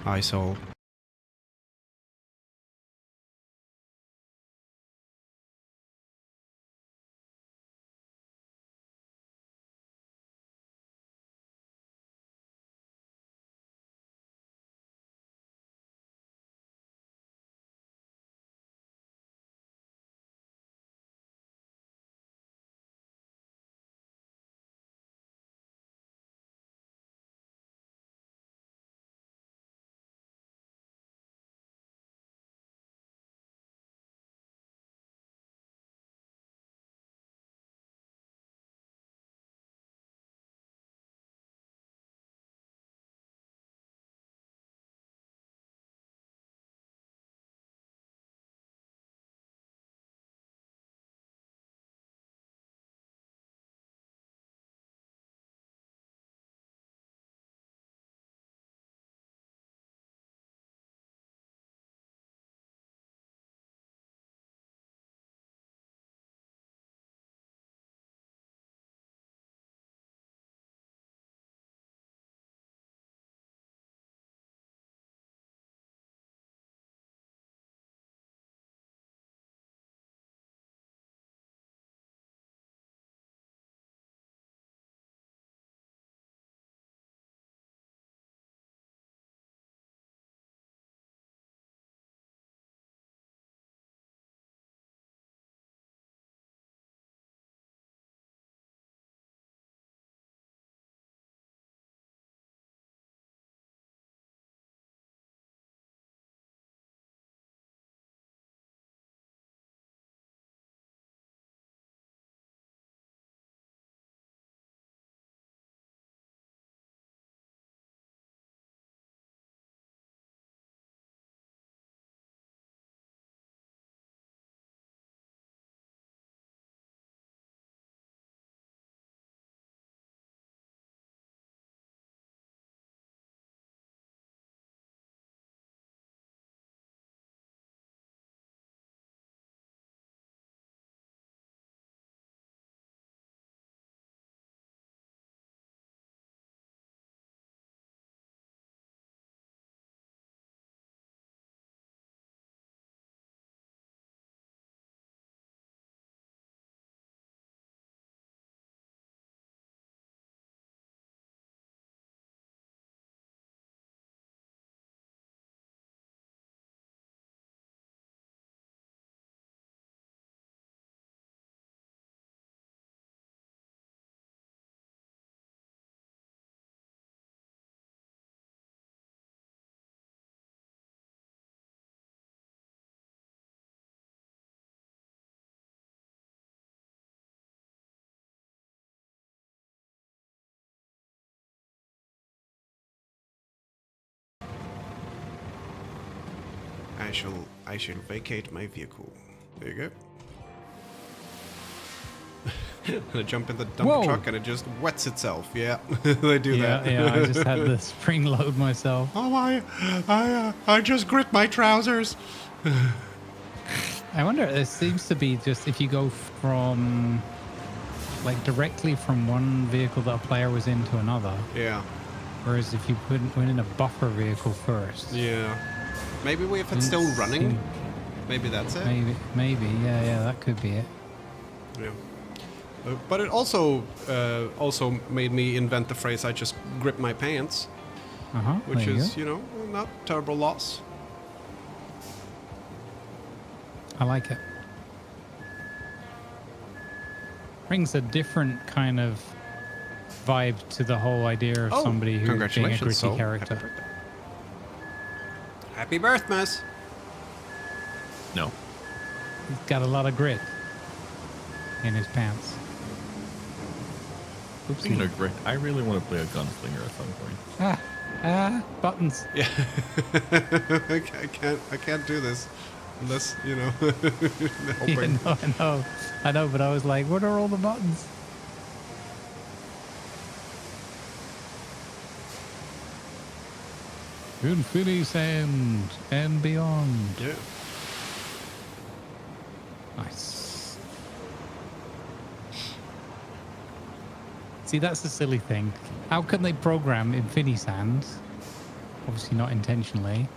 Hi, Soul. I shall vacate my vehicle. There you go. And I jump in the dump truck and it just wets itself. Yeah, I do that. Yeah, I just had to spring load myself. Oh, I just grit my trousers. I wonder, it seems to be just if you go from, like, directly from one vehicle that a player was in to another. Yeah. Whereas if you went in a buffer vehicle first. Yeah. Maybe if it's still running, maybe that's it. Maybe, yeah, that could be it. Yeah. But it also made me invent the phrase "I just grip my pants," which is, you know, not terrible loss. I like it. Brings a different kind of vibe to the whole idea of somebody who's being a gritty character. Happy birthmas. No. He's got a lot of grit in his pants. Speaking of grit, I really want to play a gunslinger at some point. Buttons. Yeah. I can't do this unless, you know. Yeah, I know, but I was like, what are all the buttons? Infinity Sand and beyond. Yeah. Nice. See, that's the silly thing. How can they program Infinity Sand obviously not intentionally.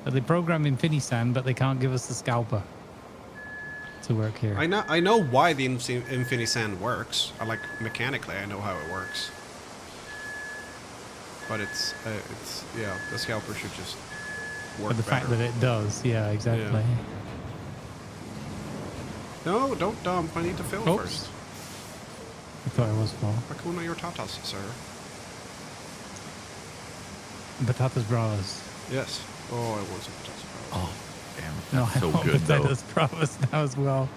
But they program Infinisand, but they can't give us the scalper to work here. I know why the Infinisand works. Mechanically, I know how it works. But it's yeah, the scalper should just work But the better. fact that it does, yeah, exactly. Yeah. No, don't dump. I need to fill Oops. first. I thought it was full. Hakuna your tatas, sir. Batatas bravas. Yes. Oh, I want some tatas. Oh, damn. No, That's I so want good, though. batatas bravas now as well.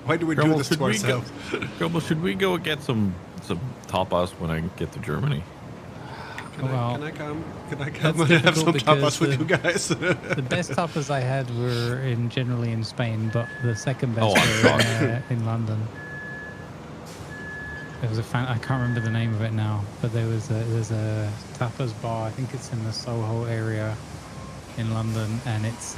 Why do we do Grumble, this should to we go- ourselves? Grumble, should we go get some tapas when I get to Germany? Can I come? Can I come That's and have some difficult tapas with you guys? The best tapas I had were generally in Spain, but the second best Oh, I'm were in London. There was I can't remember the name of it now, but there's a tapas bar. I think it's in the Soho area in London, and it's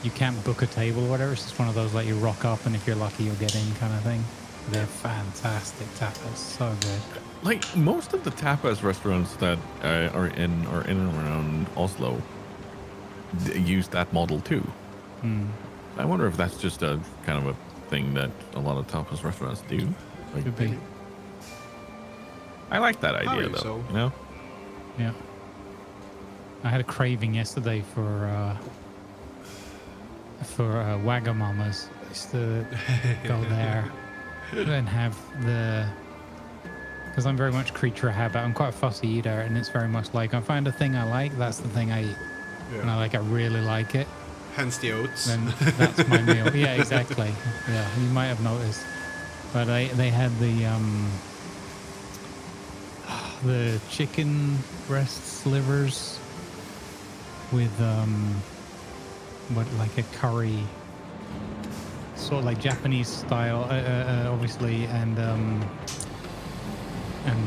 you can't book a table or whatever. It's just one of those like you rock up, and if you're lucky, you'll get in kind of thing. They're fantastic tapas, so good. Like most of the tapas restaurants that are in and around Oslo use that model too. I wonder if that's just a kind of a thing that a lot of tapas restaurants do. Like, Could be. I like that idea Probably though. so. You know, Yeah. I had a craving yesterday for Wagamama's. I used to go there and have because I'm very much creature of habit. I'm quite a fussy eater, and it's very much like I find a thing I like, that's the thing I eat. And I really like it, Hence the oats. then that's my meal. Yeah, exactly. Yeah, you might have noticed. But they had the chicken breast slivers with like a curry, sort of like Japanese style, obviously, and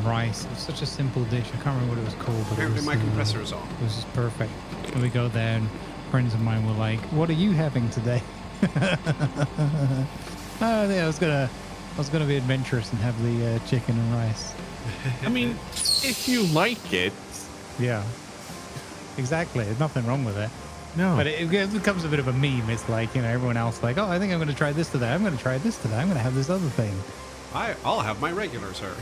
rice. It was such a simple dish. I can't remember what it was called, but Apparently it was, my compressor is on. it was just perfect. And we go there, and friends of mine were like, "What are you having today?" Oh, yeah, I was gonna be adventurous and have the chicken and rice. I mean, if you like it, Yeah, exactly. There's nothing wrong with it. no. But it becomes a bit of a meme. It's like, everyone else like, oh, I think I'm going to try this today. I'm going to try this today. I'm going to have this other thing. I'll have my regular, sir.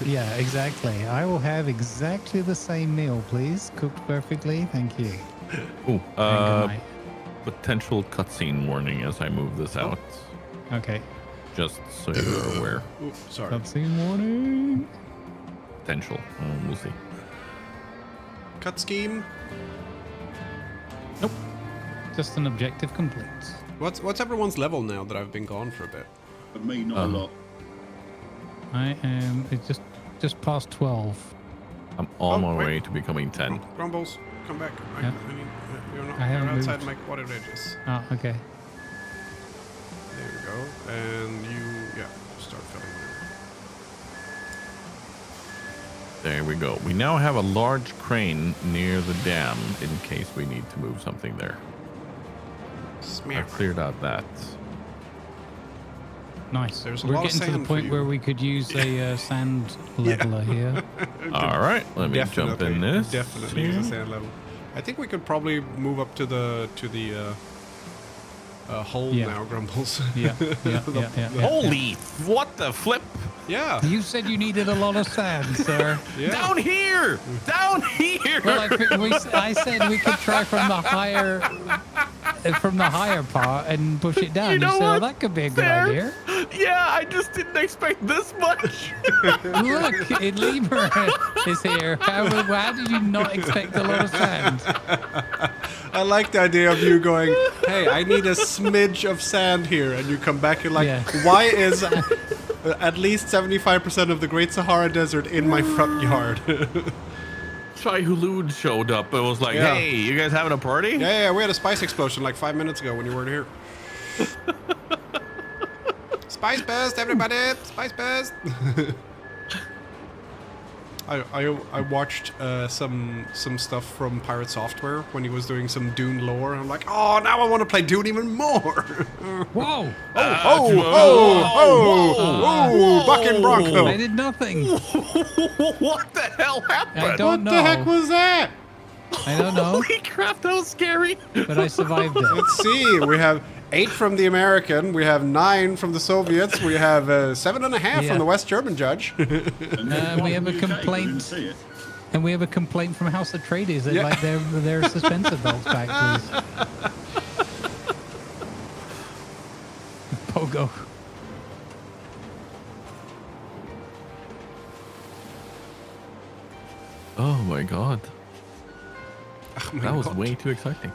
Yeah, exactly. I will have exactly the same meal, please. Cooked perfectly. Thank you. Ooh, And good night. potential cutscene warning as I move this out, Okay. just so you're aware. Oops, sorry. Cutscene warning. Potential. We'll see. Cut scheme. Nope. Just an objective complete. What's everyone's level now that I've been gone for a bit? For me, not a lot. I am just past 12. I'm on Oh, my wait. way to becoming 10. Grumbles, come back. Yeah. You're not. I haven't You're outside moved. my quadrant edges. Oh, okay. There we go. And you, start filling there. There we go. We now have a large crane near the dam in case we need to move something there. I Smear. cleared out that. Nice. There's a We're lot of getting to the sand for point you. where we could use a sand leveler here. All right, let me jump in this. Definitely use a sand level. I think we could probably move up to the hole Yeah. now, Grumbles. Yeah, yeah. Holy, what the flip? Yeah. You said you needed a lot of sand, sir. Yeah. Down here! Down here! Well, I said we could try from the higher part and push it down. You know said, what? that could be a good Fair. idea. Yeah, I just didn't expect this much. Look, Lieber is here. How did you not expect a lot of sand? I like the idea of you going, hey, I need a smidge of sand here. And you come back and like, Yeah. why is at least 75% of the Great Sahara Desert in my front yard? Shai Hulud showed up and was like, Yeah. hey, you guys having a party? Yeah, we had a spice explosion like 5 minutes ago when you weren't here. Spice burst, everybody! Spice burst! I watched some stuff from Pirate Software when he was doing some Dune lore. I'm like, oh, now I want to play Dune even more. Whoa! Oh, Bucking Bronco. I did nothing. What the hell happened? I don't know. What the heck was that? I don't know, Holy crap, that was scary. but I survived it. Let's see. We have 8 from the American. We have 9 from the Soviets. We have 7.5 from the West German judge. We have a complaint. And we have a complaint from House of Trades. They'd like their suspensor belts back, please. Pogo. Oh my god. Oh my That was God. way too exciting.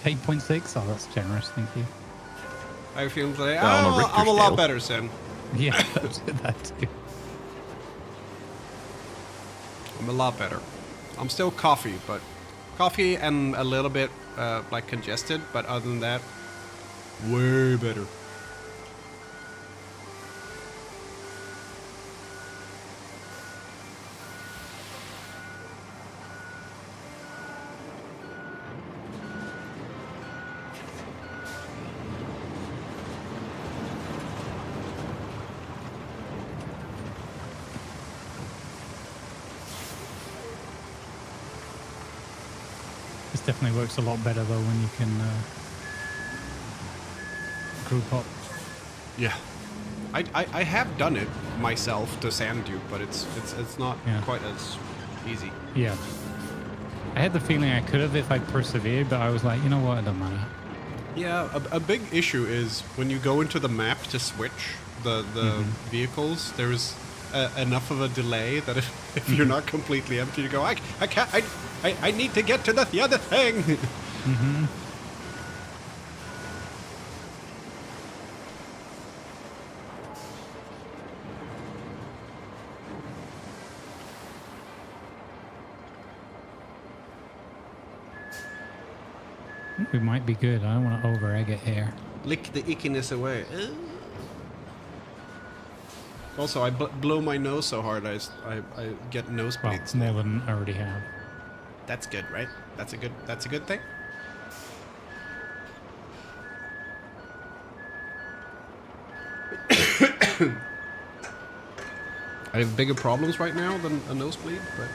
8.6. Oh, that's generous. Thank you. I feel like Yeah, on a Richter I'm a lot scale. better, Sin. Yeah, that too. I'm a lot better. I'm still coffee, but coffee and a little bit like congested, but other than that, way better. This definitely works a lot better though when you can group up. Yeah. I have done it myself to sand dune, but it's not quite as easy. Yeah. I had the feeling I could have if I'd persevered, but I was like, you know what, it doesn't matter. Yeah, a big issue is when you go into the map to switch the vehicles, there's enough of a delay that if you're not completely empty, you go, I can't, I need to get to the other thing. Mm-hmm. We might be good. I don't want to over-egg it here. Lick the ickiness away. Also, I blow my nose so hard I get Well, nosebleeds. more than I already have. That's good, right? That's a good thing. I have bigger problems right now than a nosebleed, but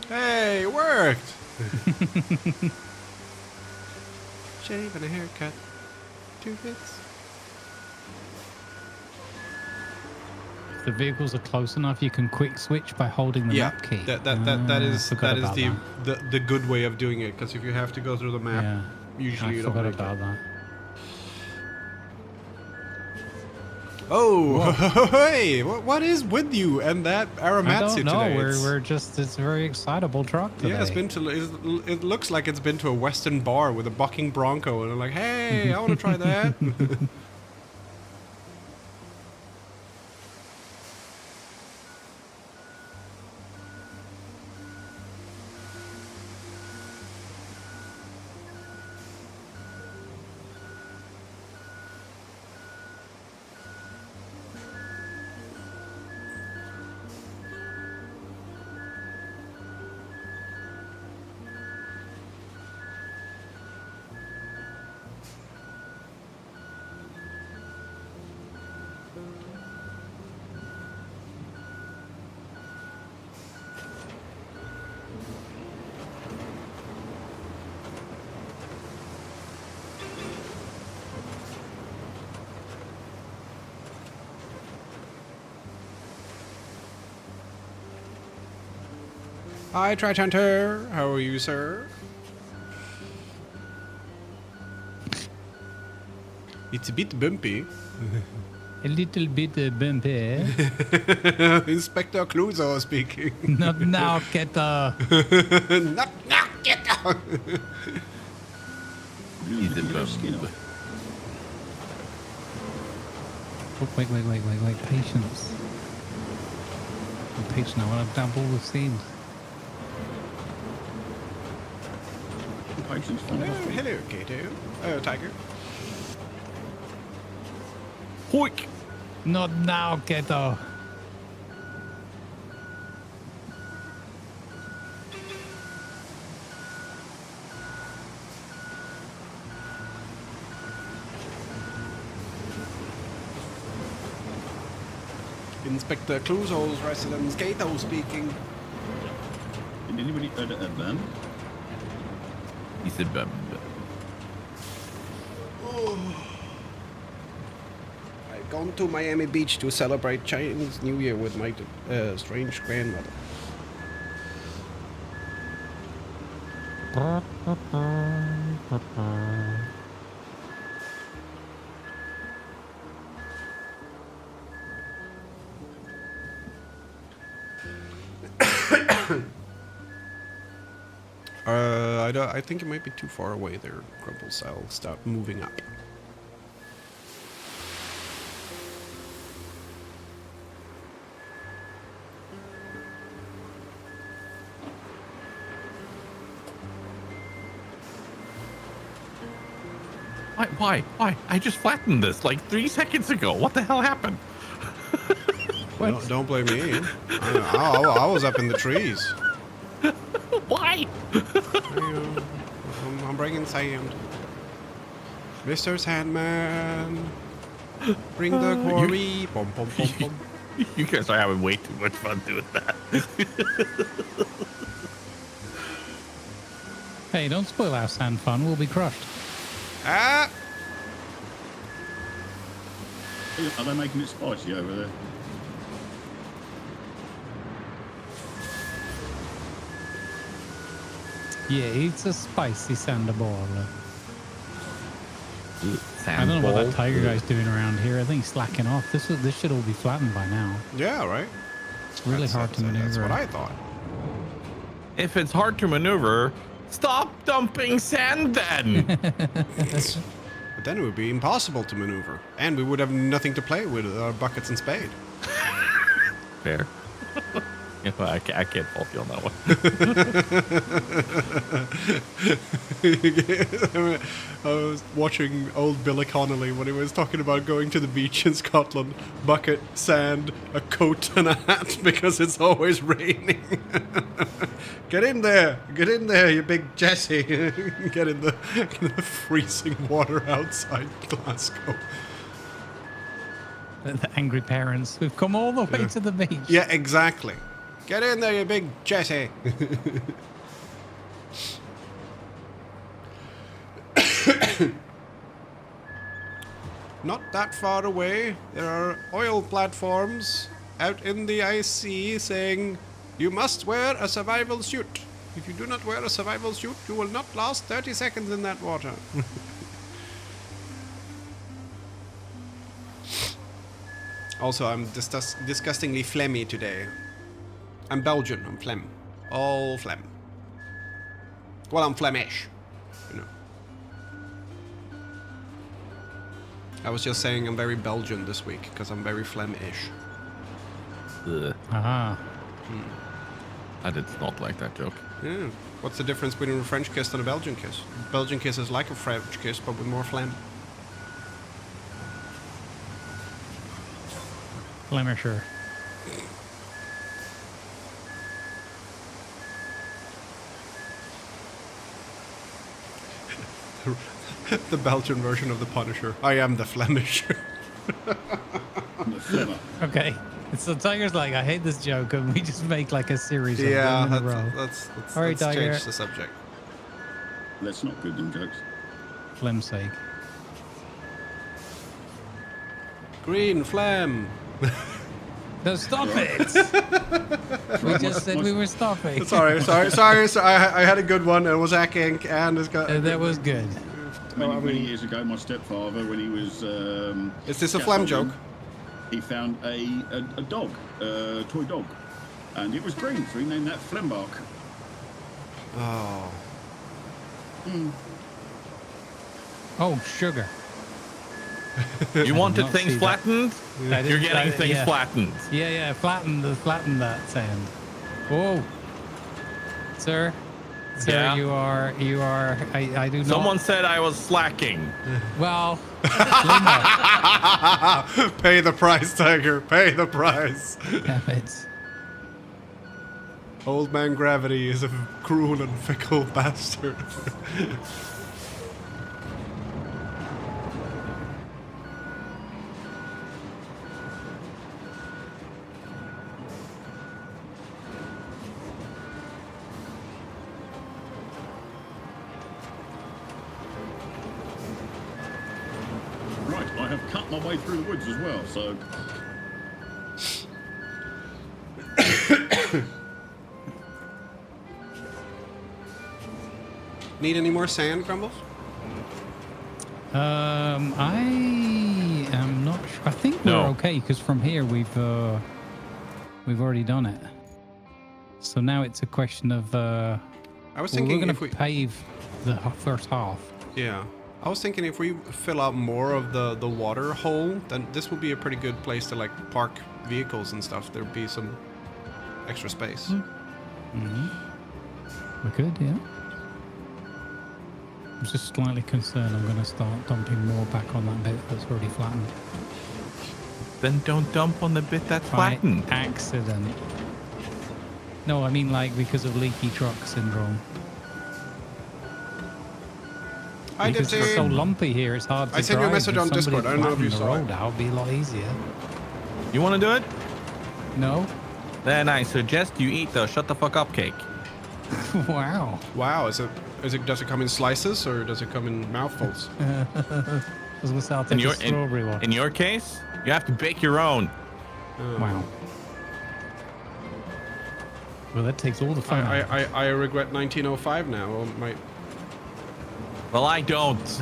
hey, it worked. Shave and a haircut. 2 bits. If the vehicles are close enough, you can quick switch by holding the map key. that Ah, is forgot about the good way of doing it, because if you have to go through the map, Yeah, usually I you don't forgot make about it. that. Oh, hey! What is with you and that I Aramatsu don't know. today? We're just it's a very excitable truck today. Yeah, it looks like it's been to a Western bar with a bucking bronco, and I'm like, hey, I want to try that. Hi, Trash Hunter. How are you, sir? It's a bit bumpy. A little bit bumpy. Inspector Clouseau speaking. Not now, get Get down. He's a bum. Oh, wait. Patience. the pitch now, and I've double the seams. Patience, Hello, fantastic. hello, Kato. Tiger. Hoik! Not now, Keto. Inspector Clouseau's residence, Kato speaking. Did anybody edit a band? He said, I've gone to Miami Beach to celebrate Chinese New Year with my strange grandmother. I think it might be too far away there, Grumbles. I'll start moving up. Why? I just flattened this like 3 seconds ago. What the hell happened? Don't blame me. I was up in the trees. Why? I'm bringing sand. Mr. Sandman, bring the quarry. Bum, bum, bum, bum. You guys are having way too much fun doing that. Hey, don't spoil our sand fun. We'll be crushed. Ah! Are they making it spicy over there? Yeah, it's a spicy sandball. I don't know what that tiger guy's doing around here. I think he's slacking off. This should all be flattened by now. Yeah, right. It's really hard to maneuver. That's what I thought. If it's hard to maneuver, stop dumping sand then. But then it would be impossible to maneuver, and we would have nothing to play with our buckets and spade. Fair. Yeah, I can't fault you on that one. I was watching old Billy Connolly when he was talking about going to the beach in Scotland, bucket, sand, a coat and a hat because it's always raining. Get in there, you big Jesse. Get in the freezing water outside Glasgow. The angry parents. We've come all the way to the beach. Yeah, exactly. Get in there, you big Jesse. Not that far away, there are oil platforms out in the ice sea saying, you must wear a survival suit. If you do not wear a survival suit, you will not last 30 seconds in that water. Also, I'm disgustingly phlegmy today. I'm Belgian, I'm phlegm. All phlegm. Well, I'm Flemish, you know. I was just saying I'm very Belgian this week, because I'm very phlegm-ish. Aha. I did not like that joke. Yeah. What's the difference between a French kiss and a Belgian kiss? Belgian kiss is like a French kiss, but with more phlegm. Flemisher. The Belgian version of the Punisher. I am the Flemish. The flimmer. Okay. So Tiger's like, I hate this joke, and we just make like a series of them in a row. let's All right, Tiger. change the subject. Let's not give them jokes. Phlegm's sake. Green phlegm. No, stop it! We just said we were stopping. Sorry. I had a good one. It was hacking, and it's got. That was good. Many years ago, my stepfather, when he was... Is this a phlegm joke? He found a dog, a toy dog. And it was green, so he named that Flembark. Oh. Oh, sugar. You wanted not things see that. flattened? I You're didn't- getting things yeah. flattened. Yeah, flatten that sand. Whoa, sir, Yeah? you are. I do not. Someone said I was slacking. Well, Lima, Pay the price, Tiger. Pay the price. damn it. Old man Gravity is a cruel and fickle bastard. Right, I have cut my way through the woods as well, so Need any more sand, Crumbles? I am not sure. I think we're No. okay because from here we've already done it. So now it's a question of I was we're thinking going if to we... pave the first half. Yeah. I was thinking if we fill out more of the water hole, then this would be a pretty good place to, like, park vehicles and stuff. There'd be some extra space. We could, yeah. I'm just slightly concerned I'm going to start dumping more back on that bit that's already flattened. Then don't dump on the bit that's By flattened. accident. No, I mean like because of leaky truck syndrome. I did Because it's so see... lumpy here, it's hard to I sent you a drive. message If on somebody Discord. I don't know if you flattened the saw it. road out, it'd be a lot easier. You want to do it? No? Then I suggest you eat the shut the fuck up cake. Wow. Wow, does it come in slices or does it come in mouthfuls? I was going to say I'll In take your, a strawberry one. in your case, you have to bake your own. Wow. Well, that takes all the fun out. I regret 1905 now. Well, Well, I don't.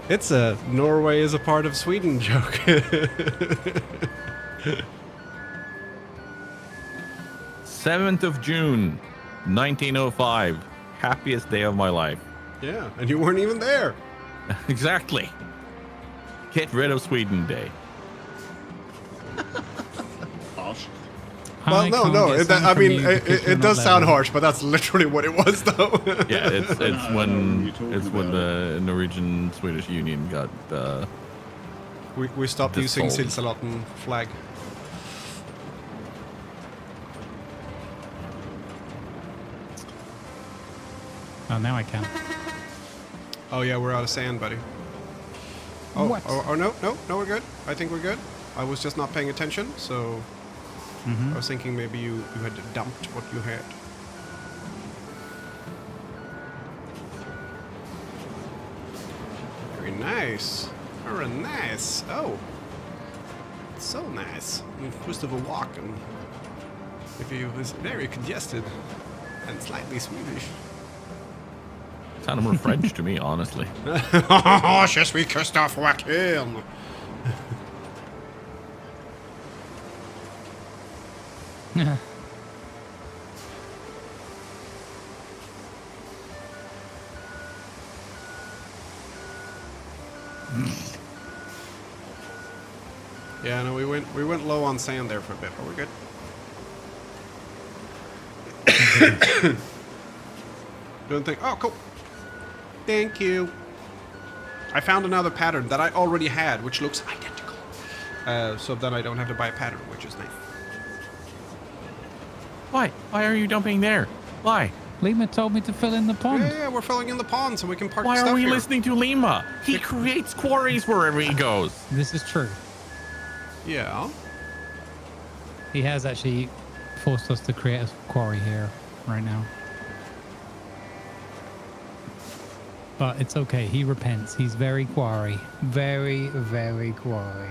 it's a Norway is a part of Sweden joke. 7th of June, 1905. Happiest day of my life. Yeah, and you weren't even there. Exactly. Get rid of Sweden Day. harsh. Well, no, no. It does sound harsh. harsh, but that's literally what it was, though. Yeah, it's No, I know what you're talking when about. the Norwegian Swedish Union got we stopped using Dissolved. Silsalaten flag. Oh, now I can. Oh yeah, we're out of sand, buddy. Oh, What? oh, no, we're good. I think we're good. I was just not paying attention, so I was thinking maybe you had dumped what you had. Very nice. Very nice. Oh. So nice. Christopher Walken. If he was very congested and slightly Swedish. sounded more French to me, honestly. Oh, je suis Christophe Walken. Yeah, no, we went low on sand there for a bit, but we're good. Don't think. Oh, cool. Thank you. I found another pattern that I already had, which looks identical. So then I don't have to buy a pattern, which is nice. Why? Why are you dumping there? Why? Lima told me to fill in the pond. Yeah, we're filling in the pond so we can park Why stuff are we here. listening to Lima? He creates quarries wherever he goes. This is true. Yeah. He has actually forced us to create a quarry here right now. But it's okay. He repents. He's very quarry. Very, very quarry.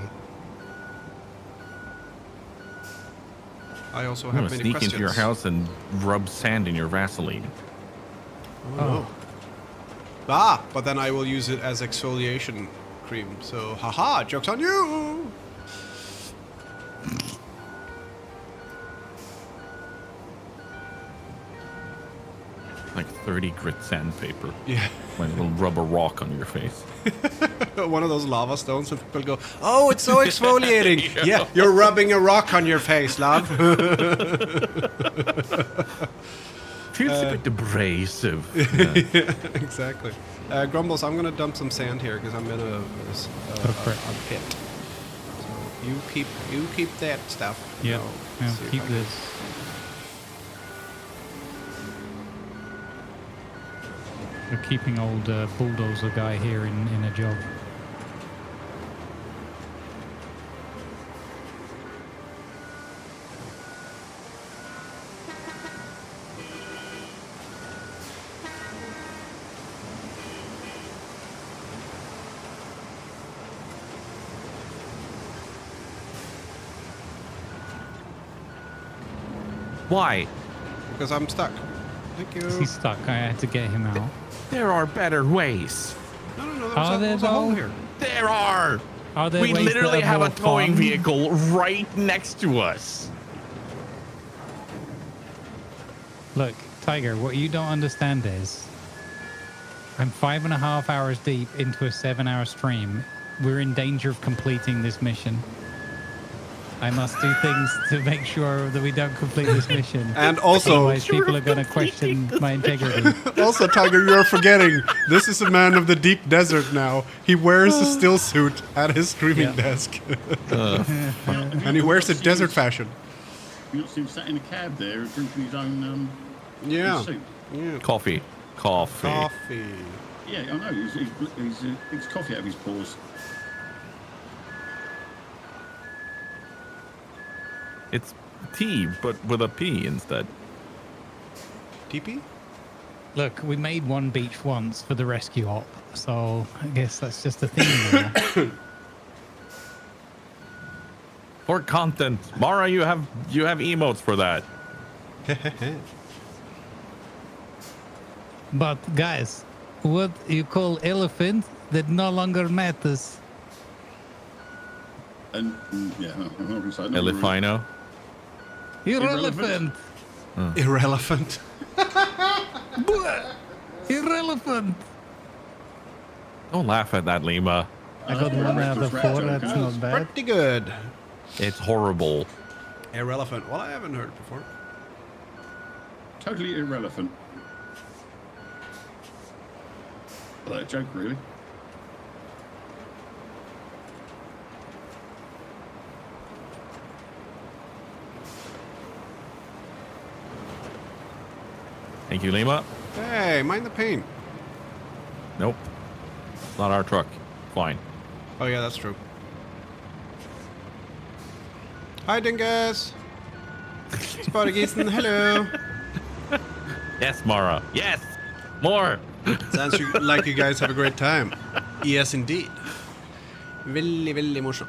I also I'm have gonna many sneak questions. into your house and rub sand in your Vaseline. Oh. Ah, but then I will use it as exfoliation cream. So, haha, joke's on you! Like 30 grit sandpaper. Yeah. When it'll rub a rock on your face. One of those lava stones, and people go, "Oh, it's so exfoliating." Yeah, you're rubbing a rock on your face, love. Feels a bit abrasive. Yeah, exactly. Grumbles, I'm gonna dump some sand here because I'm in a pit. So you keep that stuff. Yeah, I'll yeah, see if keep I can- this. We're keeping old bulldozer guy here in a job. Why? Because I'm stuck. Thank you. He's stuck. I had to get him out. There are better ways. No. Are there There's a hole though? here. There are. Are there We ways that literally are have a more towing fun? vehicle right next to us. Look, Tiger, what you don't understand is I'm 5.5 hours deep into a 7-hour stream. We're in danger of completing this mission. I must do things to make sure that we don't complete this mission. And also, Otherwise, people are going to question my integrity. also, Tiger, you're forgetting this is a man of the deep desert now. He wears a still suit at his streaming Yeah. desk, and he wears it desert fashion. You not see him sat in a cab there drinking his own Yeah. soup. Yeah. Coffee. Coffee. Yeah, I know. He's coffee out of his pores. It's tea, but with a P instead. TP? Look, we made one beach once for the rescue op, so I guess that's just a thing now. For content. Mara, you have emotes for that. But guys, what you call elephant that no longer matters. And yeah, I'm not going to say that. Elefino. Irrelevant. Irrelevant. Irrelevant. Don't laugh at that, Lima. I got 1 out of 4. That's not bad. Pretty good. It's horrible. Irrelevant. Well, I haven't heard it before. Totally irrelevant. That joke, really. Thank you, Lima. Hey, mind the paint. Nope. It's not our truck. Fine. Oh yeah, that's true. Hi, Dingus. Spartagisen, hello. Yes, Mara. Yes. More. Sounds like you guys have a great time. Yes, indeed. Veldig morsom.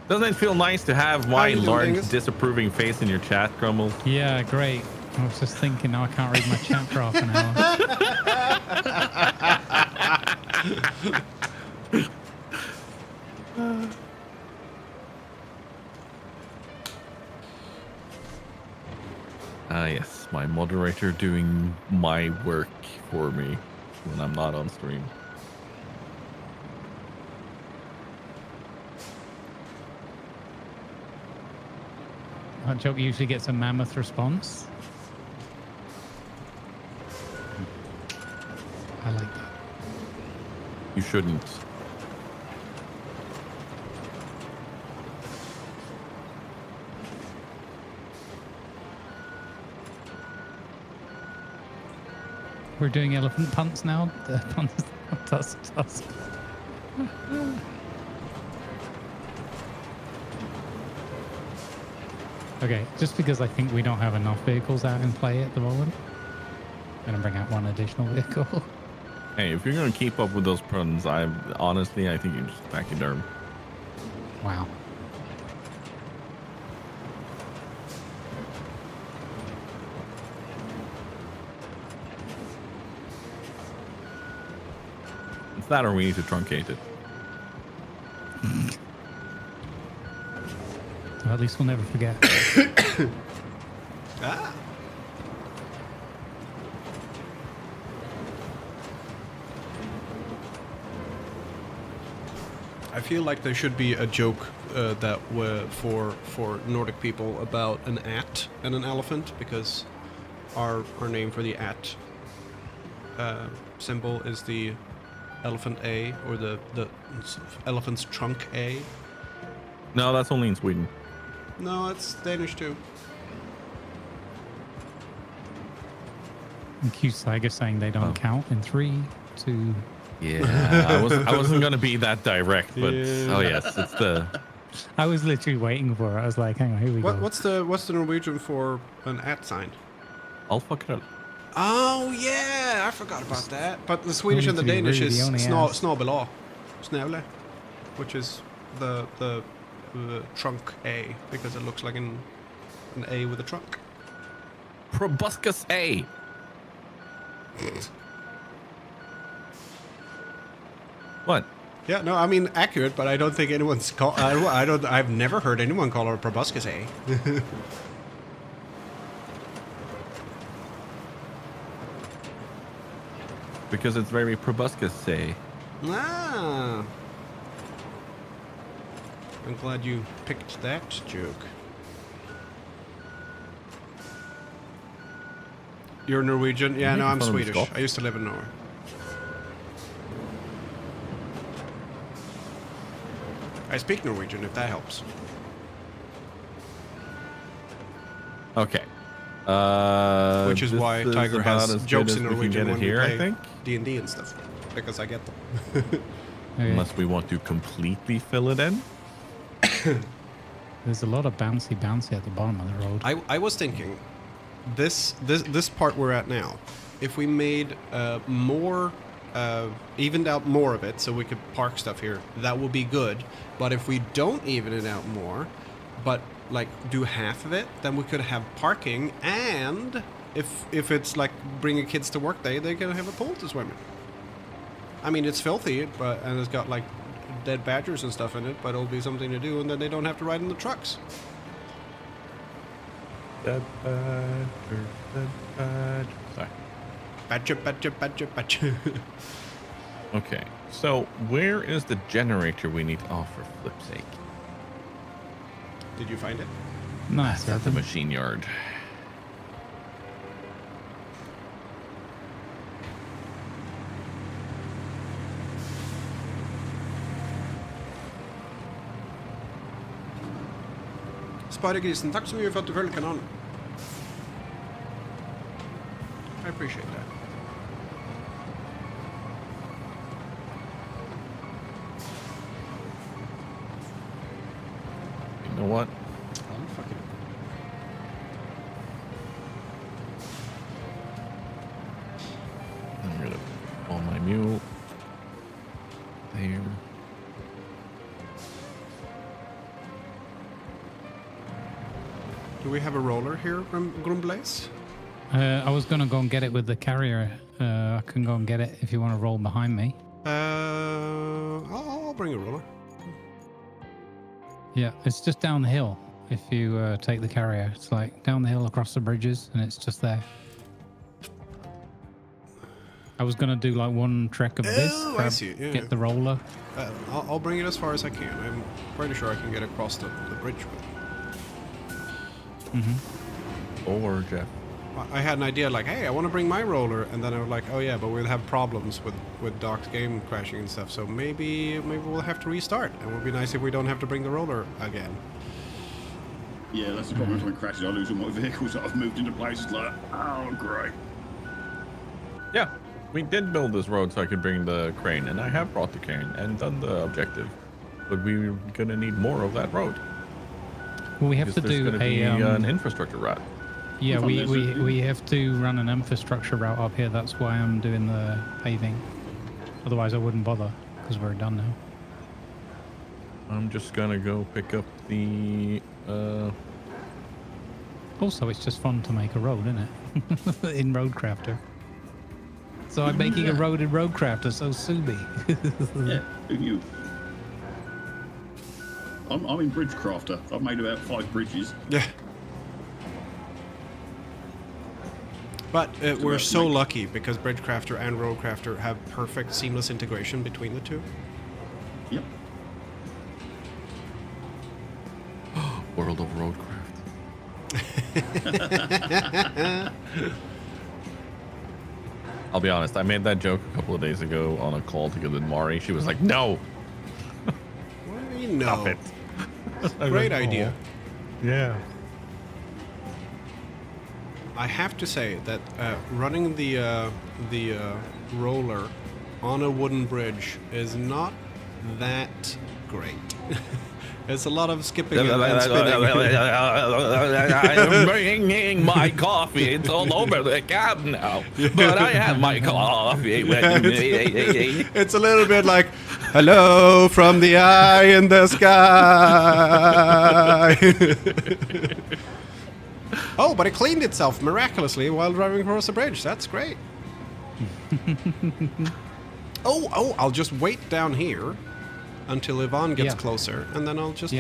Doesn't it feel nice to have How my you doing, large Dingus? disapproving face in your chat, Grumble? Yeah, great. I was just thinking, now I can't read my chat for half an hour. Ah, yes. My moderator doing my work for me when I'm not on stream. That joke usually gets a mammoth response. I like that. You shouldn't. We're doing elephant punts now. The punts, tusk. Okay, just because I think we don't have enough vehicles out in play at the moment, I'm gonna bring out one additional vehicle. Hey, if you're gonna keep up with those puns, I think you just pachyderm. Wow. It's that, or we need to truncate it. So at least we'll never forget. Ah. I feel like there should be a joke that were for Nordic people about an at and an elephant, because our name for the at symbol is the elephant A, or the elephant's trunk A. No, that's only in Sweden. No, it's Danish too. And Q Saiga saying they don't count in 3, 2. Yeah, I wasn't gonna be that direct, but oh yes, it's the. I was literally waiting for it. I was like, hang on, here we go. What's the Norwegian for an at sign? I'll fuck it up. Oh yeah, I forgot about that. But the Swedish and the To be Danish rude, is he only asked. snabel-a, snävle, which is the trunk A, because it looks like an A with a trunk. Proboscis A. What? Yeah, no, I mean accurate, but I don't think anyone's call. I've never heard anyone call her a proboscis A. Because it's very proboscis A. Ah. I'm glad you picked that joke. You're Norwegian? Yeah, no, I'm Making fun of Swedish. Scott. I used to live in Norway. I speak Norwegian, if that helps. Okay. Which is this why Tiger about has as jokes good in as we can Norwegian get it when here, we I play think. D&D and stuff. Because I get them. Okay. Unless we want to completely fill it in. There's a lot of bouncy at the bottom of the road. I was thinking, this part we're at now, if we made more, evened out more of it, so we could park stuff here, that would be good. But if we don't even it out more, but like do half of it, then we could have parking, and if it's like bringing kids to work day, they can have a pool to swim in. I mean, it's filthy, and it's got like dead badgers and stuff in it, but it'll be something to do, and then they don't have to ride in the trucks. Sorry. Badger. Okay. So where is the generator we need? Oh, for flip's sake. Did you find it? Nice. That's at the Evan. machine yard. Sparegrisen, tack så mycket för att du följer kanalen. I appreciate that. You know what? I'm fucking... I'm gonna pull my mule. There. Do we have a roller here, Grumblaze? I was going to go and get it with the carrier. I can go and get it if you want to roll behind me. I'll bring a roller. Yeah, it's just down the hill. If you take the carrier, it's like down the hill across the bridges, and it's just there. I was going to do like one trek of this, I see. Yeah. get the roller. I'll bring it as far as I can. I'm pretty sure I can get across the bridge with it. Or Jeff. I had an idea like, hey, I want to bring my roller, and then I was like, oh yeah, but we'll have problems with Doc's game crashing and stuff. So maybe we'll have to restart. It would be nice if we don't have to bring the roller again. Yeah, that's the problem. When it crashes, I lose all my vehicles that I've moved into places like, oh, great. Yeah, we did build this road so I could bring the crane, and I have brought the crane and done the objective. But we're gonna need more of that road. Well, we have Because to there's do gonna be a an infrastructure route. yeah. From this, We have to run an infrastructure route up here. That's why I'm doing the paving. Otherwise, I wouldn't bother because we're done now. I'm just gonna go pick up the. Also, it's just fun to make a road, isn't it? In Roadcrafter. So I'm making a road in Roadcrafter, so sue me. Yeah, who knew? I'm in Bridgecrafter. I've made about 5 bridges. Yeah. But we're about so make- lucky because Bridgecrafter and Roadcrafter have perfect seamless integration between the two. Yep. World of Roadcraft. I'll be honest, I made that joke a couple of days ago on a call together with Mari. She was like, no. What do you know? Stop it. Great idea. Yeah. I have to say that running the roller on a wooden bridge is not that great. It's a lot of skipping and spinning. I'm bringing my coffee. It's all over the cab now. But I have my coffee with me. It's a little bit like, hello from the eye in the sky. Oh, but it cleaned itself miraculously while driving across the bridge. That's great. Oh, I'll just wait down here until Yvonne gets closer, and then I'll just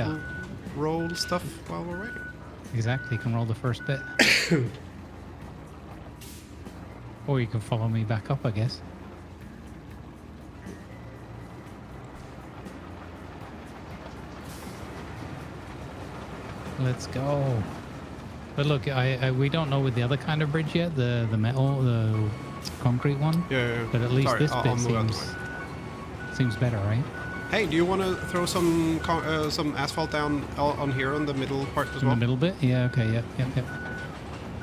roll stuff while we're waiting. Exactly. You can roll the first bit. Or you can follow me back up, I guess. Let's go. But look, we don't know with the other kind of bridge yet, the metal, the concrete one. Yeah. But at least this I'll bit move out the seems better, right? Hey, do you want to throw some asphalt down on here on the middle part as In well? the middle bit? Yeah, okay, yep.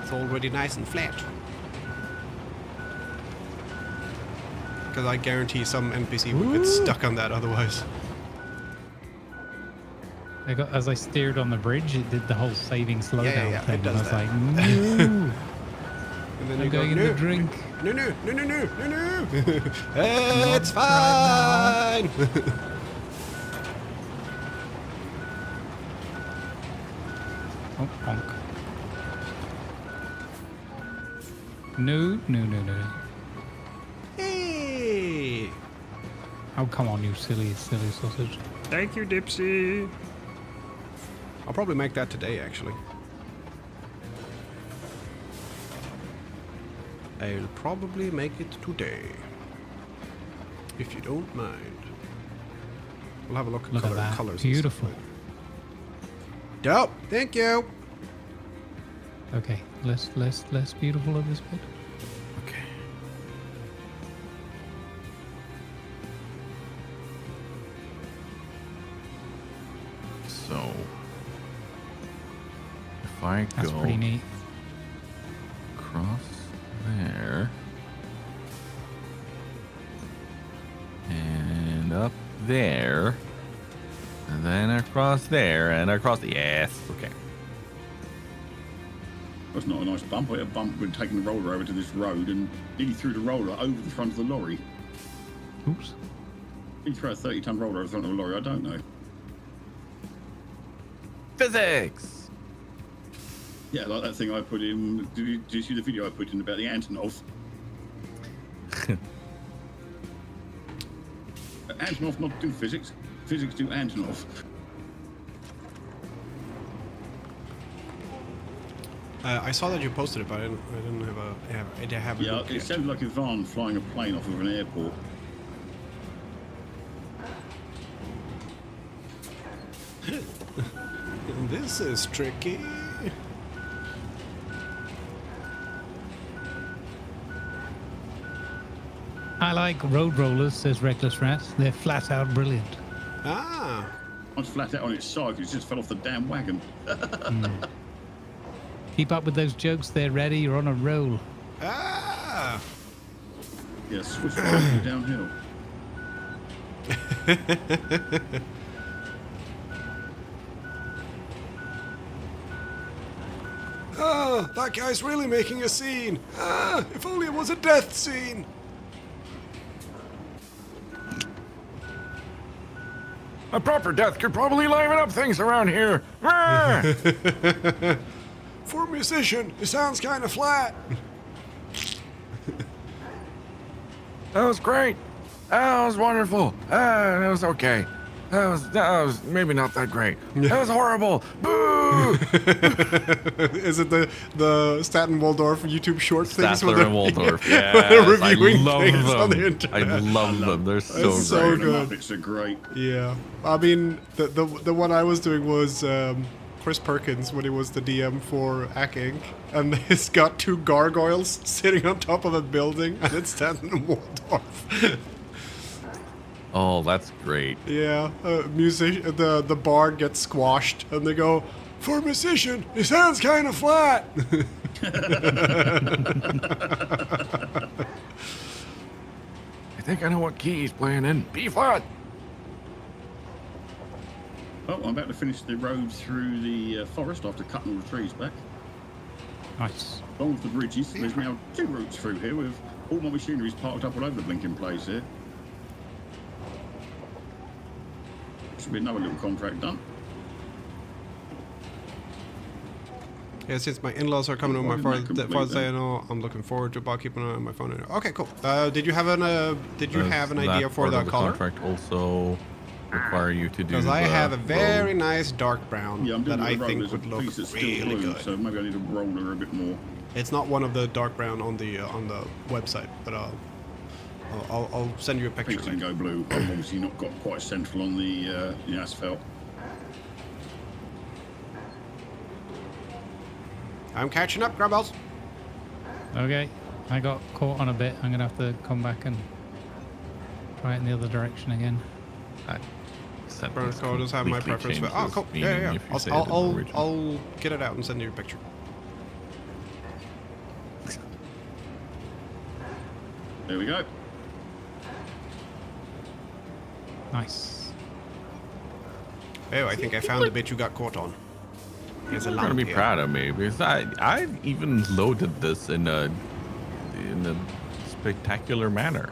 It's already nice and flat. Because I guarantee some NPC would get stuck on that otherwise. As I steered on the bridge, it did the whole saving slowdown Yeah, thing. it does And I was that. like, no, And then I'm you go, going in no, the drink. No. It's fine. Oh, bonk. No. Hey. Oh, come on, you silly sausage. Thank you, Dipsy. I'll probably make that today, actually. I'll probably make it today. If you don't mind. We'll have a look at, Look at that. colors. Beautiful. And stuff. Dope. Thank you. Okay, less beautiful of this bit. Okay. So, if I That's go pretty neat. across there and up there, and then across there and across. Yes. Okay. That's not a nice bump. I hit a bump when taking the roller over to this road and nearly threw the roller over the front of the lorry. Oops. Did you throw a 30-ton roller over the front of a lorry? I don't know. Physics. Yeah, like that thing I put in. Did you see the video I put in about the Antonov? Antonov not do physics. Physics do Antonov. I saw that you posted it, but I didn't have a Yeah, look it yet. sounded like Yvonne flying a plane off of an airport. This is tricky. I like road rollers, says Reckless Rat. They're flat out brilliant. Ah. Mine's flat out on its side because it just fell off the damn wagon. Keep up with those jokes there, Reddy. You're on a roll. Ah. Yeah, switch flying downhill. Ah, that guy's really making a scene. Ah, if only it was a death scene. A proper death could probably liven up things around here. Ah! For a musician, it sounds kind of flat. That was great. That was wonderful. That was okay. That was maybe not that great. That was horrible. Boo! Is it the Staten Waldorf YouTube short things? Statler and Waldorf. Yeah, Yes, reviewing I love things on the them. internet. I love them. They're so It's so great. good. The Muppets are great. Yeah, I mean the one I was doing was Chris Perkins when he was the DM for Ack Inc. And he's got 2 gargoyles sitting on top of a building, and it's standing in Waldorf. Oh, that's great. Yeah, the bard gets squashed, and they go, "For a musician, he sounds kind of flat." I think I know what key he's playing in. B flat. Oh, I'm about to finish the road through the forest after cutting all the trees back. Nice. Along with the bridges, there's now 2 routes through here with all my machineries parked up all over the blinking place here. Should be another little contract done. Yeah, since my in-laws are coming over my Why didn't that Father's complete Day, and all, I'm looking forward to keeping an eye on my phone. Okay, cool. Did you have an idea for the color? Contract also require you to do. Because I have a very road. nice dark brown Yeah, I'm doing that I the road. think There's a would look piece that's still really blue, good. so maybe I need to roll her a bit more. It's not one of the dark brown on the website, but I'll send you a picture. Pinks and go blue. I've obviously not got quite central on the asphalt. I'm catching up, Grubbles. Okay. I got caught on a bit. I'm gonna have to come back and try it in the other direction again. That Brown sentence color does have my completely preference. But, oh, changes cool. meaning Yeah. if you say it in the I'll original. get it out and send you a picture. There we go. Nice. Oh, I think I found the bit you got caught on. There's a You're gonna lamp be here. proud of me because I even loaded this in a spectacular manner.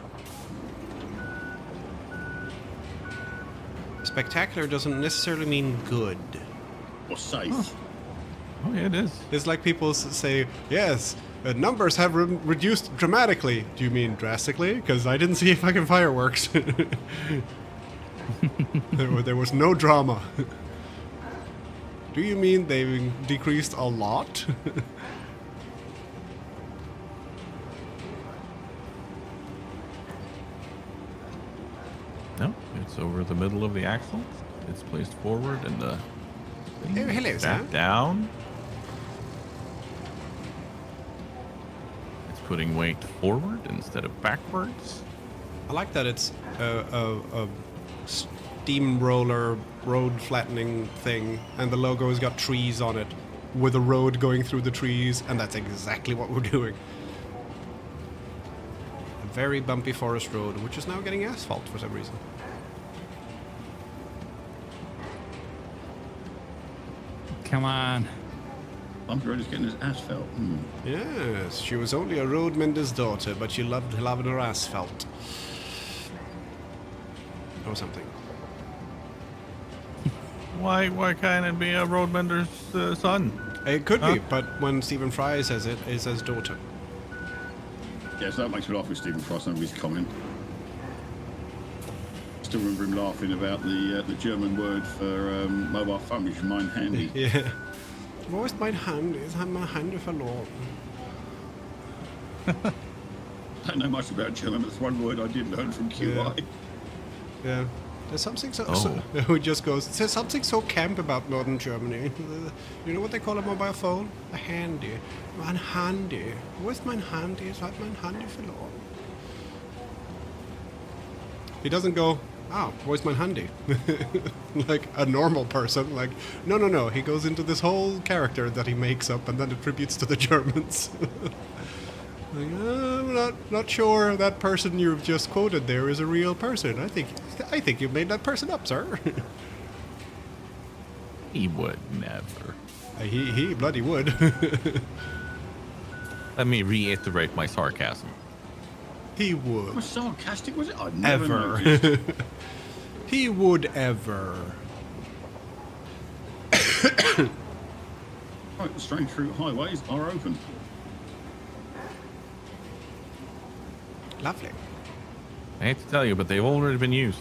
Spectacular doesn't necessarily mean good. Or safe. Oh yeah, it is. It's like people say, yes, numbers have reduced dramatically. Do you mean drastically? Because I didn't see fucking fireworks. there was no drama. Do you mean they decreased a lot? No, it's over the middle of the axle. It's placed forward and the Oh, hello, back sir. down. It's putting weight forward instead of backwards. I like that it's a steamroller road flattening thing, and the logo has got trees on it with a road going through the trees, and that's exactly what we're doing. A very bumpy forest road, which is now getting asphalt for some reason. Come on. Bumpy Road is getting his asphalt. Yes, she was only a road mender's daughter, but she loved loving her asphalt. Or something. Why can't it be a roadbender's son? It could Huh? be, but when Stephen Fry says it, it says daughter. Yeah, so that makes me laugh with Stephen Frost and his comment. Still remember him laughing about the German word for mobile phone, which is mine handy. Yeah. Wo ist mein Hand? Ich habe meine Hand verloren. Don't know much about German, but it's one word I did learn from QI. Yeah. There's something so, Oh. who just goes, there's something so camp about northern Germany. You know what they call a mobile phone? A handy. Mein Handy. Wo ist mein Handy? Ich habe mein Handy verloren. He doesn't go, where's my handy? Like a normal person. Like, no. He goes into this whole character that he makes up and then attributes to the Germans. Like, I'm not sure that person you've just quoted there is a real person. I think you made that person up, sir. He would never. he bloody would. Let me reiterate my sarcasm. He How would. sarcastic was it? I never Ever. noticed. He would ever. Right, the strange route highways are open. Lovely. I hate to tell you, but they've already been used.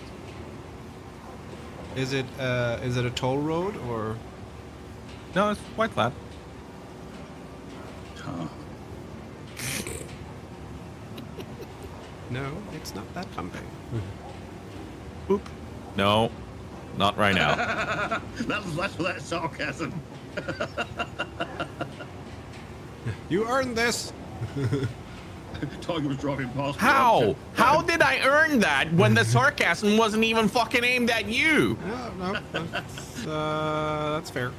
Is it a toll road or? No, it's quite flat. Ah, No, it's not that bumpy. Boop. No, not right now. that's sarcasm. You earned this. Tiger was driving past. How? How did I earn that when the sarcasm wasn't even fucking aimed at you? No, that's fair.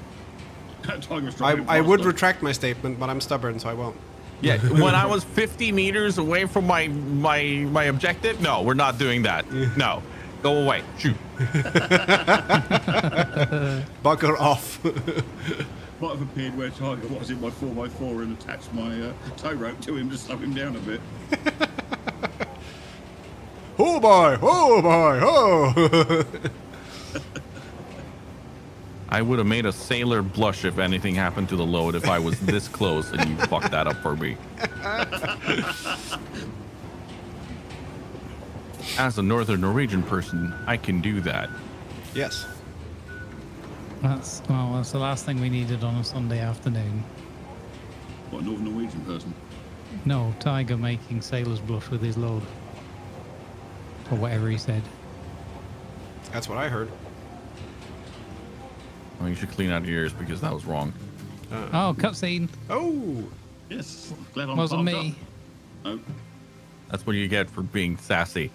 Tiger was driving I past would us. retract my statement, but I'm stubborn, so I won't. Yeah, when I was 50 meters away from my objective, no, we're not doing that. No, go away. Shoot. Bugger off. Might have appeared where Tiger was in my 4x4 and attached my tow rope to him to slow him down a bit. Oh boy! Oh boy! Oh! I would have made a sailor blush if anything happened to the load if I was this close and you fucked that up for me. As a Northern Norwegian person, I can do that. Yes. That's the last thing we needed on a Sunday afternoon. What, a Northern Norwegian person? No, Tiger making sailors blush with his load. Or whatever he said. That's what I heard. Well, you should clean out your ears because that was wrong. Oh, cutscene. Oh! Yes. Glad I'm Wasn't parked me. up. Oh, That's what you get for being sassy.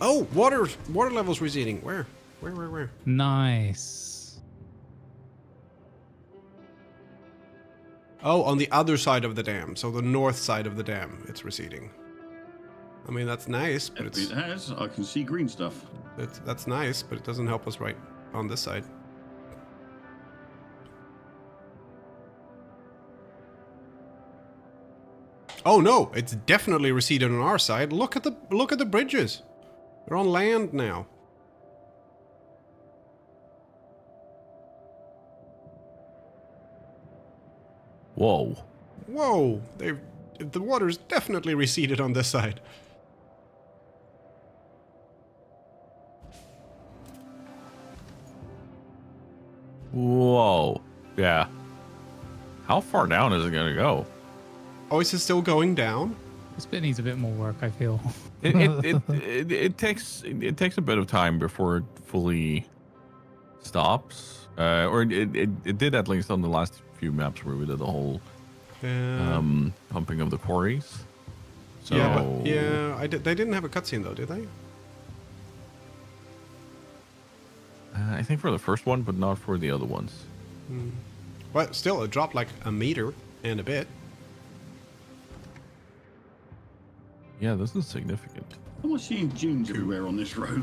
Oh! Water levels receding. Where? Where? Nice. Oh, on the other side of the dam. So the north side of the dam, it's receding. I mean, that's nice, but it has. I can see green stuff. that's nice, but it doesn't help us right on this side. Oh no, it's definitely receded on our side. Look at the bridges. They're on land now. Whoa. Whoa, the water's definitely receded on this side. Whoa. Yeah. How far down is it going to go? Oh, is it still going down? This bit needs a bit more work, I feel. It takes a bit of time before it fully stops. Or it did at least on the last few maps where we did the whole pumping of the quarries. So Yeah, they didn't have a cutscene though, did they? I think for the first one, but not for the other ones. But still, it dropped like a meter and a bit. Yeah, this is significant. Am I seeing dunes everywhere on this road?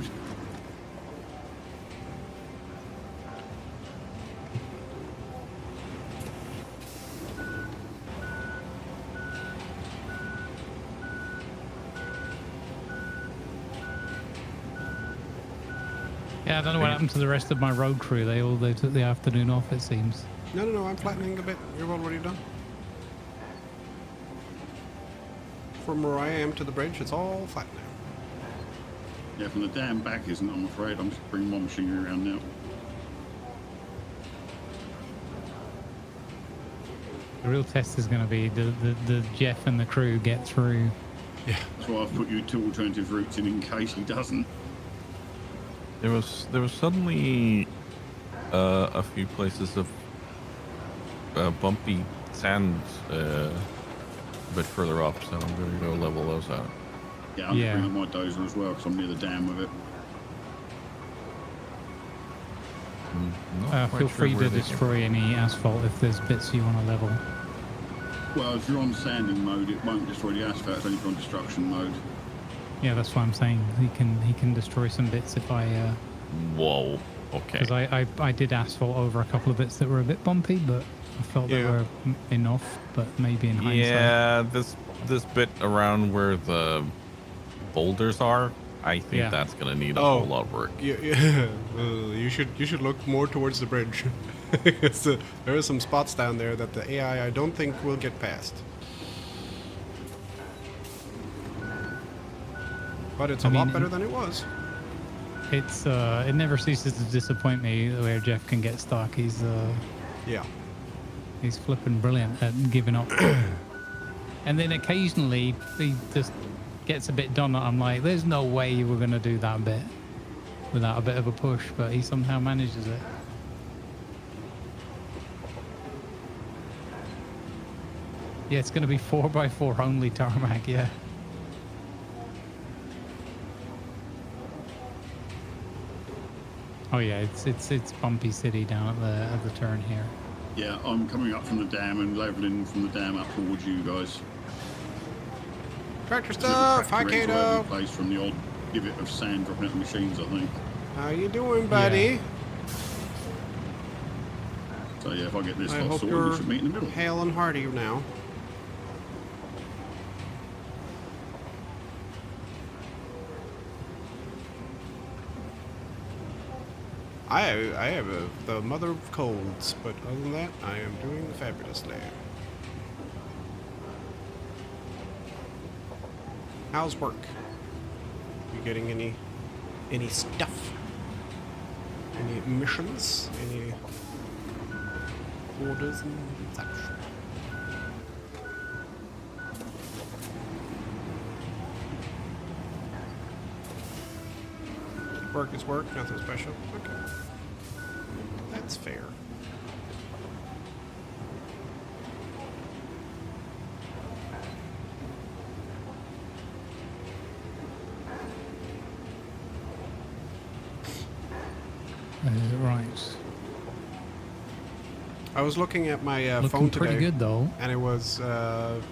Yeah, I don't know what happened to the rest of my road crew. They took the afternoon off, it seems. No, I'm flattening a bit. You're already done. From where I am to the bridge, it's all flat now. Yeah, from the dam back isn't, I'm afraid. I'm just bringing my machinery around now. The real test is going to be the Jeff and the crew get through. Yeah. That's why I've put you two alternative routes in case he doesn't. There was suddenly a few places of bumpy sand a bit further up, so I'm going to go level those out. Yeah, I'm Yeah. bringing my dozer as well because I'm near the dam with it. Not quite Feel sure free where to they came destroy any asphalt if there's bits you want to level. Well, if you're on sanding mode, it won't destroy the asphalt. It's only if you're on destruction mode. Yeah, that's what I'm saying. He can destroy some bits if I from. Whoa. Okay. because I did asphalt over a couple of bits that were a bit bumpy, but I felt they Yeah. were enough. But maybe in hindsight. Yeah, this bit around where the boulders are, I think Yeah. that's gonna need a Oh. whole lot of work. Yeah. You should look more towards the bridge. There are some spots down there that the AI I don't think will get past. But it's a I lot mean, better than it was. It's it never ceases to disappoint me where Jeff can get stuck. He's Yeah. flipping brilliant at giving up. And then occasionally he just gets a bit done that I'm like, there's no way you were gonna do that bit without a bit of a push, but he somehow manages it. Yeah, it's going to be 4x4 only tarmac. Yeah. Oh yeah, it's bumpy city down at the turn here. Yeah, I'm coming up from the dam and leveling from the dam up towards you guys. Tractor There's stuff. Hi, tractor rains all over Kato. the place from the odd divot of sand dropping out the machines, I think. How you doing, buddy? Yeah. So yeah, if I get this I lot hope sorted, you're we should meet in the middle. hale and hearty now. I have the mother of colds, but other than that, I am doing fabulously. How's work? You getting any stuff? Any missions? Any orders and such? Work is work, nothing special. Okay. That's fair. Right. I was looking at my Looking phone today, pretty good though. and it was, and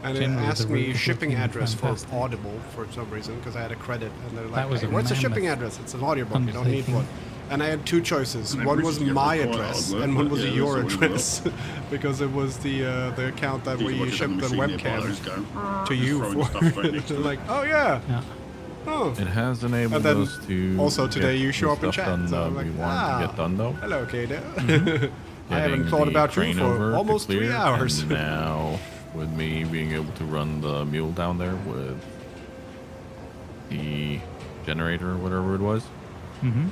it Generally, asked the me route is shipping looking address fantastic. for Audible for some reason because I had a credit, and they're like, That was hey, a "What's the shipping mammoth address? It's an audiobook. You don't need undertaking. one." And I had two choices. And they One was originally my required address, hardware, and one but was yeah, your that's what it address, because it was the account that These we watches shipped on the machine nearby, webcam just go, to you throwing for. stuff straight next to They're it. like, "Oh yeah, Yeah. oh." It has enabled And then us to. also today get you show the up in stuff chat, done, so I'm like, we wanted to get done though. Hello, Kato. Mm-hmm. I haven't Getting thought the about you crane for over to almost 3 clear, hours. And now, with me being able to run the mule down there with the generator or whatever it was, Mm-hmm.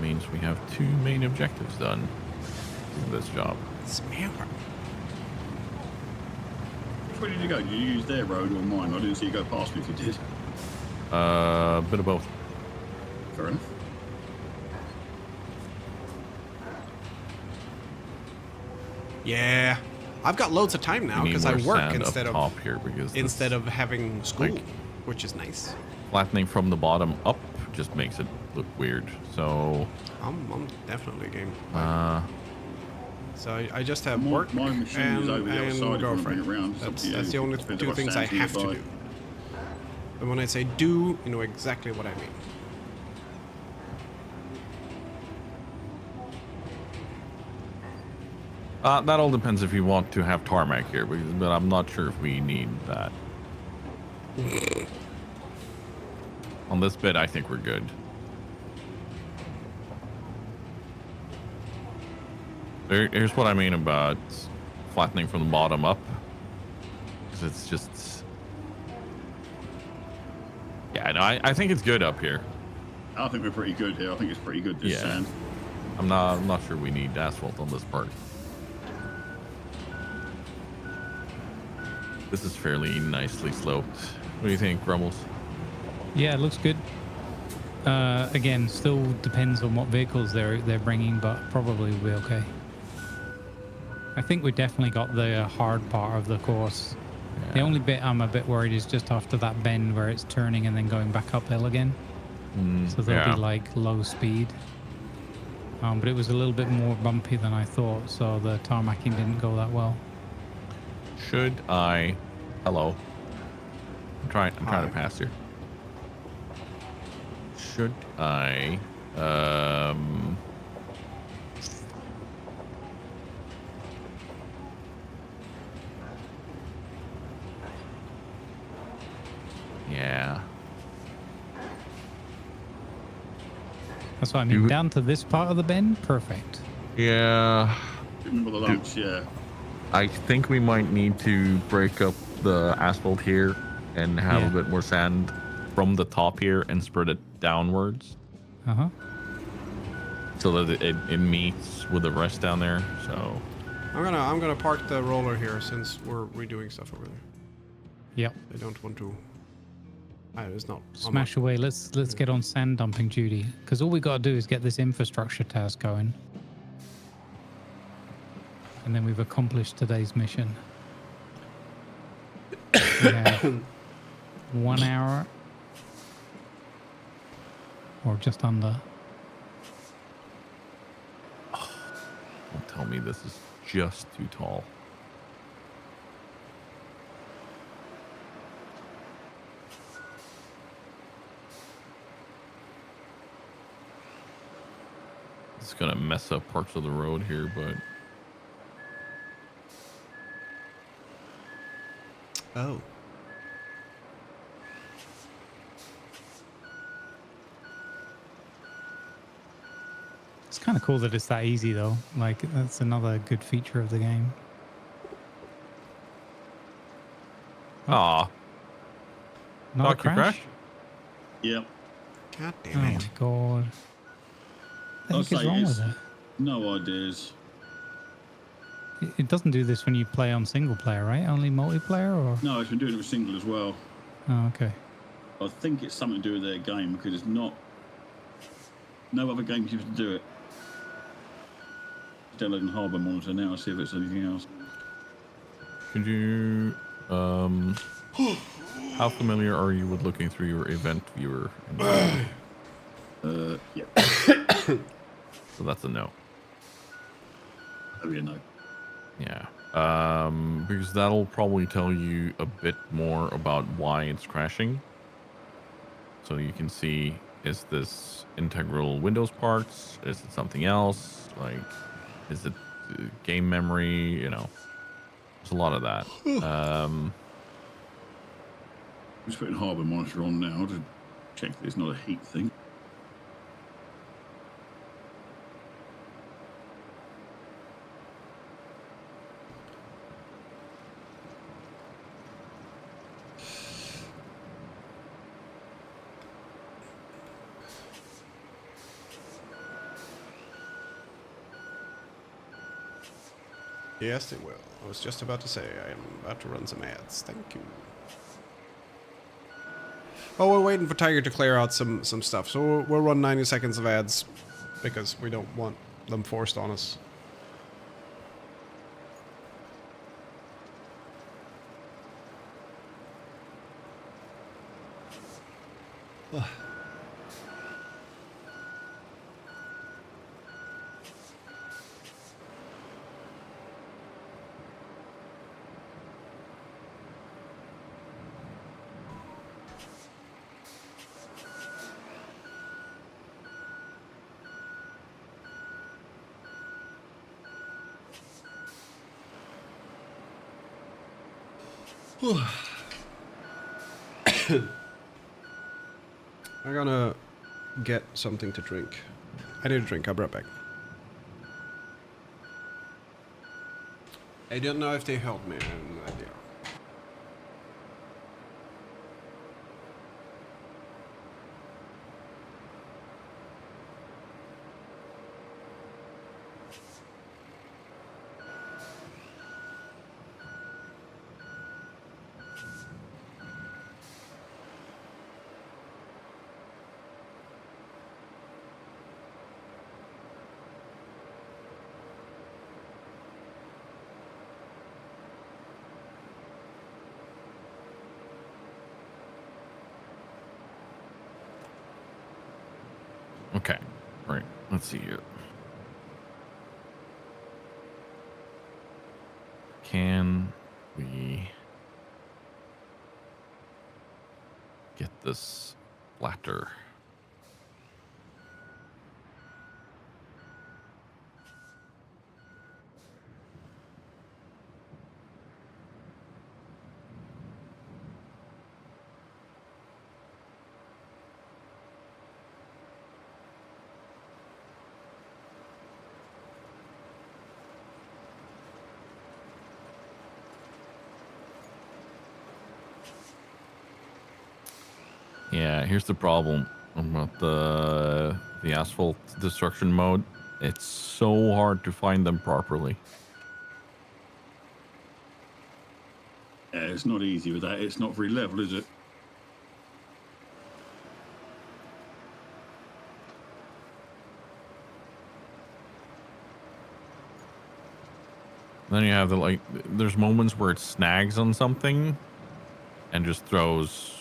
means we have 2 main objectives done in this job. Smell. Which way did you go? Did you use their road or mine? I didn't see you go past me if you did. Bit of both. Fair enough. Yeah, I've got loads of time now We need because I more work sand instead up of top here because instead this of having school, like- which is nice. flattening from the bottom up just makes it look weird. So, I'm definitely game. So I just have My- work my machine and, is over the other and side if you wanna bring girlfriend. it round. It's up That's to you. the only Depends two what things I stands have to nearby. do. And when I say do, you know exactly what I mean. that all depends if you want to have tarmac here, but I'm not sure if we need that. On this bit, I think we're good. Here's what I mean about flattening from the bottom up. 'Cause it's just... Yeah, no, I think it's good up here. I think we're pretty good here. I think it's pretty good, this Yeah. sand. I'm not sure we need asphalt on this part. This is fairly nicely sloped. What do you think, Grumbles? Yeah, it looks good. Again, still depends on what vehicles they're bringing, but probably will be okay. I think we definitely got the hard part of the course. The only bit I'm a bit worried is just after that bend where it's turning and then going back uphill again. So they'll be like low speed. But it was a little bit more bumpy than I thought, so the tarmacking didn't go that well. Should I... Hello. I'm trying Hi. to pass here. Should I... Yeah. That's what I mean. Down to this part of the bend, perfect. Yeah. Remember the lumps, yeah. I think we might need to break up the asphalt here and have Yeah. a bit more sand from the top here and spread it downwards Uh-huh. so that it meets with the rest down there. So I'm gonna park the roller here since we're redoing stuff over there. Yep. I don't want to. It's not. Smash away. Let's get on sand dumping duty, because all we got to do is get this infrastructure task going, and then we've accomplished today's mission. We have 1 hour or just under. Don't tell me this is just too tall. It's gonna mess up parts of the road here, but Oh. It's kind of cool that it's that easy, though. Like, that's another good feature of the game. aw, Not a Doc, you crash? crashed? Yep. God Oh damn my it. god. I'll What the heck is say wrong it's with it? no ideas. It doesn't do this when you play on single player, right? Only multiplayer, or? No, it's been doing it with single as well. Oh, okay. I think it's something to do with their game because it's not. No other game seems to do it. Downloading Harbour Monitor now, see if it's anything else. Could you, how familiar are you with looking through your event viewer? Yeah. So that's a no. Oh, yeah, no. Yeah. Because that'll probably tell you a bit more about why it's crashing. So you can see, is this integral Windows parts? Is it something else? Like, is it game memory? You know, there's a lot of that. I'm just putting Harbour Monitor on now to check that it's not a heat thing. Yes, it will. I was just about to say I am about to run some ads. Thank you. Oh, we're waiting for Tiger to clear out some stuff, so we'll run 90 seconds of ads because we don't want them forced on us. I'm gonna get something to drink. I need a drink. I'll be right back. I don't know if they helped me. I have no idea. Okay. All right. Let's see here. Can we get this flatter? Yeah, here's the problem about the asphalt destruction mode. It's so hard to find them properly. Yeah, it's not easy with that. It's not very level, is it? Then you have the, like, there's moments where it snags on something and just throws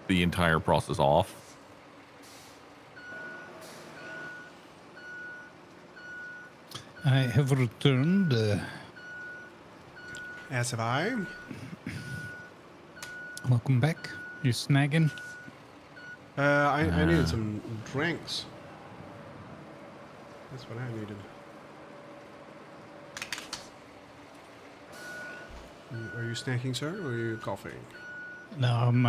the entire process off. I have returned. As have I. Welcome back. You snagging? I needed some drinks. That's what I needed. Are you snacking, sir, or are you coughing? No, I'm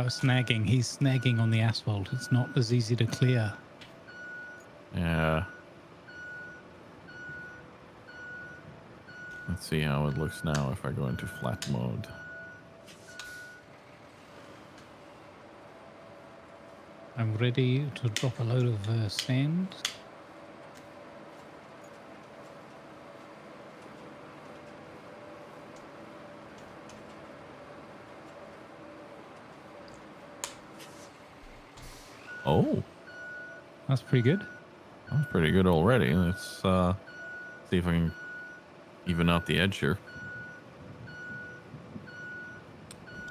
snagging. He's snagging on the asphalt. It's not as easy to clear. Yeah. Let's see how it looks now if I go into flat mode. I'm ready to drop a load of sand. Oh, That's pretty good. that's pretty good already. Let's see if I can even out the edge here.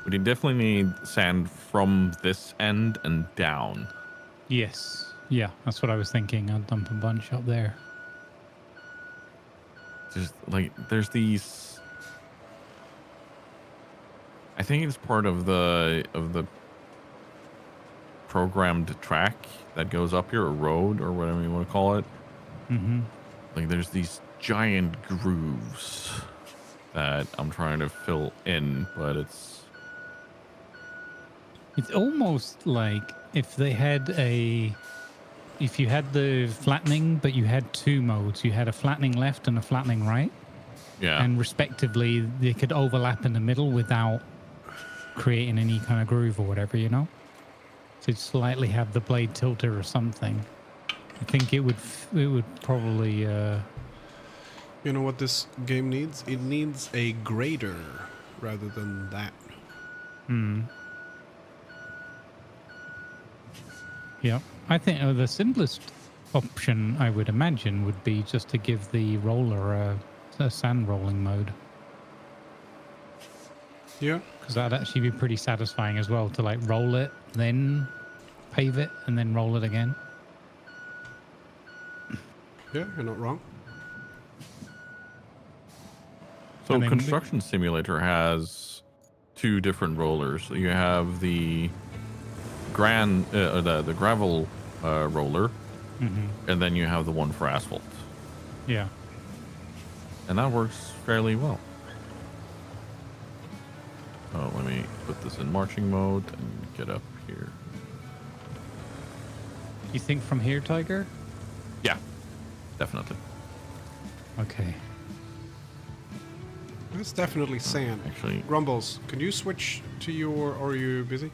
But you definitely need sand from this end and down. Yes. Yeah, that's what I was thinking. I'll dump a bunch up there. Just like there's these. I think it's part of the programmed track that goes up here, or road, or whatever you want to call it. Mm-hmm. Like there's these giant grooves that I'm trying to fill in, but it's almost like if they had if you had the flattening, but you had two modes. You had a flattening left and a flattening right. yeah. And respectively, they could overlap in the middle without creating any kind of groove or whatever, you know? So you'd slightly have the blade tilter or something. I think it would probably... You know what this game needs? It needs a grader rather than that. Yeah. I think the simplest option, I would imagine, would be just to give the roller a sand rolling mode. Yeah. Because that'd actually be pretty satisfying as well, to like roll it, then pave it, and then roll it again. Yeah, you're not wrong. So And then- Construction Simulator has two different rollers. You have the the gravel roller, and then you have the one for asphalt, Yeah. and that works fairly well. Oh, let me put this in marching mode and get up here. You think from here, Tiger? Yeah, definitely. Okay. That's definitely sand. Actually, Grumbles, can you switch to your... Or are you busy?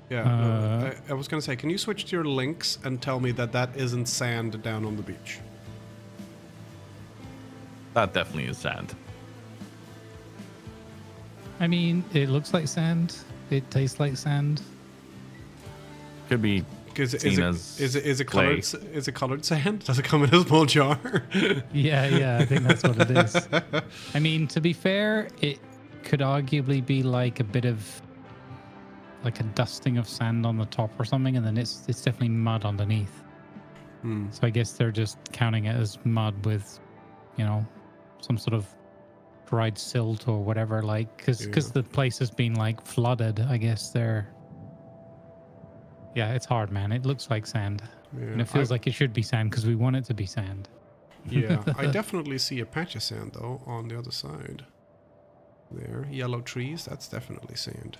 Yeah, I was going to say, can you switch to your links and tell me that that isn't sand down on the beach? that definitely is sand. I mean, it looks like sand. It tastes like sand. Could be Because seen as is it clay. colored? Is it colored sand? Does it come in a small jar? Yeah, I think that's what it is. I mean, to be fair, it could arguably be like a bit of like a dusting of sand on the top or something, and then it's definitely mud underneath. So I guess they're just counting it as mud with, you know, some sort of dried silt or whatever, like because the place has been like flooded. I guess yeah, it's hard, man. It looks like sand, and it feels like it should be sand because we want it to be sand. Yeah, I definitely see a patch of sand though on the other side. There, yellow trees. That's definitely sand.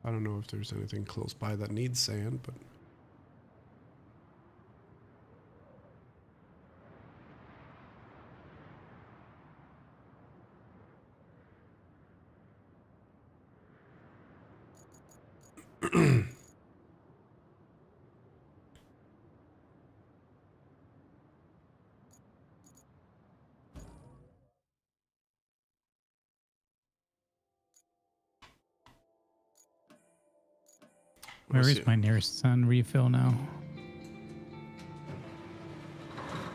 I don't know if there's anything close by that needs sand, but... Where is my nearest sand refill now?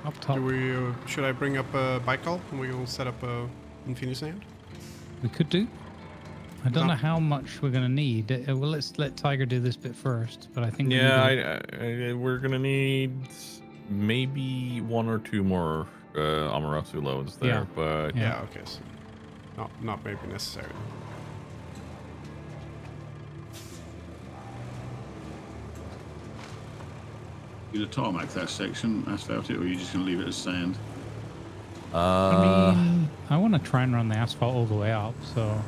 up top. Do we? Should I bring up a Baikal and we'll set up a Infinisand? We could do. I don't No. know how much we're gonna need. Well, let's let Tiger do this bit first. But I think Yeah, we're gonna need maybe 1 or 2 more Amaterasu loads there, Yeah. but Yeah. Okay. So not maybe necessary. You gonna tarmac that section, asphalt it, or are you just gonna leave it as sand? I mean, I want to try and run the asphalt all the way up. So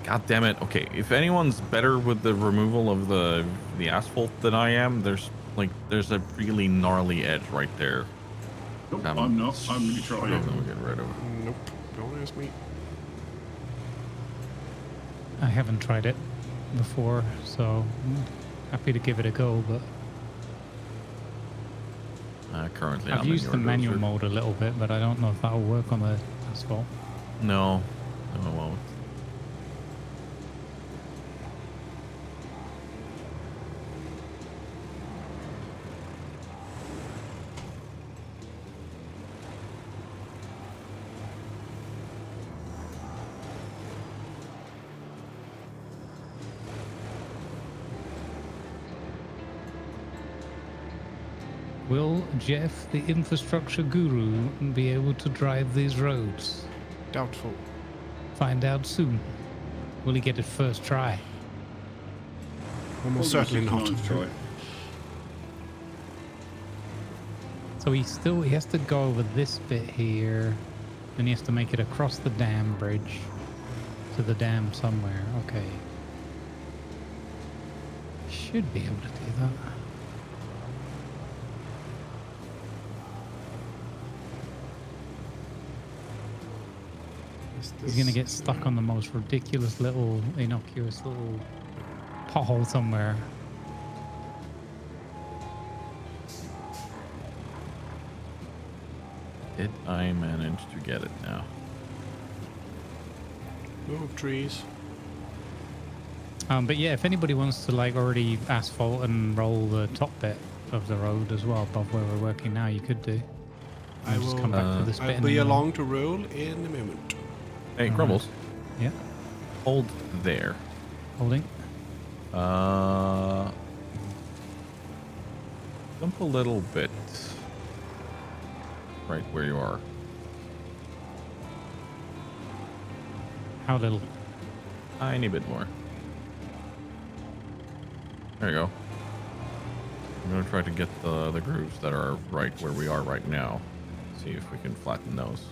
God damn it. Okay, if anyone's better with the removal of the asphalt than I am, there's a really gnarly edge right there. Nope, I'm not. I'm gonna try it. We'll get rid of it. Nope. Don't ask me. I haven't tried it before, so happy to give it a go. But Currently, I've I'm in used your the manual dozer. mode a little bit, but I don't know if that'll work on the asphalt. No, it won't. Will Jeff, the infrastructure guru, be able to drive these roads? Doubtful. Find out soon. Will he get it first try? Almost Hold on, certainly not. 69's try. So he has to go over this bit here, then he has to make it across the dam bridge to the dam somewhere. Okay. Should be able to do that. He's gonna get stuck on the most ridiculous little, innocuous little pothole somewhere. Did I manage to get it now? Move trees. But yeah, if anybody wants to like already asphalt and roll the top bit of the road as well above where we're working now, you could do. I I'll just will- come back to this bit. I'll in be a minute. along to roll in a moment. Hey, Grumbles, Yeah, hold there. holding. Jump a little bit. Right where you are. How little? Tiny bit more. There you go. I'm gonna try to get the grooves that are right where we are right now. See if we can flatten those.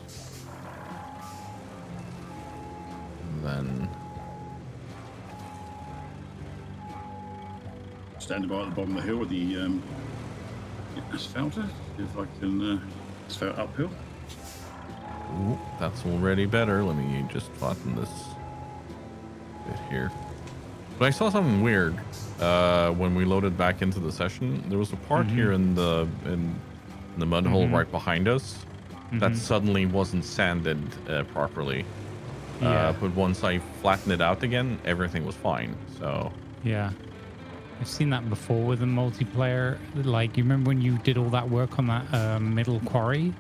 And then Standing by at the bottom of the hill with the asphalter. If I can asphalt uphill. ooh, that's already better. Let me just flatten this bit here. But I saw something weird when we loaded back into the session. There was a part here in the mud hole right behind us that suddenly wasn't sanded properly. Yeah. But once I flattened it out again, everything was fine. So Yeah. I've seen that before with the multiplayer. Like, you remember when you did all that work on that middle quarry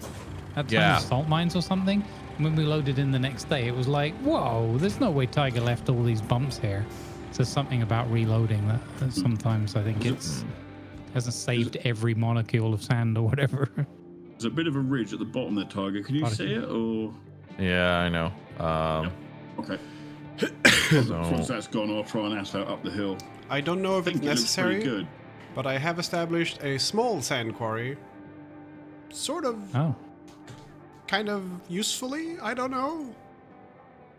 at Yeah. salt mines or something? And when we loaded in the next day, it was like, whoa, there's no way Tiger left all these bumps here. So something about reloading that sometimes I think it's hasn't saved every molecule of sand or whatever. There's a bit of a ridge at the bottom there, Tiger. Can you see it? Or yeah, I know. okay. So Once that's gone, I'll try and asphalt up the hill. I don't know if I it's think it looks pretty necessary, good. but I have established a small sand quarry. Sort of, Oh. kind of usefully. I don't know.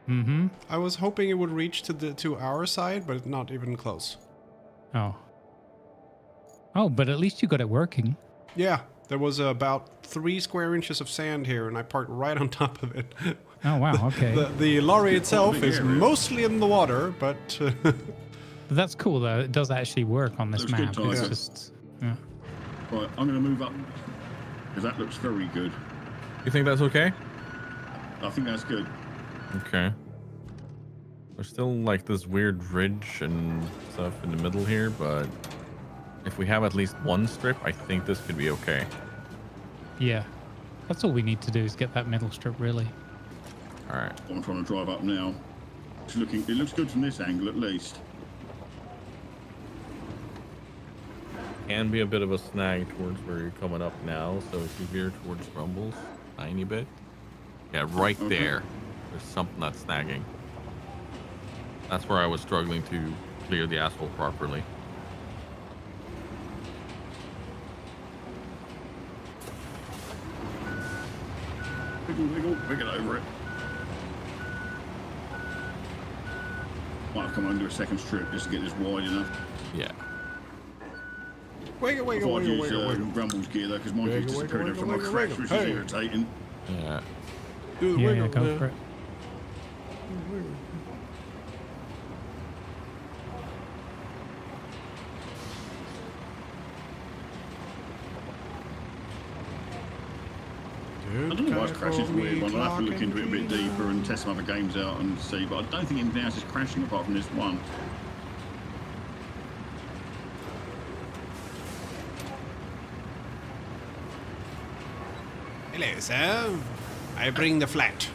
Mm-hmm. I was hoping it would reach to our side, but not even close. Oh. Oh, but at least you got it working. Yeah, there was about 3 square inches of sand here, and I parked right on top of it. Oh, wow. Okay. The lorry itself big is area. mostly in the water, but But that's cool, though. It does actually work on this Looks good, map. Tiger. It's just... Yeah. Right, I'm going to move up because that looks very good. you think that's okay? I think that's good. Okay. There's still like this weird ridge and stuff in the middle here, but if we have at least one strip, I think this could be okay. Yeah. That's all we need to do is get that middle strip, really. All right. I'm trying to drive up now. It looks good from this angle at least. Can be a bit of a snag towards where you're coming up now. So if you veer towards Rumbles, tiny bit. Yeah, right Okay. there. There's something that's snagging. That's where I was struggling to clear the asphalt properly. Wiggle over it. Might have come under a second strip just to get this wide enough. Yeah. Wiggle, wiggle, Before I wiggle, use wiggle, wiggle. Rumble's gear though, because mine keeps Wiggle, disappearing wiggle, from my wiggle, crash, wiggle. which Hey. is irritating. Yeah. Do the Yeah, wiggle. go for it. I don't know why it's crashing. It's a weird one. I'll have to look into it a bit deeper and test some other games out and see. But I don't think anything else is crashing apart from this one. Hello, sir. I bring the flat.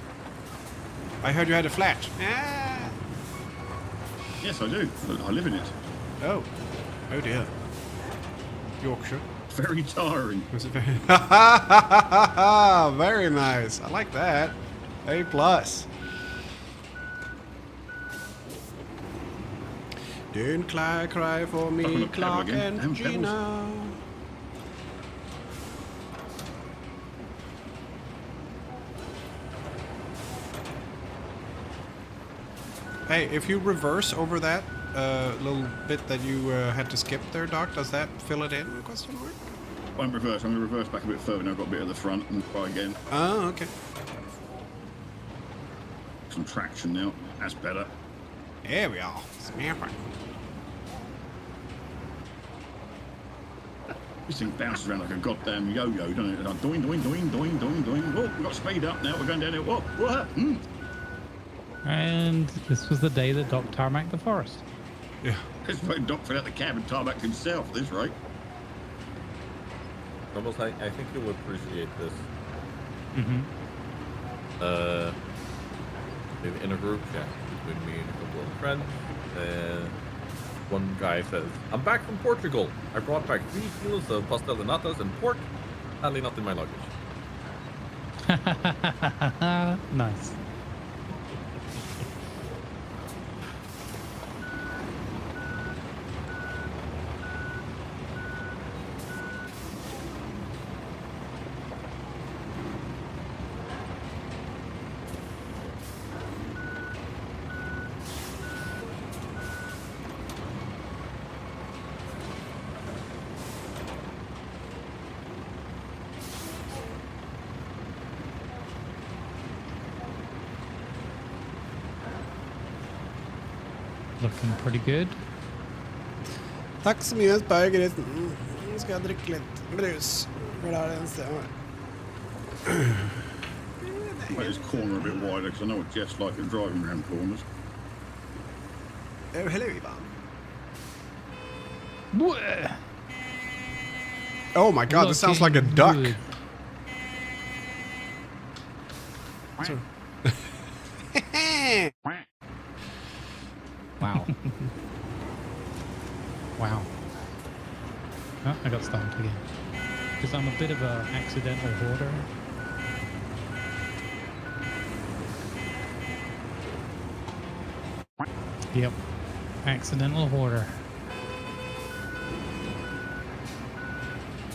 I heard you had a flat. Ah. Yes, I do. I live in it. Oh. Oh dear. Yorkshire. Very tiring. Was it very... Very nice. I like that. A plus. Don't cry for Up on me, the pedal Clark again. and Damn pedals. Gina. Hey, if you reverse over that little bit that you had to skip there, Doc, does that fill it in? Question mark. Won't reverse. I'm going to reverse back a bit further. Now I've got a bit at the front and try again. Oh, okay. Some traction now. That's better. There we are. Snap it. This thing bounces around like a goddamn yo-yo, doesn't it? Like doing, doing, doing, doing, doing, doing. Oh, we've got speed up now. We're going down here. What? What? And this was the day that Doc tarmacked the forest. Yeah. This fucking Doc fell out the cab and tarmac himself at this rate. Rumbles, I think you'll appreciate this. Mm-hmm. In a group chat between me and a couple of friends, one guy says, "I'm back from Portugal. I brought back 3 kilos of pastel de natas and pork. Sadly, not in my luggage." Nice. Looking pretty good. Tack så mycket, Berger. Nu ska jag dricka lite brus. För det här är en stund. Make this corner a bit wider because I know what Jeff's like at driving around corners. Oh, hello, Ivan. Oh my god, this sounds like a duck. Good. Wow. Wow. Oh, I got stopped again. Because I'm a bit of an accidental hoarder. Yep. Accidental hoarder.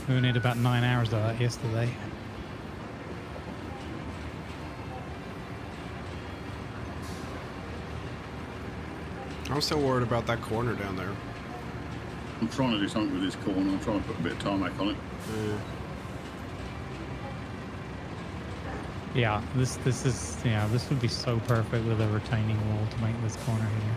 We need about 9 hours of that yesterday. I'm still worried about that corner down there. I'm trying to do something with this corner. I'm trying to put a bit of tarmac on it. Yeah, this is this would be so perfect with a retaining wall to make this corner here.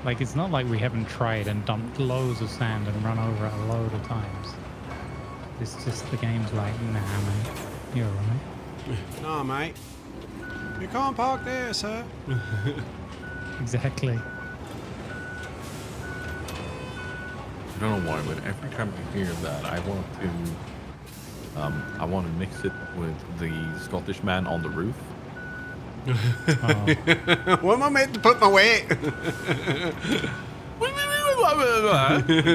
Like, it's not like we haven't tried and dumped loads of sand and run over it a load of times. It's just the game's like, nah, mate, you're right. No, mate. You can't park there, sir. Exactly. don't know why, but every time I hear that, I want to mix it with the Scottish man on the roof. What am I meant to put my weight?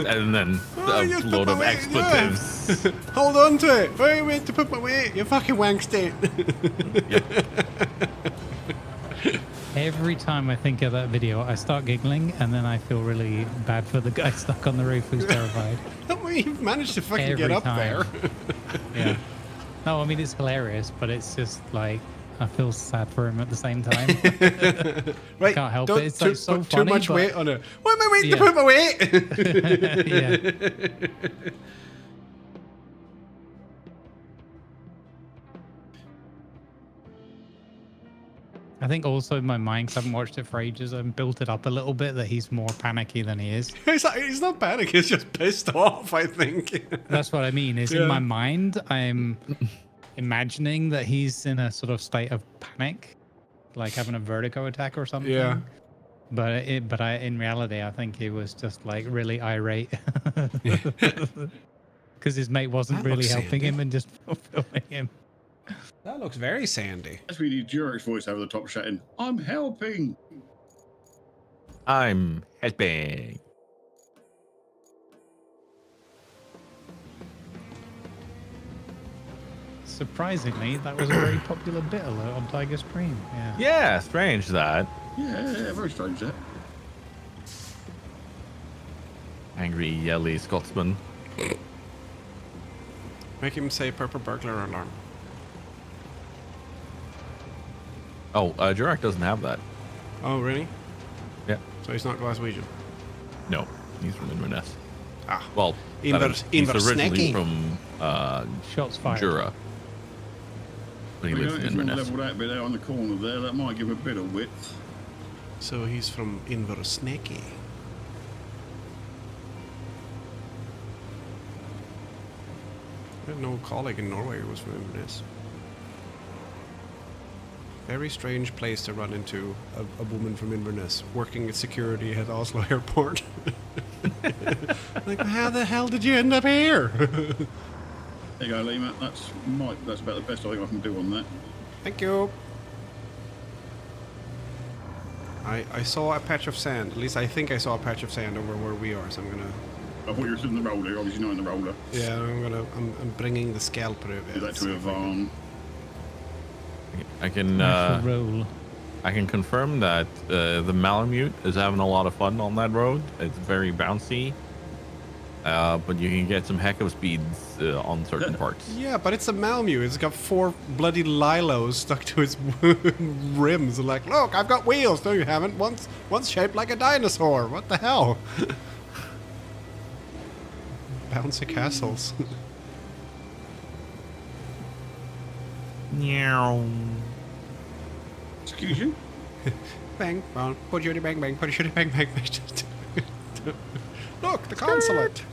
And then Oh, a you just load put of my weight, expletives. yeah. Hold on to it. Where are you meant to put my weight? You fucking wank state. Every time I think of that video, I start giggling, and then I feel really bad for the guy stuck on the roof who's terrified. Well, you've managed to fucking Every get up time. there. Yeah. No, I mean, it's hilarious, but it's just like, I feel sad for him at the same time. Right, Can't help don't it. It's like put so too funny, much but- weight on it. Why am I waiting to Yeah. put my weight? Yeah. I think also in my mind, 'cause I haven't watched it for ages, I've built it up a little bit that he's more panicky than he is. He's not panic. He's just pissed off, I think. That's what I mean. Is Yeah. in my mind, I'm imagining that he's in a sort of state of panic, like having a vertigo attack or something. Yeah. But in reality, I think he was just like really irate because his mate wasn't That really looks helping sandy. him and just filming him. That looks very sandy. That's really Durex voice over the top shouting, I'm helping. I'm helping. Surprisingly, that was a very popular bit alert on Tiger Stream. Yeah. Yeah, strange that. Yeah, very strange that. Angry, yelly Scotsman. Make him say purple burglar alarm. Oh, Jurek doesn't have that. Oh, really? Yeah. So he's not Glaswegian. No, he's from Inverness. Ah. Well, he's originally Inversnecky. from Shots fired. Jura. But he You know, lives in if you want to Inverness. level that bit out on the corner there, that might give a bit of width. So he's from Inversnecky. I had no colleague in Norway who was from Inverness. Very strange place to run into a woman from Inverness working at security at Oslo airport. Like, how the hell did you end up here? There you go, Lima. That's about the best I think I can do on that. Thank you. I saw a patch of sand. At least I think I saw a patch of sand over where we are. So I'm gonna. I thought you were in the roller, obviously not in the roller. Yeah, I'm bringing the scalper. Do that to Ivan. I can Roll. I can confirm that the Malamute is having a lot of fun on that road. It's very bouncy, but you can get some heck of speeds on certain parts. Yeah, but it's a Malmu. It's got 4 bloody lilos stuck to its rims. Like, look, I've got wheels. No, you haven't. One's shaped like a dinosaur. What the hell? Bouncy castles. Meow. Excuse you? Bang, bang, put shooty bang bang, put shooty bang bang bang. Look, the consulate.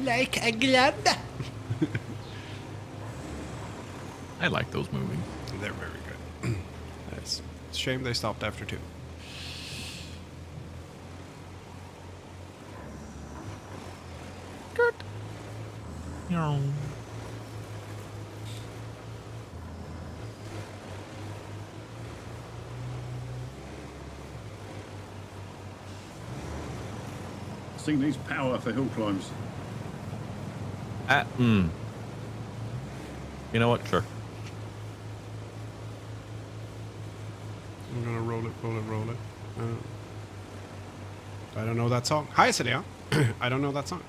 Like a glove. I like those movies. They're very good. It's a shame they stopped after 2. Good. Meow. This thing needs power for hill climbs. You know what? Sure. I'm gonna roll it, roll it, roll it. I don't know that song. Hi, Celia. I don't know that song.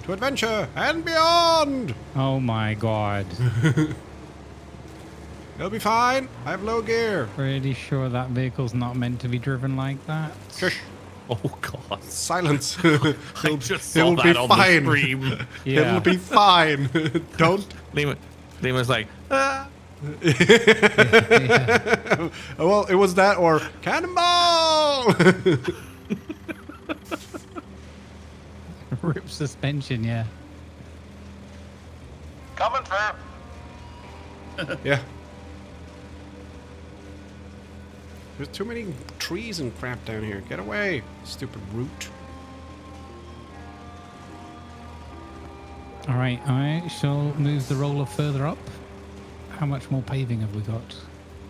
To adventure and beyond! Oh my god. It'll be fine. I have low gear. Pretty sure that vehicle's not meant to be driven like that. Shush. Oh God. Silence. I just saw that on the stream. Yeah. It'll be fine. Don't. Lima's like, ah. Yeah. Well, it was that or cannonball. Rip suspension, yeah. Coming through. Yeah. There's too many trees and crap down here. Get away, stupid root. All right, I shall move the roller further up. How much more paving have we got?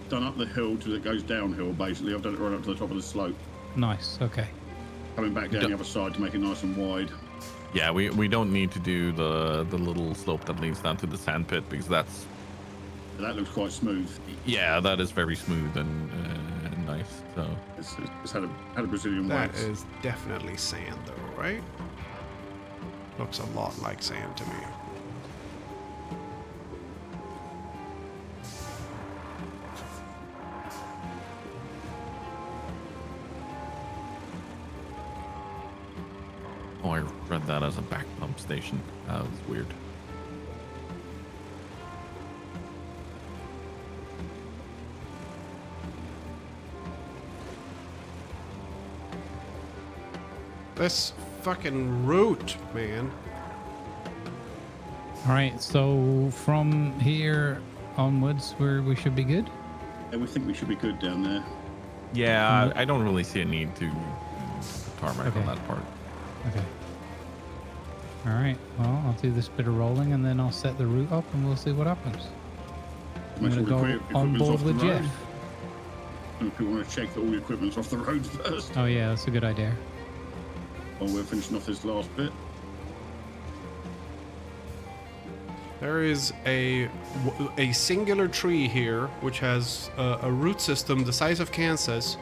Done up the hill till it goes downhill, basically. I've done it right up to the top of the slope. Nice. Okay. Coming back down the other side to make it nice and wide. Yeah, we don't need to do the little slope that leads down to the sand pit because that's That looks quite smooth. yeah, that is very smooth and nice. So It's had a Brazilian That wax. is definitely sand, though, right? Looks a lot like sand to me. oh, I read that as a back pump station. That was weird. This fucking root, man. All right. So from here onwards, we should be good. Yeah, we think we should be good down there. Yeah, I don't really see a need to tarmac Okay. on that part. Okay. All right. Well, I'll do this bit of rolling and then I'll set the route up and we'll see what happens. I'm Make gonna sure all go the on equipment's board off the with road. Jeff. And people want to check that all the equipment's off the road first. Oh yeah, that's a good idea. While we're finishing off this last bit. There is a singular tree here which has a root system the size of Kansas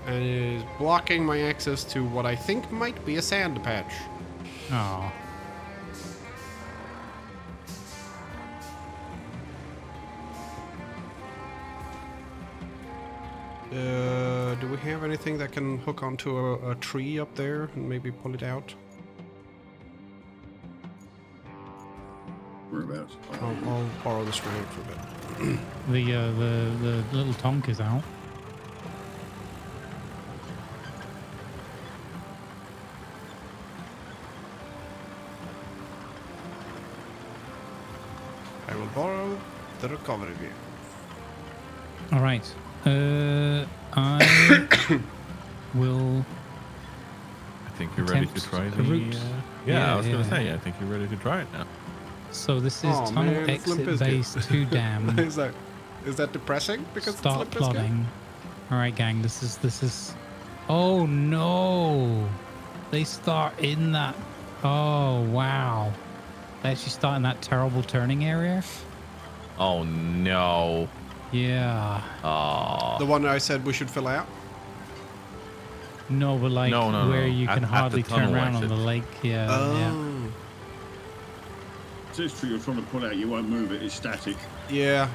and is blocking my access to what I think might be a sand patch. Oh. Do we have anything that can hook onto a tree up there and maybe pull it out? Whereabouts? I'll borrow the strength for a bit. The little tonk is out. I will borrow the recovery gear. All right. I will. I think you're ready to Attempt try the the route. yeah, I was gonna yeah. say I think you're ready to try it now. So this is Oh, tunnel man, Flimp exit is base good. 2 dam. is that depressing? Because Start it's Limp Bizkit? plotting. All right, gang. This is. Oh no! They start in that. Oh wow! They actually start in that terrible turning area. Oh no. Yeah. Oh. The one I said we should fill out? No, but like No, where you at can the hardly turn tunnel around on exit. the lake. Yeah. Yeah. Oh. So this tree you're trying to pull out, you won't move it. It's static. Yeah.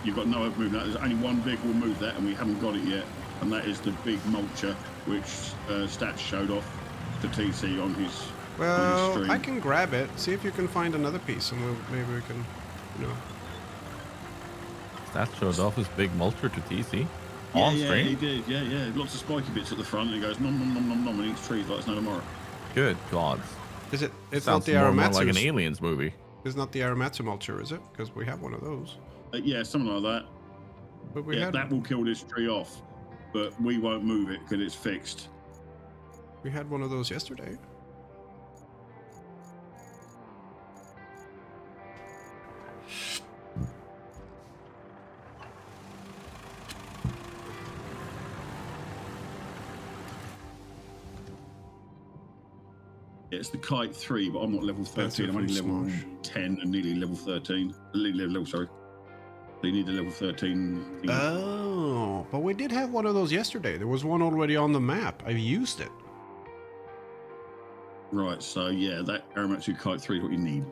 You've got no movement. There's only one vehicle will move that, and we haven't got it yet. And that is the big mulcher, which Stats showed off to TC on his Well, stream. I can grab it. See if you can find another piece, and maybe we can, you know. That shows off his big mulcher to TC. Yeah, On he stream. did. Yeah. Lots of spiky bits at the front, and he goes nom nom nom nom nom and eats trees like it's no tomorrow. Good God. Is it? It's Sounds not the more like an Aramatsu. Aliens movie. It's not the Aramatsu mulcher, is it? Because we have one of those. Yeah, something like that. But we Yeah, had that will kill this tree off, but we won't move it because it's fixed. we had one of those yesterday. It's the Kite 3, but I'm not level 13. I'm only from level Smosh. 10 and nearly level 13. Sorry. They need a level 13 thing. Oh, but we did have one of those yesterday. There was one already on the map. I've used it. Right, so yeah, that Aramatsu Kite 3 is what you need.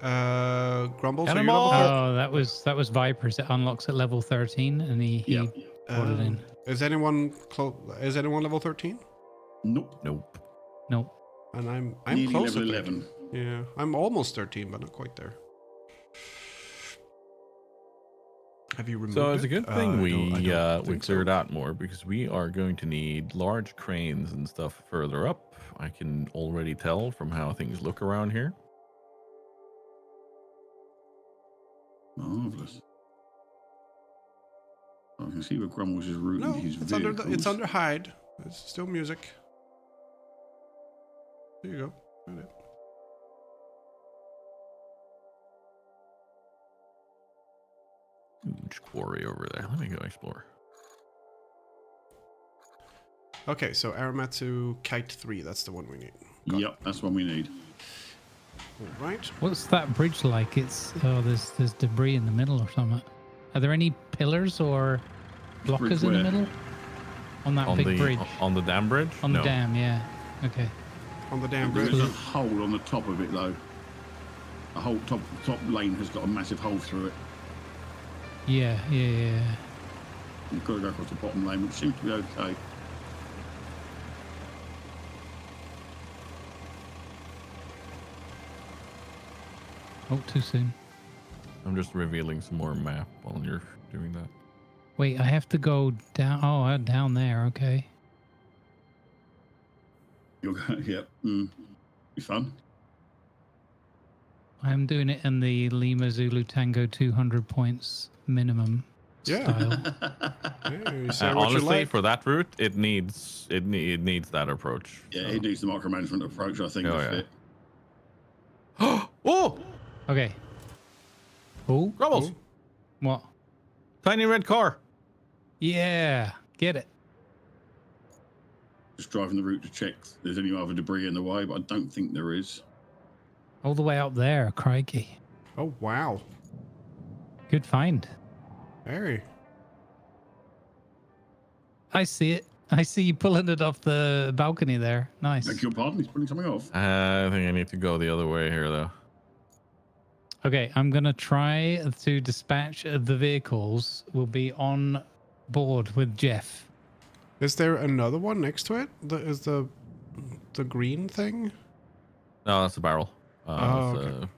Grumbles, are you Animal! level That was Viper's. It unlocks at level 13, and he Yeah. brought it in. Is anyone Is anyone level 13? Nope. Nope. Nope. And I'm Nearly close level to 13. 11. Yeah, I'm almost 13, but not quite there. Have you removed So it's it? a good I thing we think so. cleared out more because we are going to need large cranes and stuff further up. I can already tell from how things look around here. Marvellous. I can see where Grumbles is routing No, his it's vehicles. it's under hide. It's still music. There you go. Got it. Huge quarry over there. Let me go explore. Okay, so Aramatsu Kite 3, that's the one we need. Got Yep, that's what we need. All right. What's that bridge like? It's there's debris in the middle or something. Are there any pillars or blockers in the where? middle? On that On big the bridge? on the dam bridge? On the No. dam, yeah. Okay. On the damn bridge. There's a hole on the top of it, though. A whole top lane has got a massive hole through it. Yeah. You've got to go across the bottom lane, which seems to be okay. Oh, too soon. I'm just revealing some more map while you're doing that. Wait, I have to go down. Oh, down there. Okay. You're going, yep. Be fun. I'm doing it in the Lima Zulu Tango 200 points minimum style. Yeah, you say what Honestly, you like. for that route, it needs that approach. Yeah, it needs the micromanagement approach, I think, Oh, to yeah. fit. Oh, Okay. Oh, Grumbles! what? Tiny red car. Yeah, get it. Just driving the route to check if there's any other debris in the way, but I don't think there is. All the way up there, crikey. Oh, wow. Good find. Very. I see it. I see you pulling it off the balcony there. Nice. Beg your pardon, he's pulling something off. I think I need to go the other way here, though. Okay, I'm going to try to dispatch the vehicles. We'll be on board with Jeff. Is there another one next to it? Is the green thing? No, that's a barrel. Oh, It's, okay.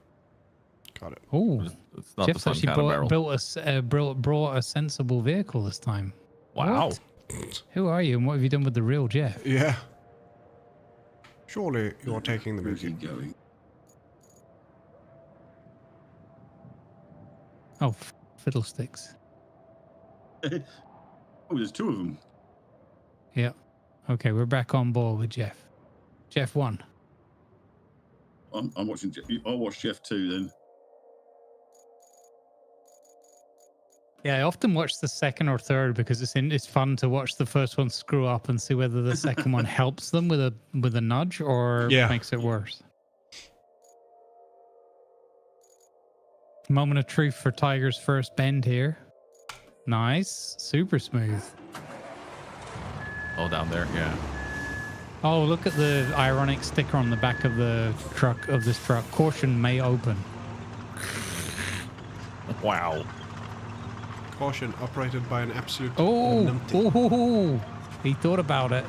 Got it. Oh, it's not Jeff's the fun actually kind of barrel. brought a sensible vehicle this time. Wow. What? Who are you and what have you done with the real Jeff? Yeah. Surely you're taking the Where's he music. going? Oh, fiddlesticks. Oh, there's two of them. Yeah. Okay, we're back on board with Jeff. Jeff 1. I'm watching. I'll watch Jeff 2 then. Yeah, I often watch the second or third because it's fun to watch the first one screw up and see whether the second one helps them with a nudge or makes it worse. Moment of truth for Tiger's first bend here. Nice, super smooth. Oh, down there, yeah. Oh, look at the ironic sticker on the back of the truck of this truck. Caution may open. Wow. Caution, operated by an absolute Oh, numpty. oh, he thought about it.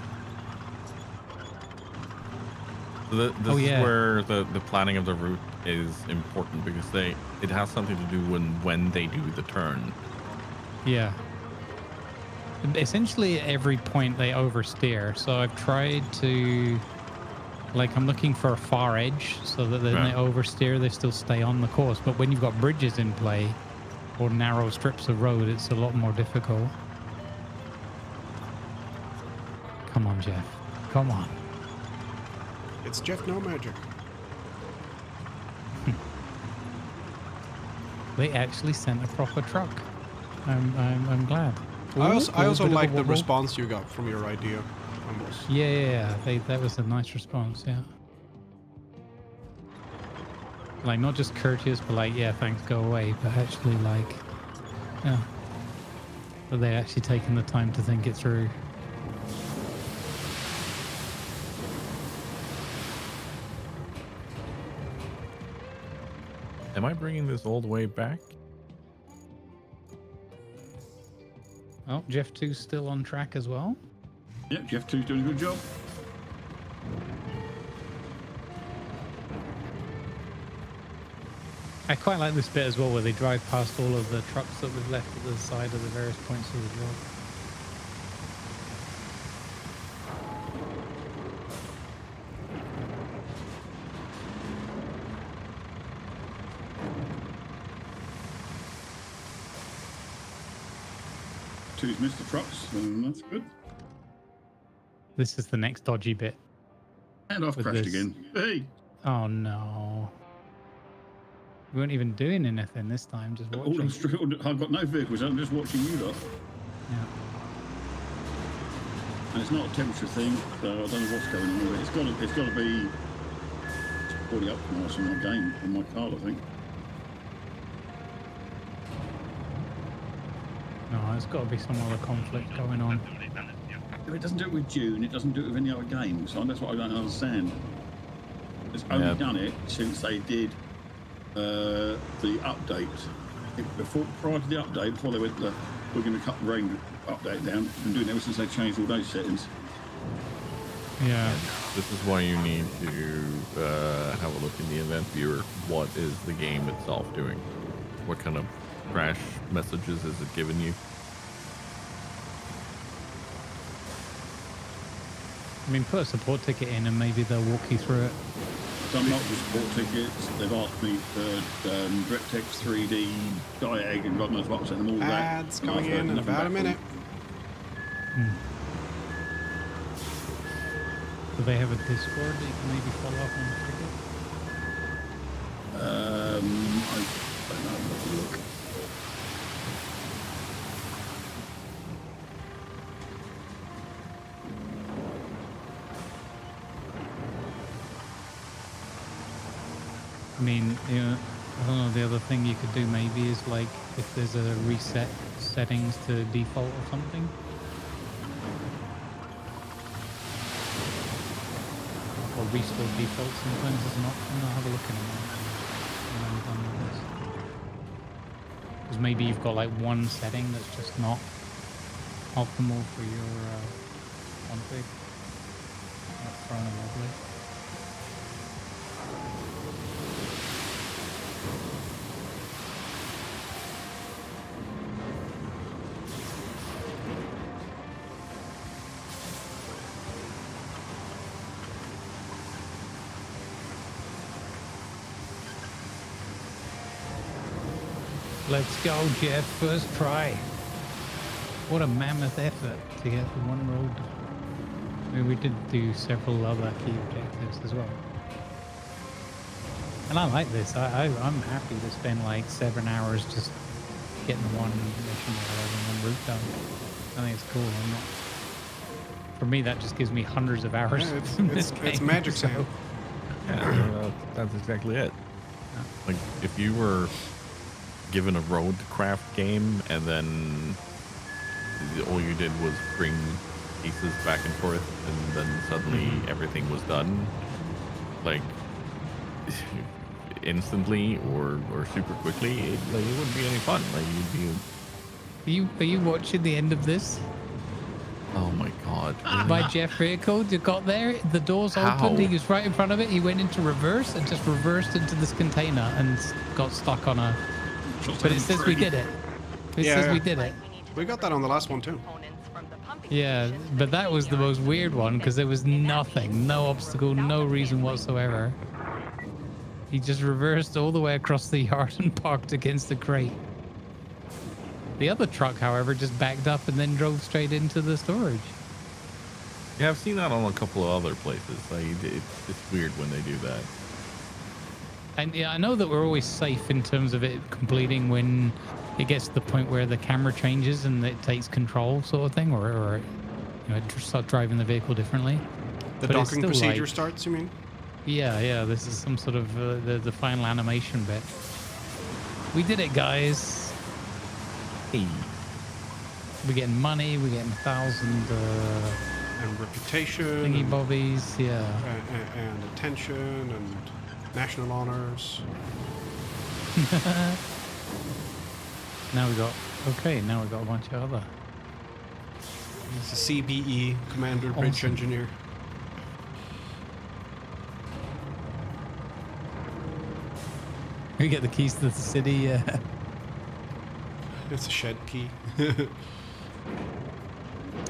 This Oh, yeah. is where the planning of the route is important because it has something to do when they do the turn. Yeah. Essentially, at every point they oversteer. So I've tried to, I'm looking for a far edge so that when they oversteer, they still stay on the course. But when you've got bridges in play or narrow strips of road, it's a lot more difficult. Come on, Jeff. Come on. It's Jeff No Magic. They actually sent a proper truck. I'm glad. I Ooh, also bit of a like the wobble. response you got from your idea. Almost. Yeah. That was a nice response, yeah. Not just courteous, but yeah, thanks, go away. But actually, yeah. But they actually taken the time to think it through. Am I bringing this all the way back? Oh, Jeff 2's still on track as well. Yeah, Jeff 2's doing a good job. I quite like this bit as well, where they drive past all of the trucks that we've left at the side of the various points of the job. two's Mr. Trucks, and that's good. This is the next dodgy bit. And I've With crashed this. again. Hey, Oh no. We weren't even doing anything this time, just watching. I've got no vehicles. I'm just watching you lot. Yeah. And it's not a temperature thing, so I don't know what's going on with it. It's got to be already optimised on my game, on my car, I think. No, there's got to be some other conflict going on. If it doesn't do it with June, it doesn't do it with any other game. So that's what I don't understand. It's only done it since they did the update. Prior to the update, before they went, we're going to cut the rain update down. Been doing it ever since they changed all those settings. Yeah. This is why you need to have a look in the event viewer. What is the game itself doing? What kind of crash messages is it giving you? I mean, put a support ticket in and maybe they'll walk you through it. Some multiple support tickets. They've asked me for DirectX 3D, Diag, and God knows what. And all that. Ads coming in about a minute. Do they have a Discord that you can maybe follow up on the ticket? I don't know. Let's have a look. I mean, you know, I don't know, the other thing you could do maybe is like if there's a reset settings to default or something. Or restore default sometimes is an option. I'll have a look in a minute when I'm done with this. Because maybe you've got like one setting that's just not optimal for your config. That's thrown a wobbly. Let's go, Jeff. First try. What a mammoth effort to get the one road. I mean, we did do several other key objectives as well. And I like this. I'm happy to spend like 7 hours just getting one mission or whatever, one route done. I think it's cool. I'm not... For me, that just gives me hundreds of hours. Yeah, in this it's game, magic, so- Sam. Yeah, that's exactly it. Like, if you were given a roadcraft game and then all you did was bring pieces back and forth and then suddenly everything was done, like, instantly or super quickly, it wouldn't be any fun. Like, you'd be... Are you watching the end of this? Oh my god. By Jeff Vehicle, you got there, the doors How? opened, he was right in front of it, he went into reverse and just reversed into this container and got stuck on a... But it says we did it. It Yeah, says yeah. we did it. We got that on the last one too. Yeah, but that was the most weird one because there was nothing, no obstacle, no reason whatsoever. He just reversed all the way across the yard and parked against the crate. The other truck, however, just backed up and then drove straight into the storage. Yeah, I've seen that on a couple of other places. Like, it's weird when they do that. And yeah, I know that we're always safe in terms of it completing when it gets to the point where the camera changes and it takes control, sort of thing, or you know, start driving the vehicle differently. The But it's docking still procedure like- starts, you mean? Yeah, this is some sort of the final animation bit. We did it, guys. Hey. We're getting money. We're getting 1,000 And reputation. thingy and, bobbies. Yeah. and attention and national honors. Now we got a bunch of other. He's a CBE, Commander Bridge Awesome. Engineer. We get the keys to the city. Yeah. It's a shed key.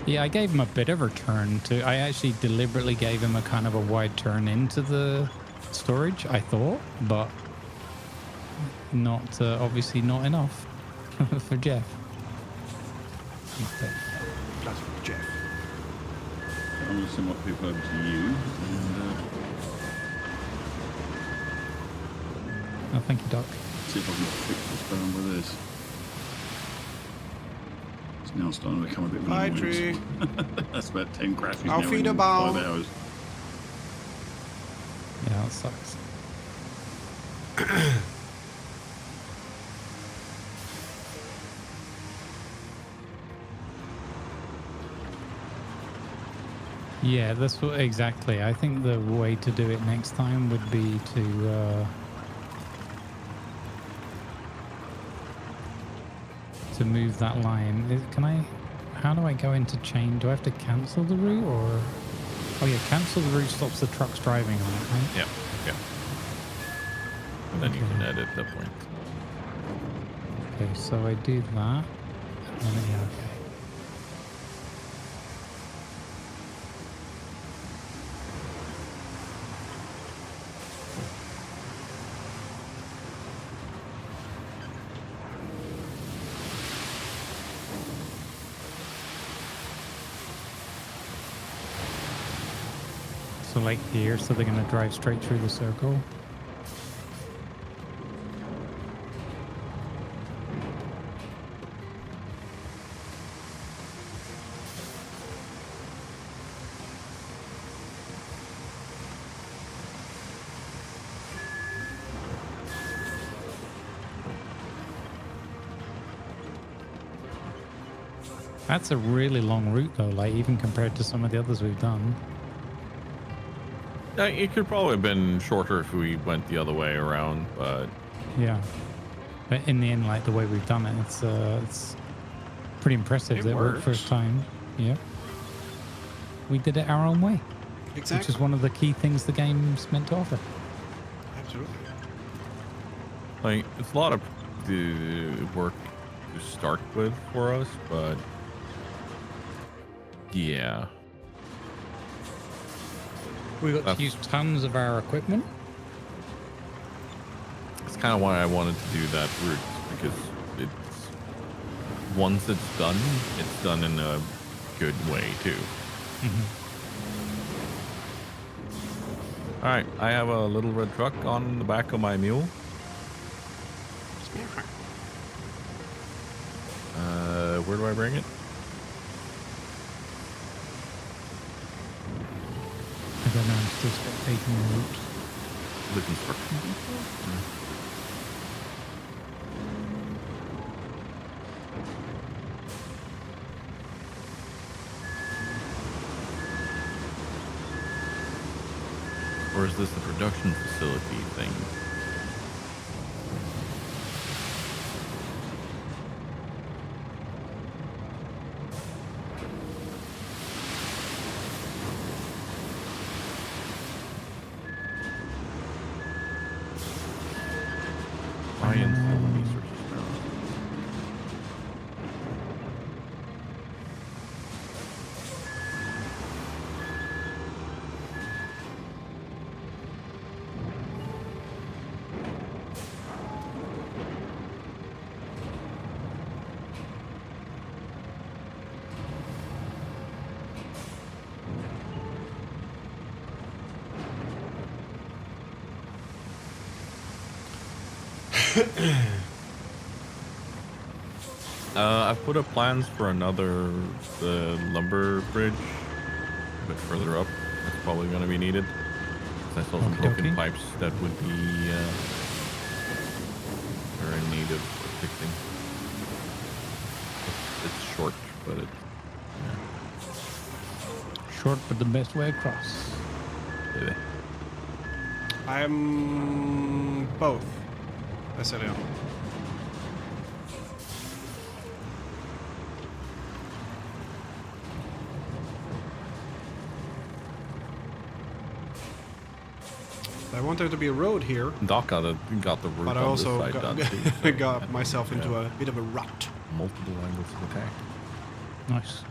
Yeah, I gave him a bit of a turn too. I actually deliberately gave him a kind of a wide turn into the storage, I thought, but not obviously not enough for Jeff. Okay. Classic Jeff. I'm going to send my people over to you. And Oh, thank you, Doc. see if I can fix what's going on with this. It's now starting to become a bit of an Bye, annoyance. tree. That's about 10 crashes Auf now in Wiedersehen. 5 hours. Yeah, that sucks. Yeah, that's what exactly. I think the way to do it next time would be to move that line. Can I? How do I go into chain? Do I have to cancel the route or? Oh yeah, cancel the route stops the trucks driving on it, right? Yeah, yeah. And then you Okay. can edit the point. Okay, so I do that. And then, yeah, okay. So like here, so they're going to drive straight through the circle. That's a really long route though, like even compared to some of the others we've done. It could probably have been shorter if we went the other way around, but Yeah. But in the end, like the way we've done it, it's pretty impressive It that it worked works. first time. Yeah. We did it our own way, Exactly. which is one of the key things the game's meant to offer. Absolutely. like it's a lot of work to start with for us, but yeah. We got That's- to use tons of our equipment. It's kind of why I wanted to do that route, because it's once it's done in a good way too. All right, I have a little red truck on the back of my mule. Where do I bring it? I don't know, I'm still spectating the route. The construction. Or is this the production facility thing? Science and research. I've put up plans for another lumber bridge a bit further up. That's probably going to be needed. 'Cause I saw some broken Okey-dokey. pipes that would be are in need of fixing. It's short, but it. Short, but the best way across. Yeah. I'm both. I said yeah. I want there to be a road here, Doc got the route but I on this also side got, done too. So, got myself into yeah. a bit of a rut. Multiple angles of attack. Nice.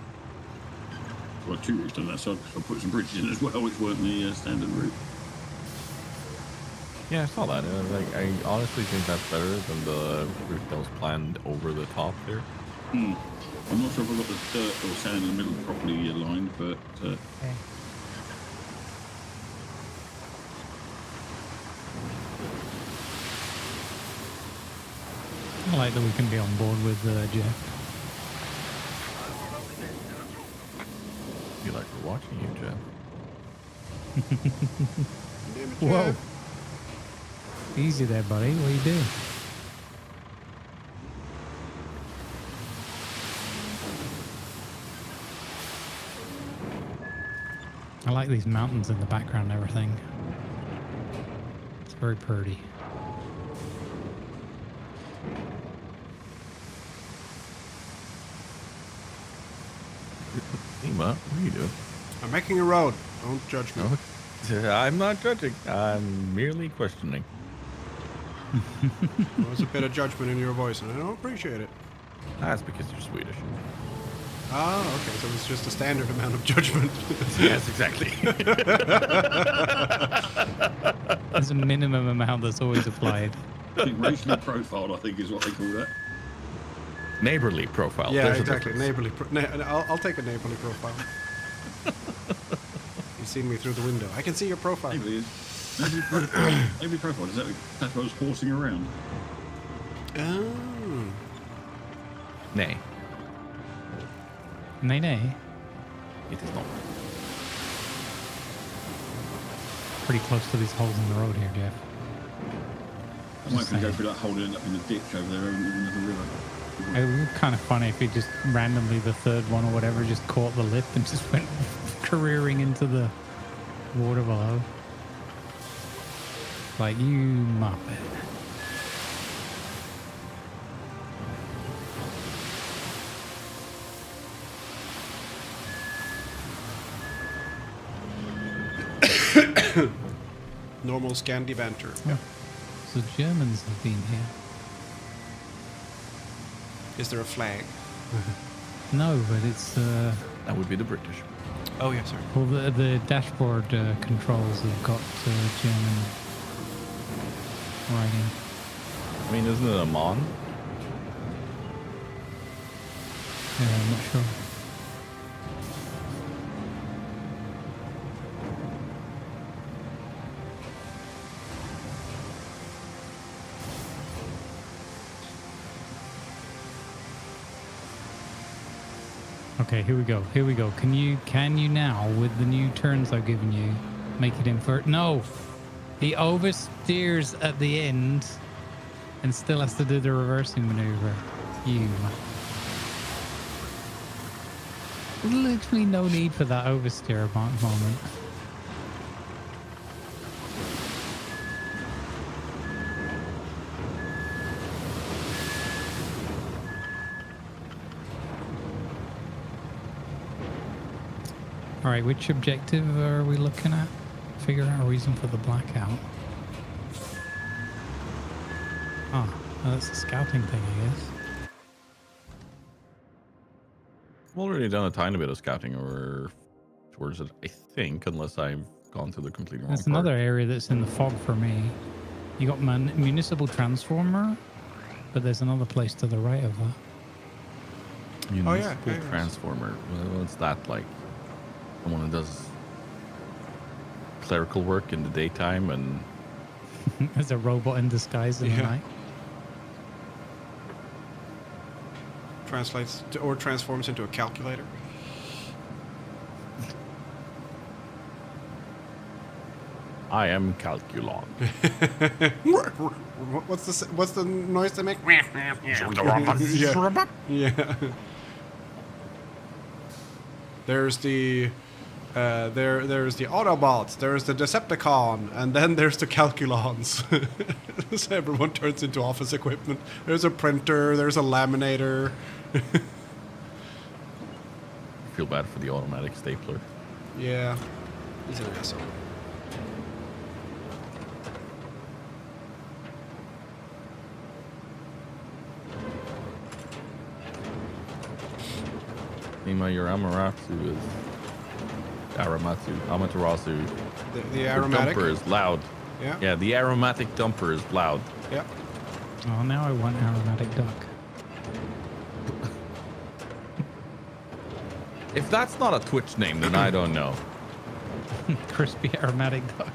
Well, 2 routes on that side, because I put some bridges in as well, which weren't the standard route. Yeah, I saw that. I honestly think that's better than the route that was planned over the top there. I'm not sure if I've got the dirt or sand in the middle properly aligned, but Okay. I like that we can be on board with Jeff. I feel like we're watching you, Jeff. Damn it, Whoa. Jeff. Easy there, buddy. What are you doing? I like these mountains in the background and everything. It's very pretty. Hey, Ma, what are you doing? I'm making a road. Don't judge me. I'm not judging. I'm merely questioning. There was a bit of judgment in your voice, and I don't appreciate it. That's because you're Swedish. Oh, okay. So it's just a standard amount of judgment. Yes, exactly. There's a minimum amount that's always applied. I think racially profiled, I think, is what they call that. Neighborly profile. Yeah, There's a exactly. difference. I'll take a neighborly profile. You've seen me through the window. I can see your profile. Maybe it is. Neighborly profile. Is that that's what I was horsing around? Oh. Nay, Nay, nay. it is not. Pretty close to these holes in the road here, Jeff. I might go through that hole and end up in the ditch over there in the river. It would be kind of funny if he just randomly, the third one or whatever, just caught the lip and just went careering into the water below. Like, you muppet. Normal Scandi banter. Oh. So Germans have been here. Is there a flag? No, but it's That would be the British. Oh, yeah, sorry. well, the dashboard controls have got German writing. I mean, isn't it a Mon? Yeah, I'm not sure. Okay, here we go. Here we go. Can you now, with the new turns I've given you, make it in for... No! He oversteers at the end and still has to do the reversing maneuver. You. Literally no need for that oversteer moment. All right, which objective are we looking at? Figure out a reason for the blackout. Oh, that's a scouting thing, I guess. I've already done a tiny bit of scouting over towards it, I think, unless I've gone to the completely wrong There's part. another area that's in the fog for me. You got municipal transformer, but there's another place to the right of that. Municipal yeah. transformer. What's that like? Someone who does clerical work in the daytime and There's a robot in disguise in the Yeah. night. Translates to, or transforms into a calculator. I am Calculon. What's the noise they make? Yeah. Yeah. There's the there's the Autobots, there's the Decepticon, and then there's the Calculons. So everyone turns into office equipment. There's a printer, there's a laminator. I feel bad for the automatic stapler. Yeah. He's an asshole. Nima, your Amaterasu is Amaterasu. The Your aromatic. dumper is loud. Yeah. Yeah, the aromatic dumper is loud. Yeah. Oh, now I want aromatic duck. If that's not a Twitch name, then I don't know. Crispy aromatic duck.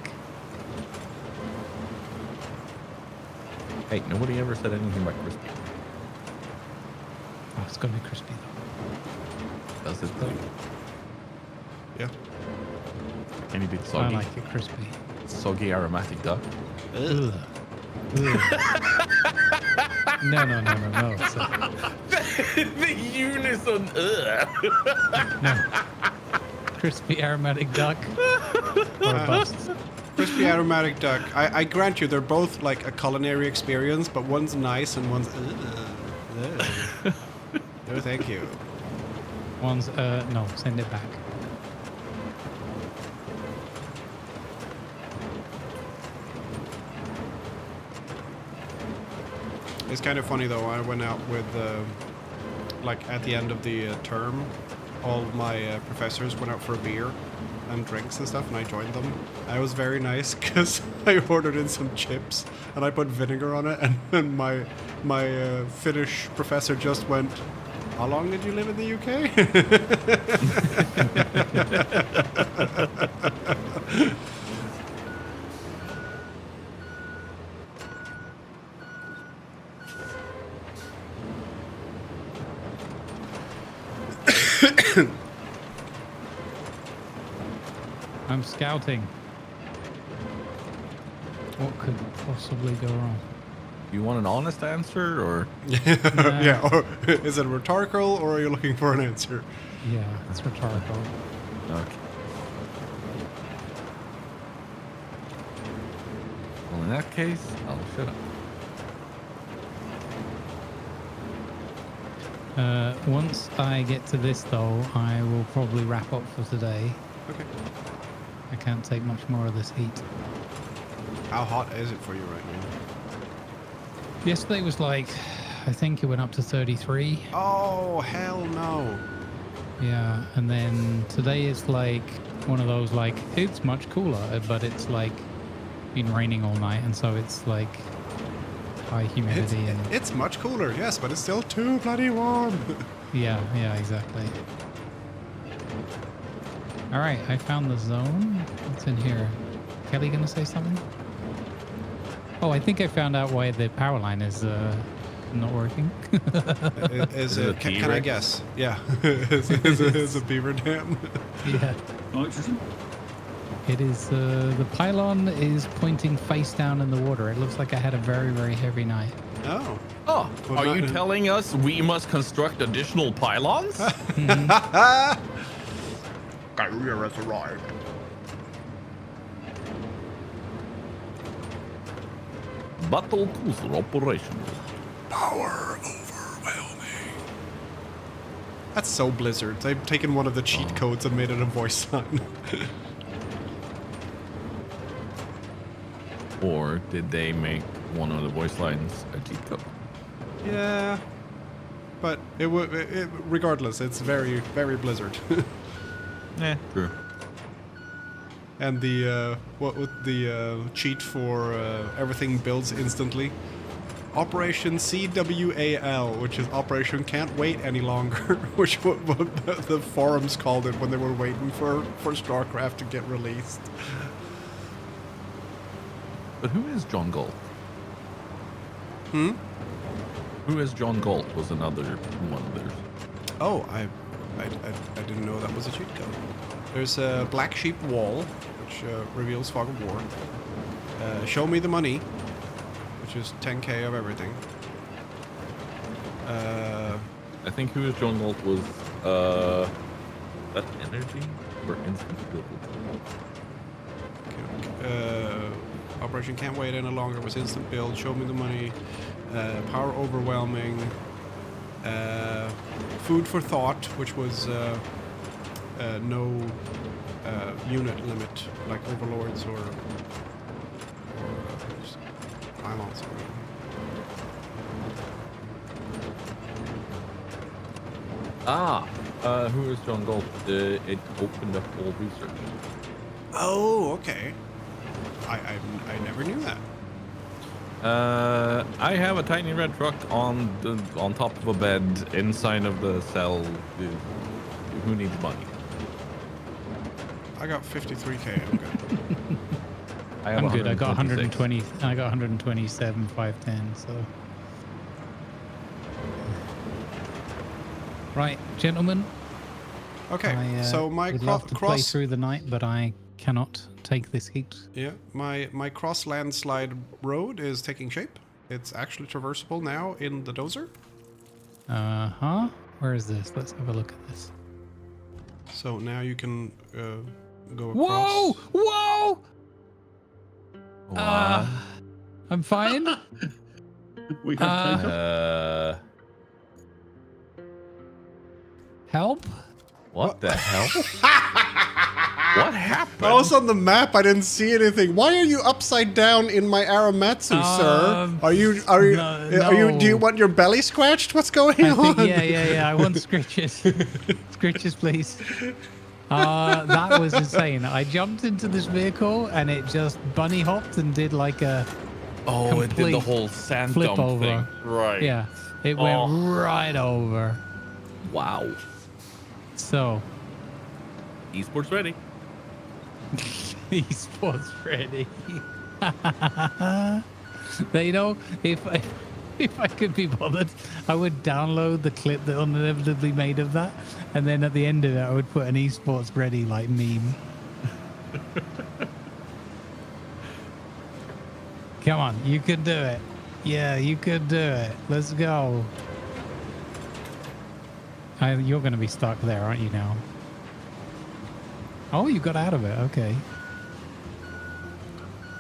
Hey, nobody ever said anything about crispy. Oh, it's gonna be crispy though. Does it though? Yeah. Can you be I soggy? like it crispy. Soggy aromatic duck? Ugh. Ugh. No. It's The unison. no. Crispy aromatic duck. Or a bust. Crispy aromatic duck. I grant you, they're both like a culinary experience, but one's nice and one's. No, thank you. One's no, send it back. It's kind of funny though. I went out with, like at the end of the term, all of my professors went out for a beer and drinks and stuff, and I joined them. I was very nice because I ordered in some chips and I put vinegar on it, and then my Finnish professor just went, "How long did you live in the UK?" I'm scouting. What could possibly go wrong? You want an honest answer, or Yeah, or is it rhetorical, or are you looking for an answer? Yeah, it's rhetorical. okay? Well, in that case, I'll shut up. Once I get to this, though, I will probably wrap up for today. Okay. I can't take much more of this heat. How hot is it for you right now? Yesterday was like, I think it went up to 33. Oh, hell no. Yeah, and then today is like one of those, like, it's much cooler, but it's like been raining all night, and so it's like high humidity and It's much cooler, yes, but it's still too bloody warm. yeah, exactly. All right, I found the zone. What's in here? Kelly gonna say something? Oh, I think I found out why the power line is not working. Is it a it? Can I T-Rex? guess? Yeah, is a beaver dam. Yeah, Nitrogen? it is. The pylon is pointing face down in the water. It looks like I had a very, very heavy night. Oh. Oh, Well, are you not- telling us we must construct additional pylons? Carrier has arrived. Battle cruiser operational. Power overwhelming. That's so Blizzard. They've taken one of the cheat codes and made it a voice line. Or did they make one of the voice lines a cheat code? Yeah. But it would. Regardless, it's very, very Blizzard. Yeah, true. And the what would the cheat for everything builds instantly? Operation CWAL, which is Operation Can't Wait Any Longer, which what the forums called it when they were waiting for StarCraft to get released. But who is John Galt? Hmm? Who is John Galt was another one of theirs. Oh, I didn't know that was a cheat code. There's a Black Sheep Wall, which reveals Fog of War. Show Me the Money, which is 10k of everything. I think who is John Galt was that energy or instant build. Operation Can't Wait Any Longer was instant build. Show Me the Money. Power Overwhelming. Food for Thought, which was no unit limit, like Overlords or pylons. Who is John Galt? It opened up all research. Oh, okay. I never knew that. I have a tiny red truck on top of a bed inside of the cell. Who needs money? I got 53k. I'm good. I have I'm good. I got 126. 120. I got 127, 510. So, right, gentlemen. Okay, I so my would love to play cross. through the night, but I cannot take this heat. Yeah, my cross landslide road is taking shape. It's actually traversable now in the dozer. Huh? Where is this? Let's have a look at this. So now you can go across. Whoa! What? I'm fine. We have takeoff. Help? What the hell? What happened? I was on the map. I didn't see anything. Why are you upside down in my Aramatsu, sir? Are you? no. Do you want your belly scratched? What's going I on? think, yeah. I want scritches. Scritches, please. That was insane. I jumped into this vehicle and it just bunny hopped and did like a Oh, it did the complete whole sand flip dump over. thing. Right. Yeah, it went right over. Wow. So, Esports ready. esports ready. But, you know, if I could be bothered, I would download the clip that inevitably made of that, and then at the end of it, I would put an esports ready like meme. Come on, you could do it. Yeah, you could do it. Let's go. You're going to be stuck there, aren't you now? Oh, you got out of it. Okay.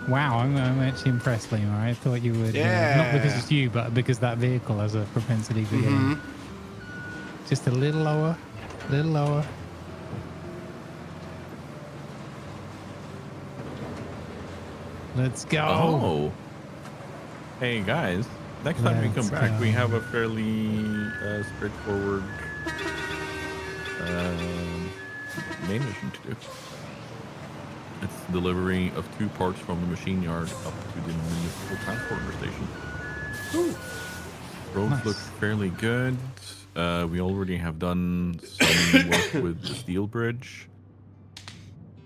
Wow, I'm actually impressed, Lima. I thought you would. Not because it's you, but because that vehicle has a propensity for getting just a little lower. Little lower. Let's go. Oh. Hey guys, next time we come back, we have a fairly straightforward main mission to do. It's delivery of 2 parts from the machine yard up to the municipal transporter station. Ooh. Roads Nice. look fairly good. We already have done some work with the steel bridge.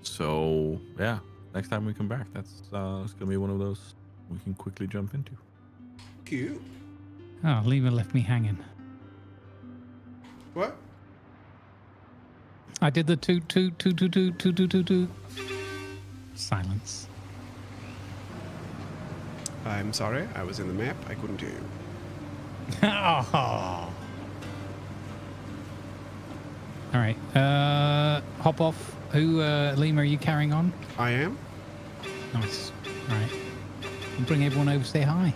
So yeah, next time we come back, that's it's gonna be one of those we can quickly jump into. Cute. Oh, Lima left me hanging. What? I did the toot. Silence. I'm sorry. I was in the map. I couldn't hear you. Oh. All right. Hop off. Who, Lima, are you carrying on? I am. Nice. All right. We'll bring everyone over to say hi.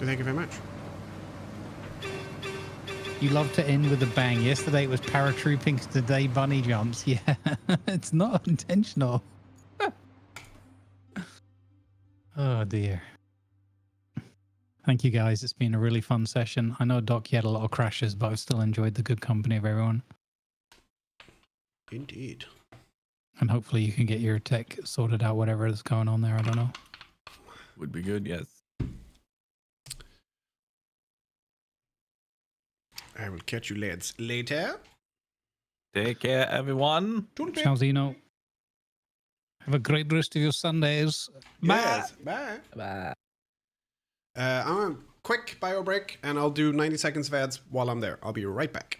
Thank you very much. You love to end with a bang. Yesterday it was paratrooping, today bunny jumps. Yeah, it's not intentional. Oh, dear. Thank you, guys. It's been a really fun session. I know, Doc, you had a lot of crashes, but I've still enjoyed the good company of everyone. Indeed. And hopefully you can get your tech sorted out, whatever is going on there. I don't know. Would be good, yes. I will catch you lads later. Take care, everyone. Ciao, Zeno. Have a great rest of your Sundays. Bye. Yes. Bye. Bye. I'm a quick bio break, and I'll do 90 seconds of ads while I'm there. I'll be right back.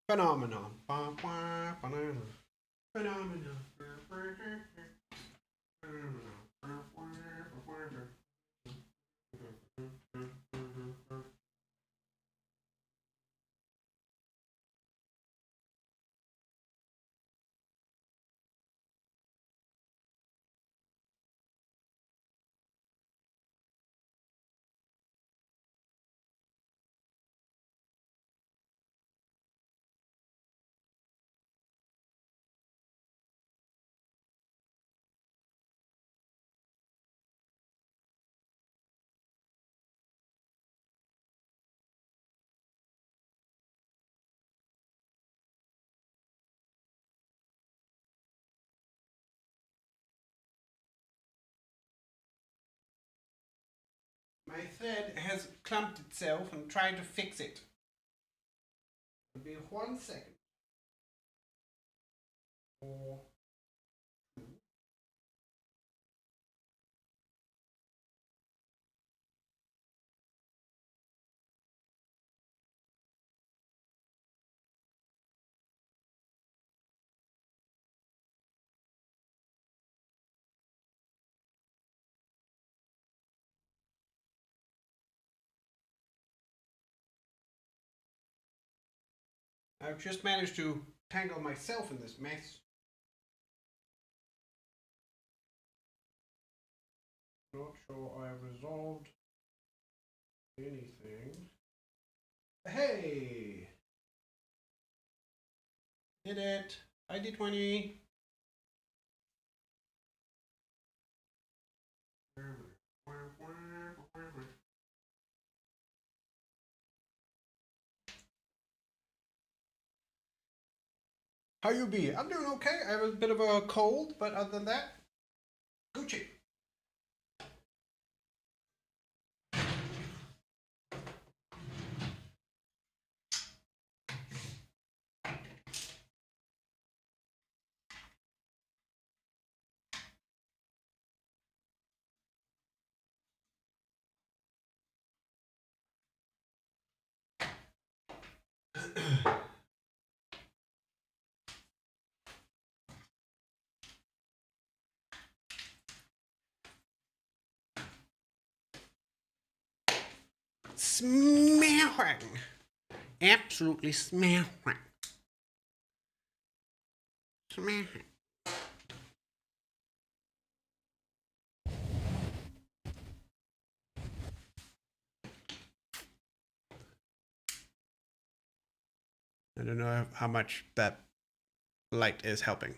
Phenomenon. Phenomenon. My thread has clumped itself and trying to fix it. It'll be 1 second. Or I've just managed to tangle myself in this mess. Not sure I've resolved anything. Hey! Did it! ID20! How you be? I'm doing okay. I have a bit of a cold, but other than that, Gucci. Smelling! Absolutely smelling. Smelling. I don't know how much that light is helping.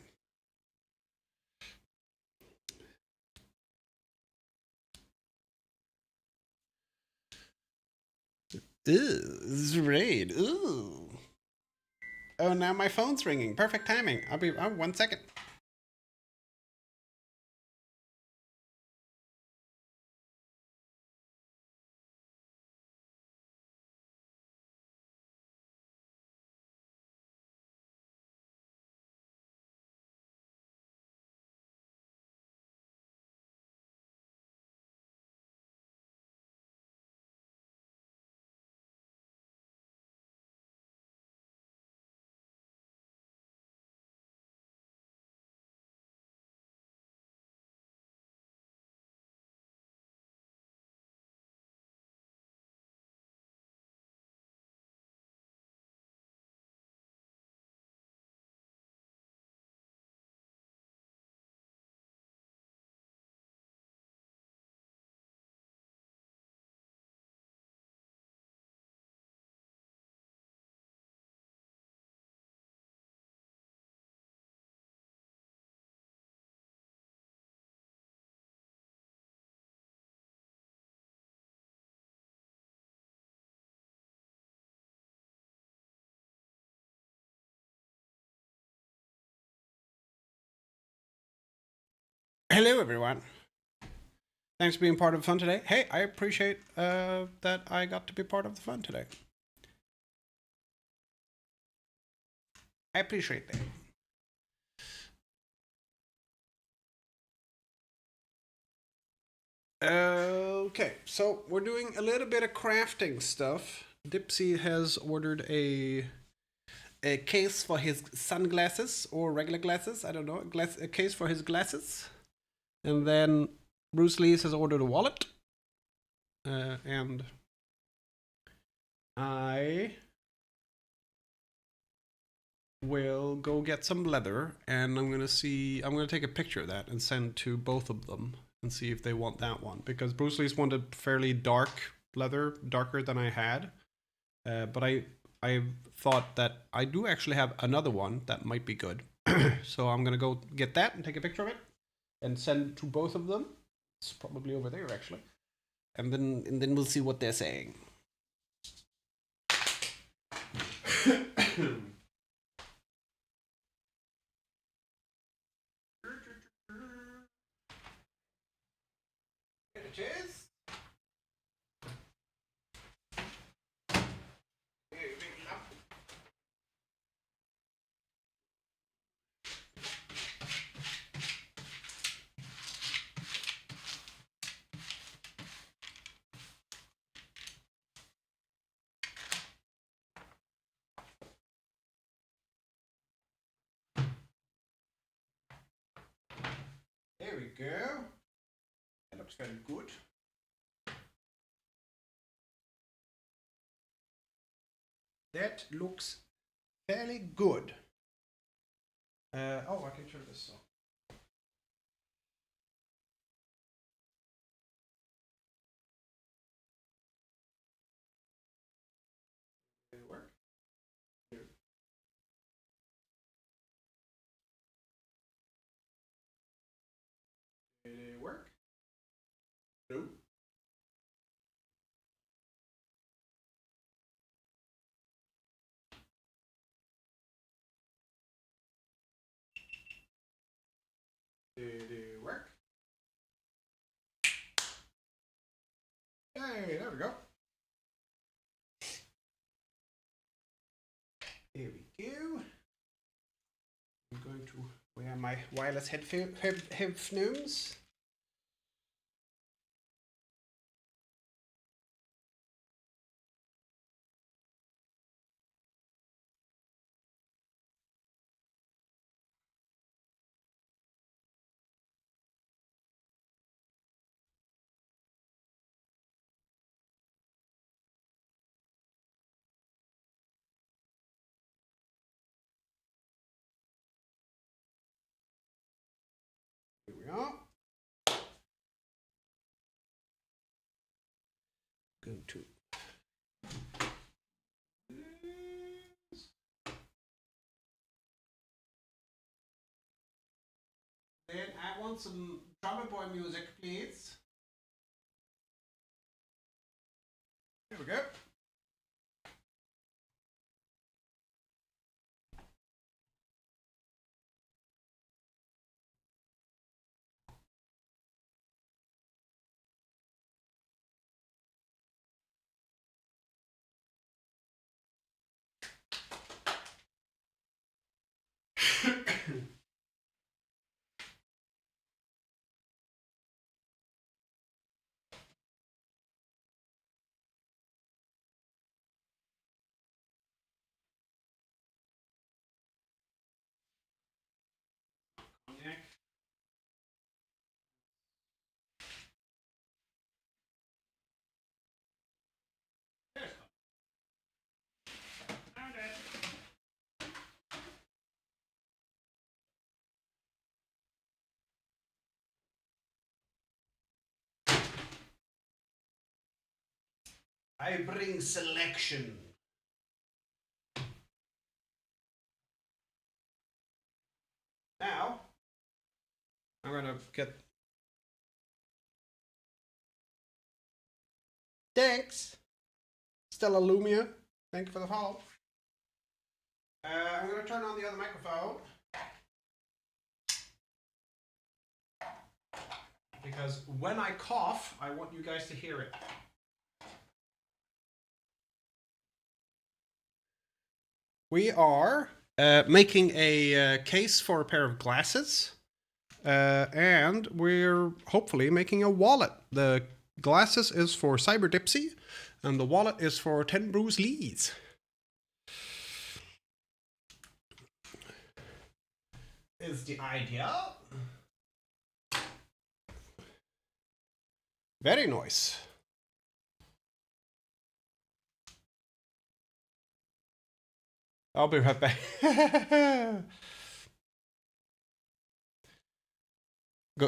Ooh, this is raid. Ooh. Oh, now my phone's ringing. Perfect timing. I'll be 1 second. Hello, everyone. Thanks for being part of the fun today. Hey, I appreciate that I got to be part of the fun today. I appreciate that. Okay, so we're doing a little bit of crafting stuff. Dipsy has ordered a case for his sunglasses or regular glasses. I don't know, a case for his glasses. And then Bruce Lee has ordered a wallet. And I will go get some leather, and I'm gonna take a picture of that and send to both of them and see if they want that one, because Bruce Lee's wanted fairly dark leather, darker than I had, but I thought that I do actually have another one that might be good. So I'm gonna go get that and take a picture of it and send to both of them. It's probably over there actually, and then we'll see what they're saying. Cheers. There we go. That looks very good. That looks fairly good. Oh, I can turn this off. Did it work? No. Did it work? No. Did it work? Hey, there we go. There we go. I'm going to wear my wireless headphones. Here we are. Going to. Then I want some drummer boy music, please. Here we go. I bring selection. Now, I'm gonna get. Thanks, Stella Lumia. Thank you for the follow. I'm gonna turn on the other microphone. because when I cough, I want you guys to hear it. We are making a case for a pair of glasses, and we're hopefully making a wallet. The glasses is for Cyber Dipsy, and the wallet is for 10 Bruce Lees. Is the idea. Very nice. I'll be right back.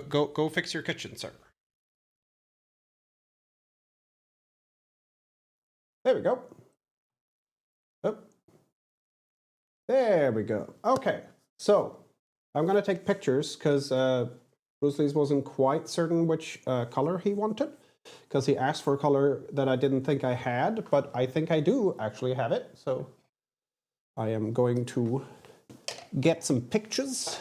Go fix your kitchen, sir. There we go. Oh. There we go. Okay, so I'm gonna take pictures because Bruce Lee's wasn't quite certain which color he wanted, because he asked for a color that I didn't think I had, but I think I do actually have it. So I am going to get some pictures.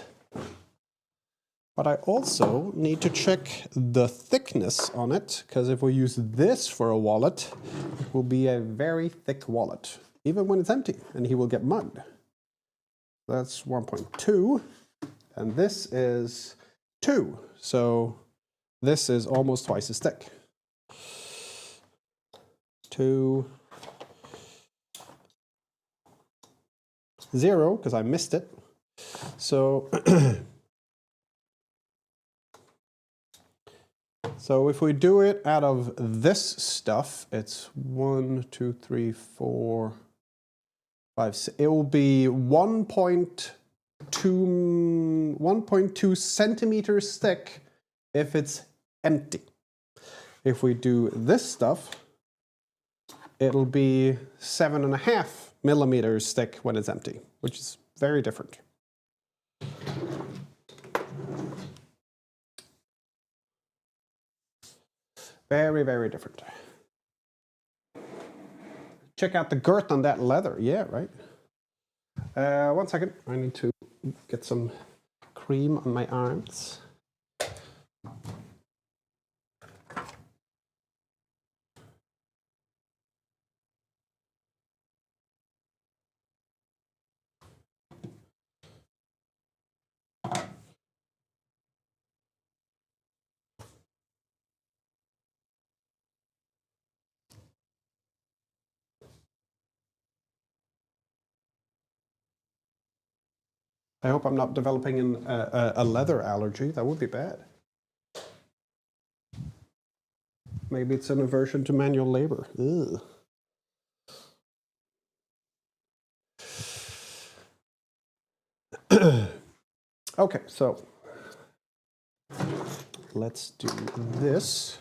But I also need to check the thickness on it, because if we use this for a wallet, it will be a very thick wallet, even when it's empty, and he will get mugged. That's 1.2, and this is 2, so this is almost twice as thick. 2, 0, because I missed it. So so if we do it out of this stuff, it's 1, 2, 3, 4, 5, 6. It will be 1.2 centimeters thick if it's empty. If we do this stuff, it'll be 7.5 millimeters thick when it's empty, which is very different. Very, very different. Check out the girth on that leather. Yeah, right. 1 second. I need to get some cream on my arms. I hope I'm not developing a leather allergy. That would be bad. Maybe it's an aversion to manual labor. Ugh. Okay, so let's do this.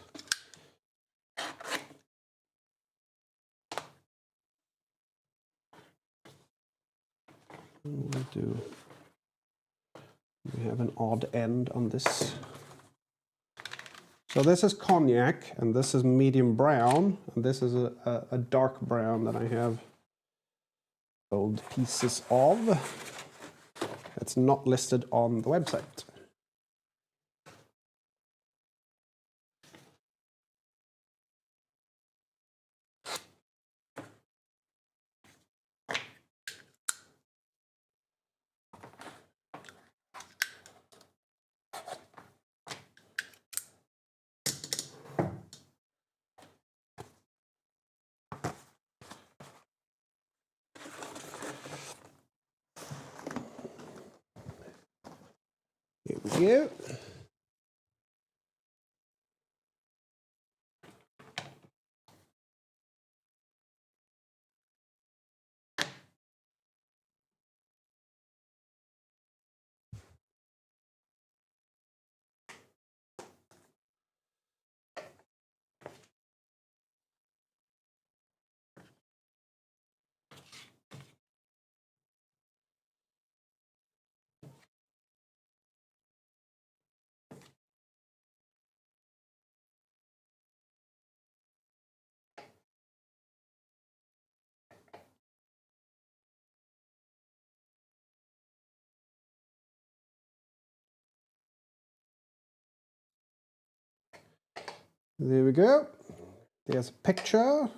We have an odd end on this. So this is cognac, and this is medium brown, and this is a dark brown that I have old pieces of. It's not listed on the website. Here we go. There we go. There's a picture.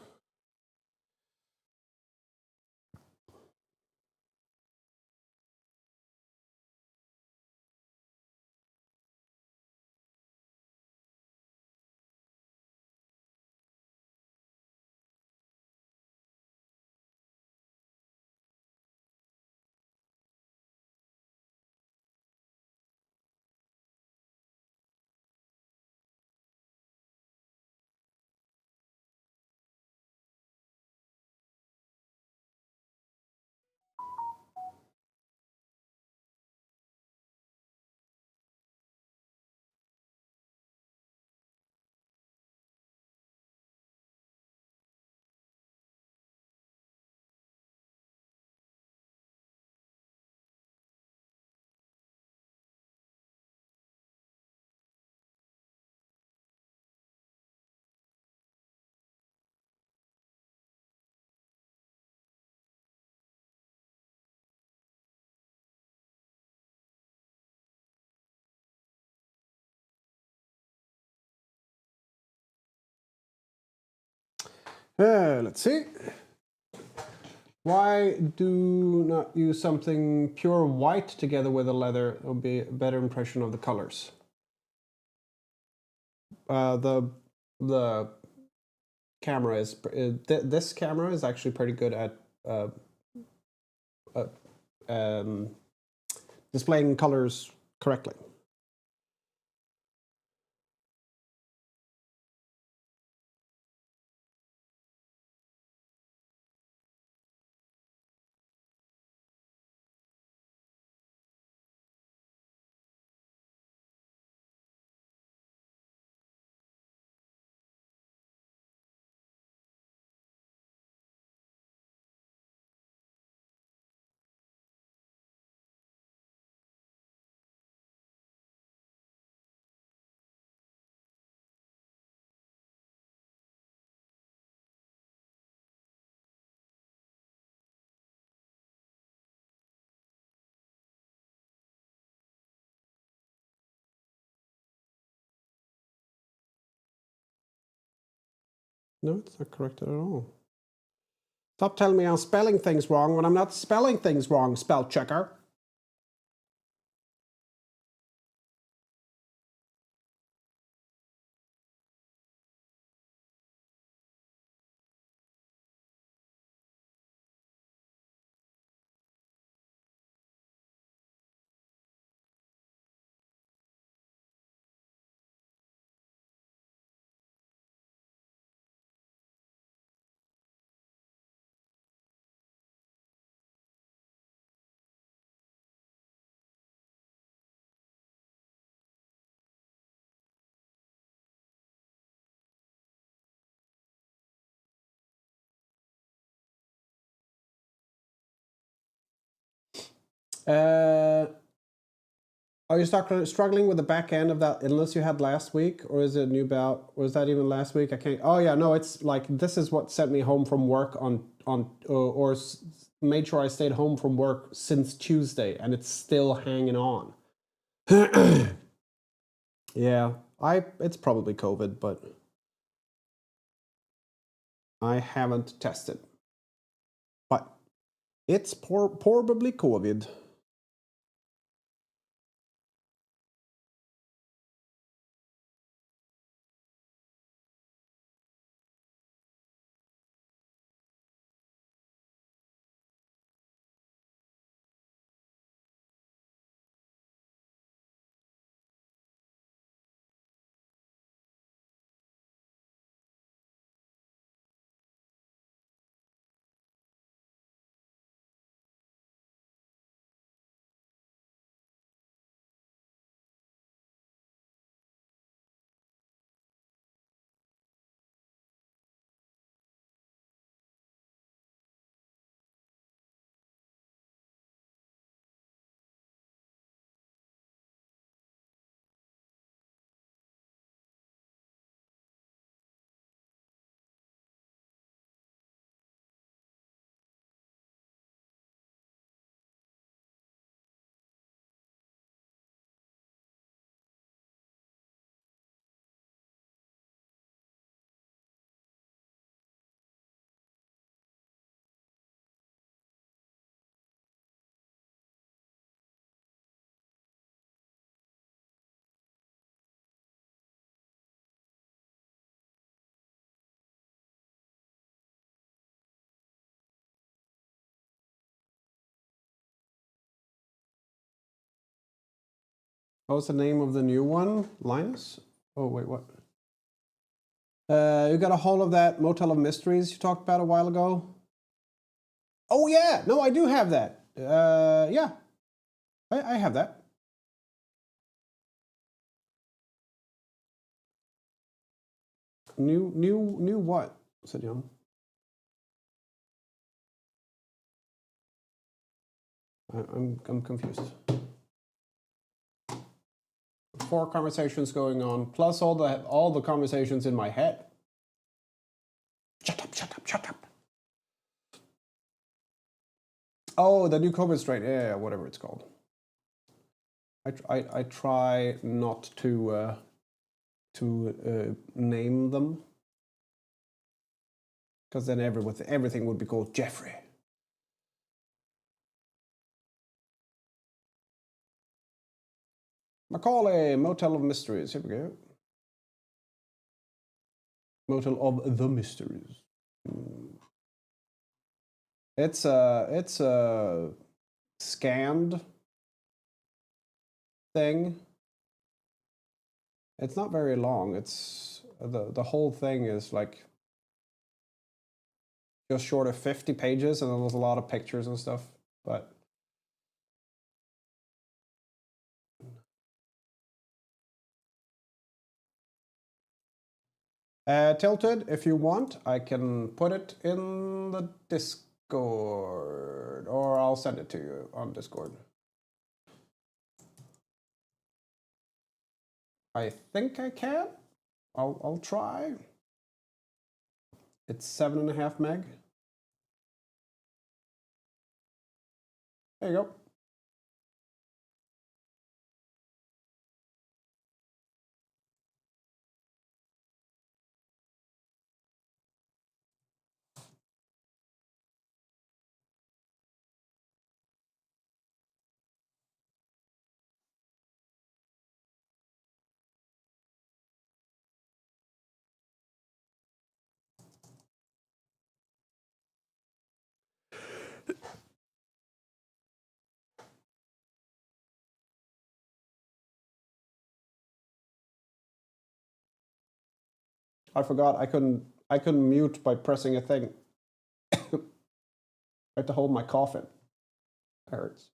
Let's see. Why do not use something pure white together with the leather? It will be a better impression of the colors. The camera is this camera is actually pretty good at displaying colors correctly. No, it's not corrected at all. Stop telling me I'm spelling things wrong when I'm not spelling things wrong, spell checker. Are you struggling with the back end of that illness you had last week, or is it a new bout? Was that even last week? I can't. Oh yeah, no. It's like this is what sent me home from work made sure I stayed home from work since Tuesday, and it's still hanging on. Yeah, it's probably COVID, but I haven't tested. But it's probably COVID. What was the name of the new one? Linus? Oh, wait, what? You got a hold of that Motel of Mysteries you talked about a while ago? Oh, yeah. No, I do have that. Yeah. I have that. New what? Said Jan. I'm confused. 4 conversations going on, plus all the conversations in my head. Shut up, shut up, shut up. Oh, the new COVID strain. Yeah, whatever it's called. I try not to name them, because then everything would be called Jeffrey. Macaulay, Motel of Mysteries. Here we go. Motel of the Mysteries. It's a scanned thing. It's not very long. It's the whole thing is like just short of 50 pages, and then there's a lot of pictures and stuff. But Tilted, if you want, I can put it in the Discord, or I'll send it to you on Discord. I think I can. I'll try. It's 7.5 meg. There you go. I forgot I couldn't mute by pressing a thing. I had to hold my cough in. It hurts.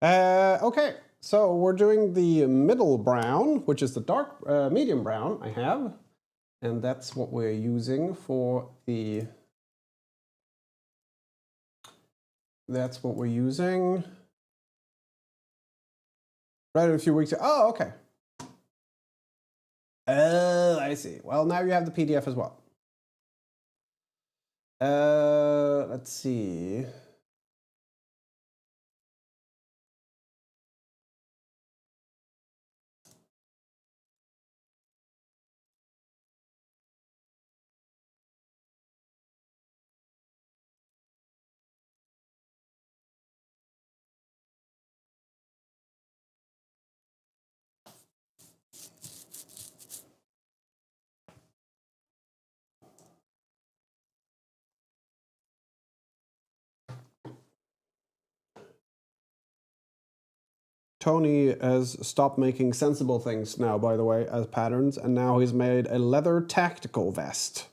Okay, so we're doing the middle brown, which is the dark medium brown I have, and that's what we're using for the. That's what we're using. Right a few weeks ago. Oh, okay. Oh, I see. Well, now you have the PDF as well. Let's see. Tony has stopped making sensible things now, by the way, as patterns, and now he's made a leather tactical vest.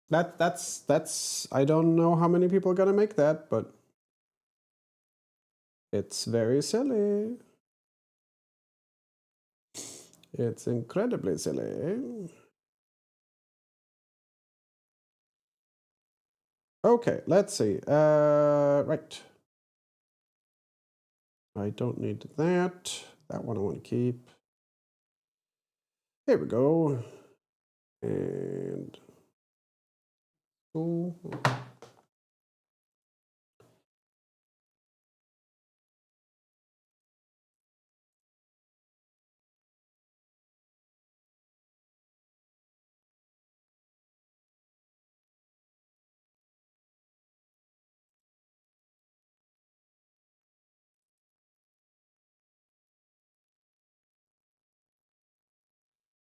That's I don't know how many people are gonna make that, but it's very silly. It's incredibly silly. Okay, let's see. Right. I don't need that. That one I want to keep. There we go. And oh,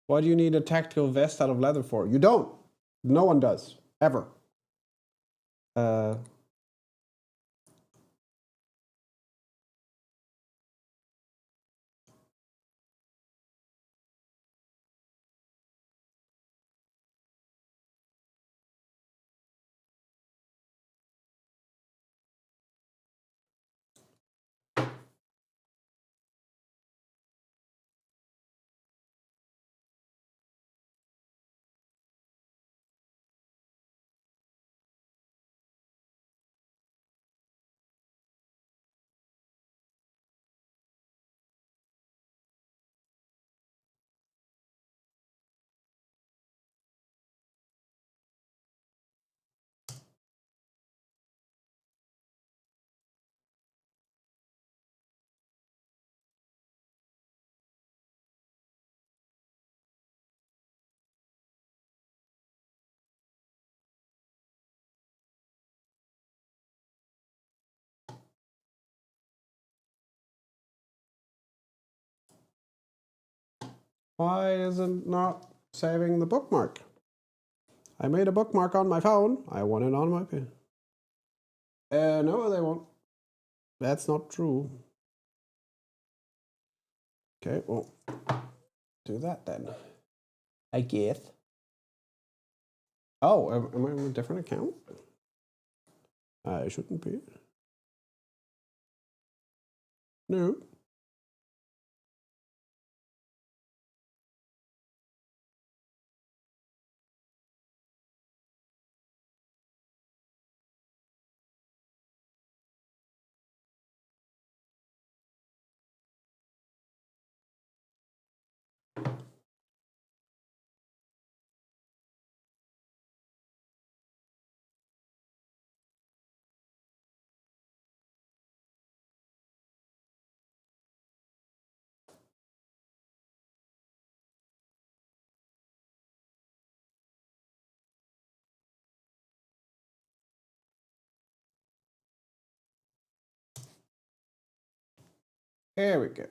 what do you need a tactical vest out of leather for? You don't. No one does. Ever. Why is it not saving the bookmark? I made a bookmark on my phone. I want it on my pen. No, they won't. That's not true. Okay, well, do that then. I guess. Oh, am I on a different account? I shouldn't be. No. There we go.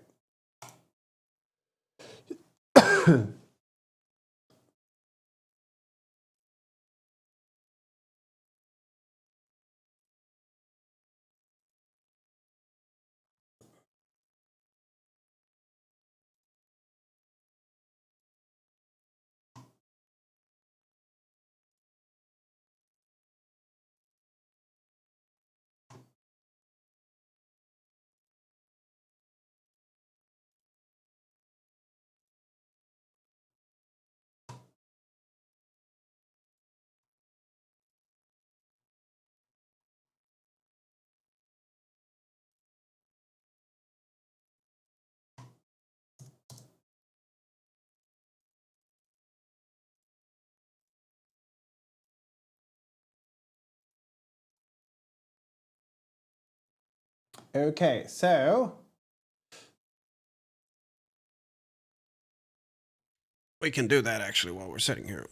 Okay, so we can do that actually while we're sitting here.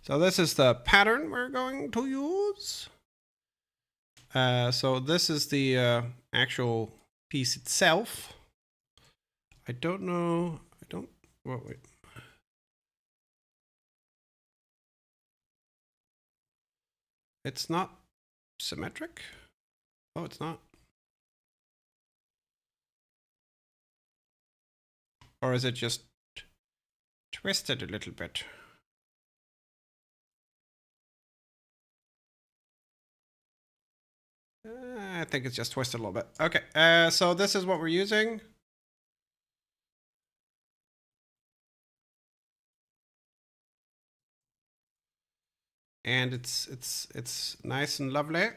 So this is the pattern we're going to use. So this is the actual piece itself. I don't know. I don't. Well, wait. It's not symmetric. Oh, it's not. Or is it just twisted a little bit? I think it's just twisted a little bit. Okay, so this is what we're using. And it's nice and lovely.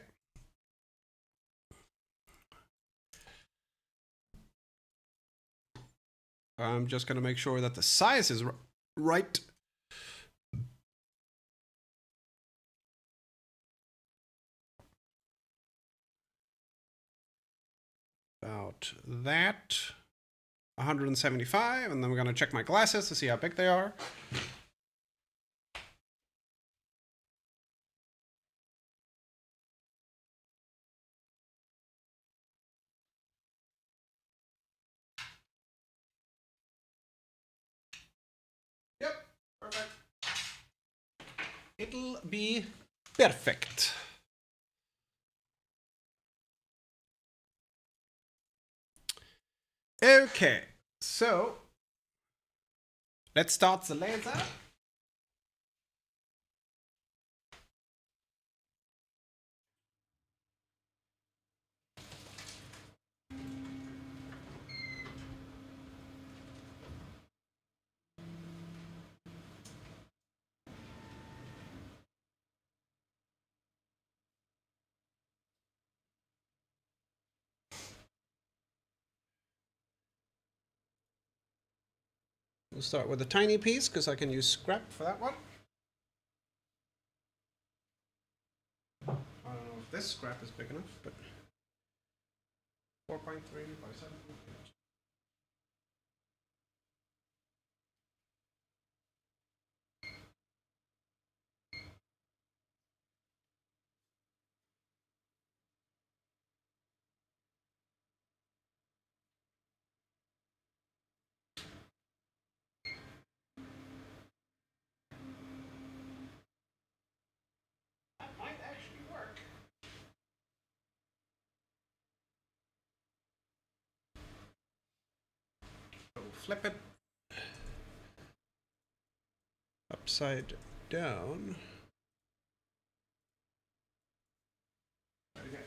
I'm just gonna make sure that the size is right. About that. 175, and then we're gonna check my glasses to see how big they are. Yep, perfect. It'll be perfect. Okay, so let's start the laser. We'll start with a tiny piece because I can use scrap for that one. I don't know if this scrap is big enough, but 4.3 by 7. That might actually work. So we'll flip it upside down. Okay.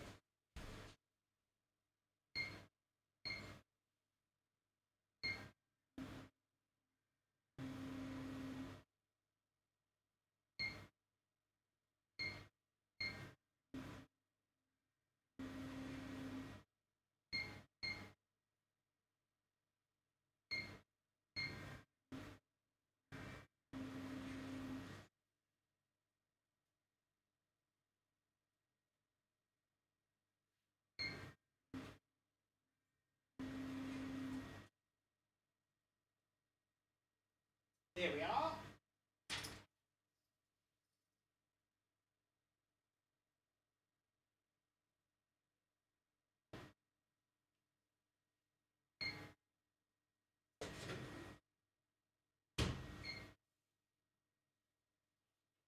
There we are.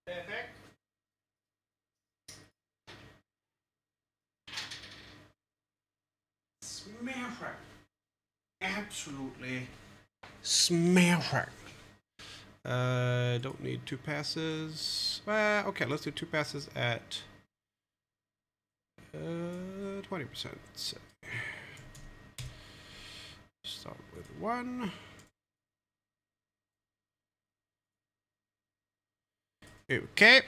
Perfect. Smashing. Absolutely smashing. Don't need 2 passes. Okay, let's do 2 passes at 20%. Start with 1. Okay.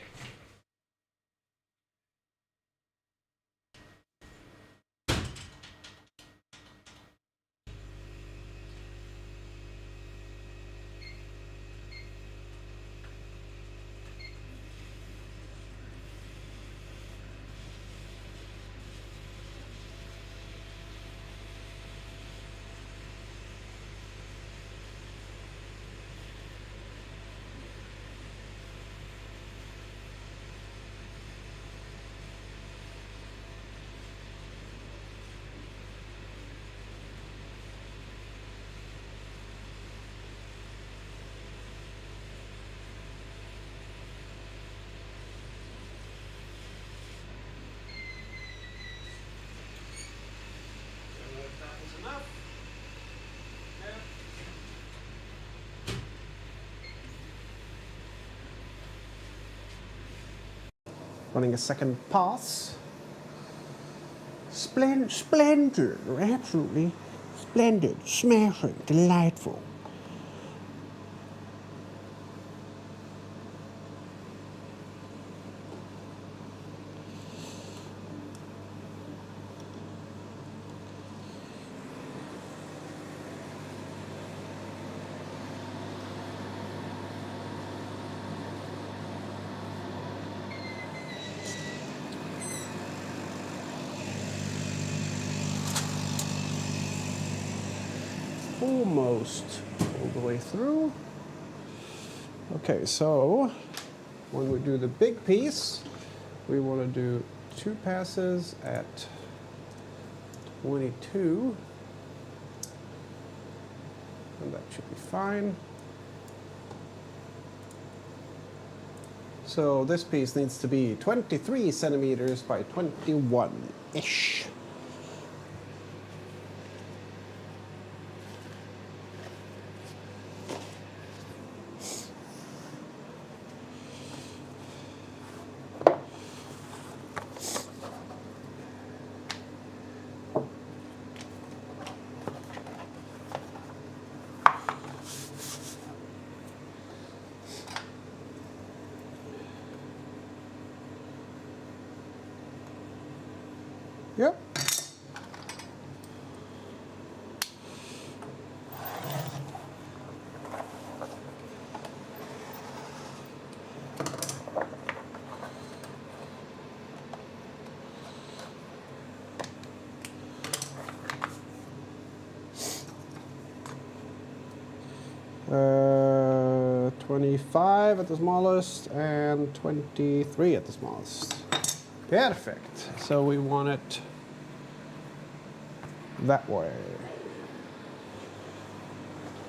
Running a second pass. Splendid, absolutely splendid, smashing, delightful. Almost all the way through. Okay, so when we do the big piece, we want to do 2 passes at 22, and that should be fine. So this piece needs to be 23 centimeters by 21-ish. Yep. Uh, 25 at the smallest and 23 at the smallest. Perfect. So we want it that way.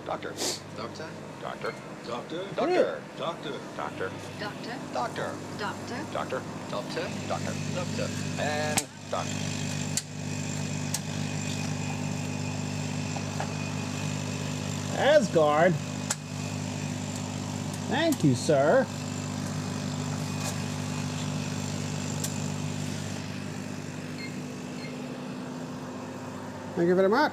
Doctor. Doctor. Doctor. Doctor. Doctor. Doctor. Doctor. Doctor. Doctor. Doctor. Doctor. Doctor. Doctor. Doctor. And doctor. Asgard. Thank you, sir. Thank you very much.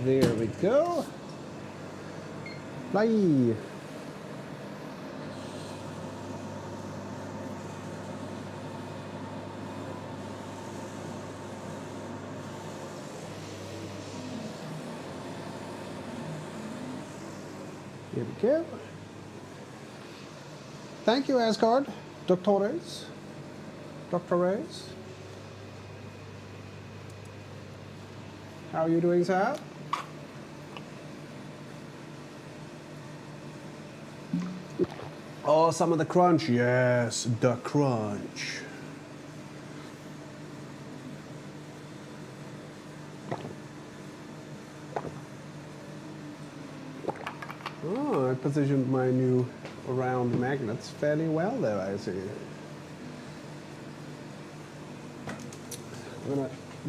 There we go. Fly. Here we go. Thank you, Asgard. Doctores. Doctores. How are you doing, sir? Oh, some of the crunch. Yes, the crunch. Oh, I positioned my new round magnets fairly well there, I see.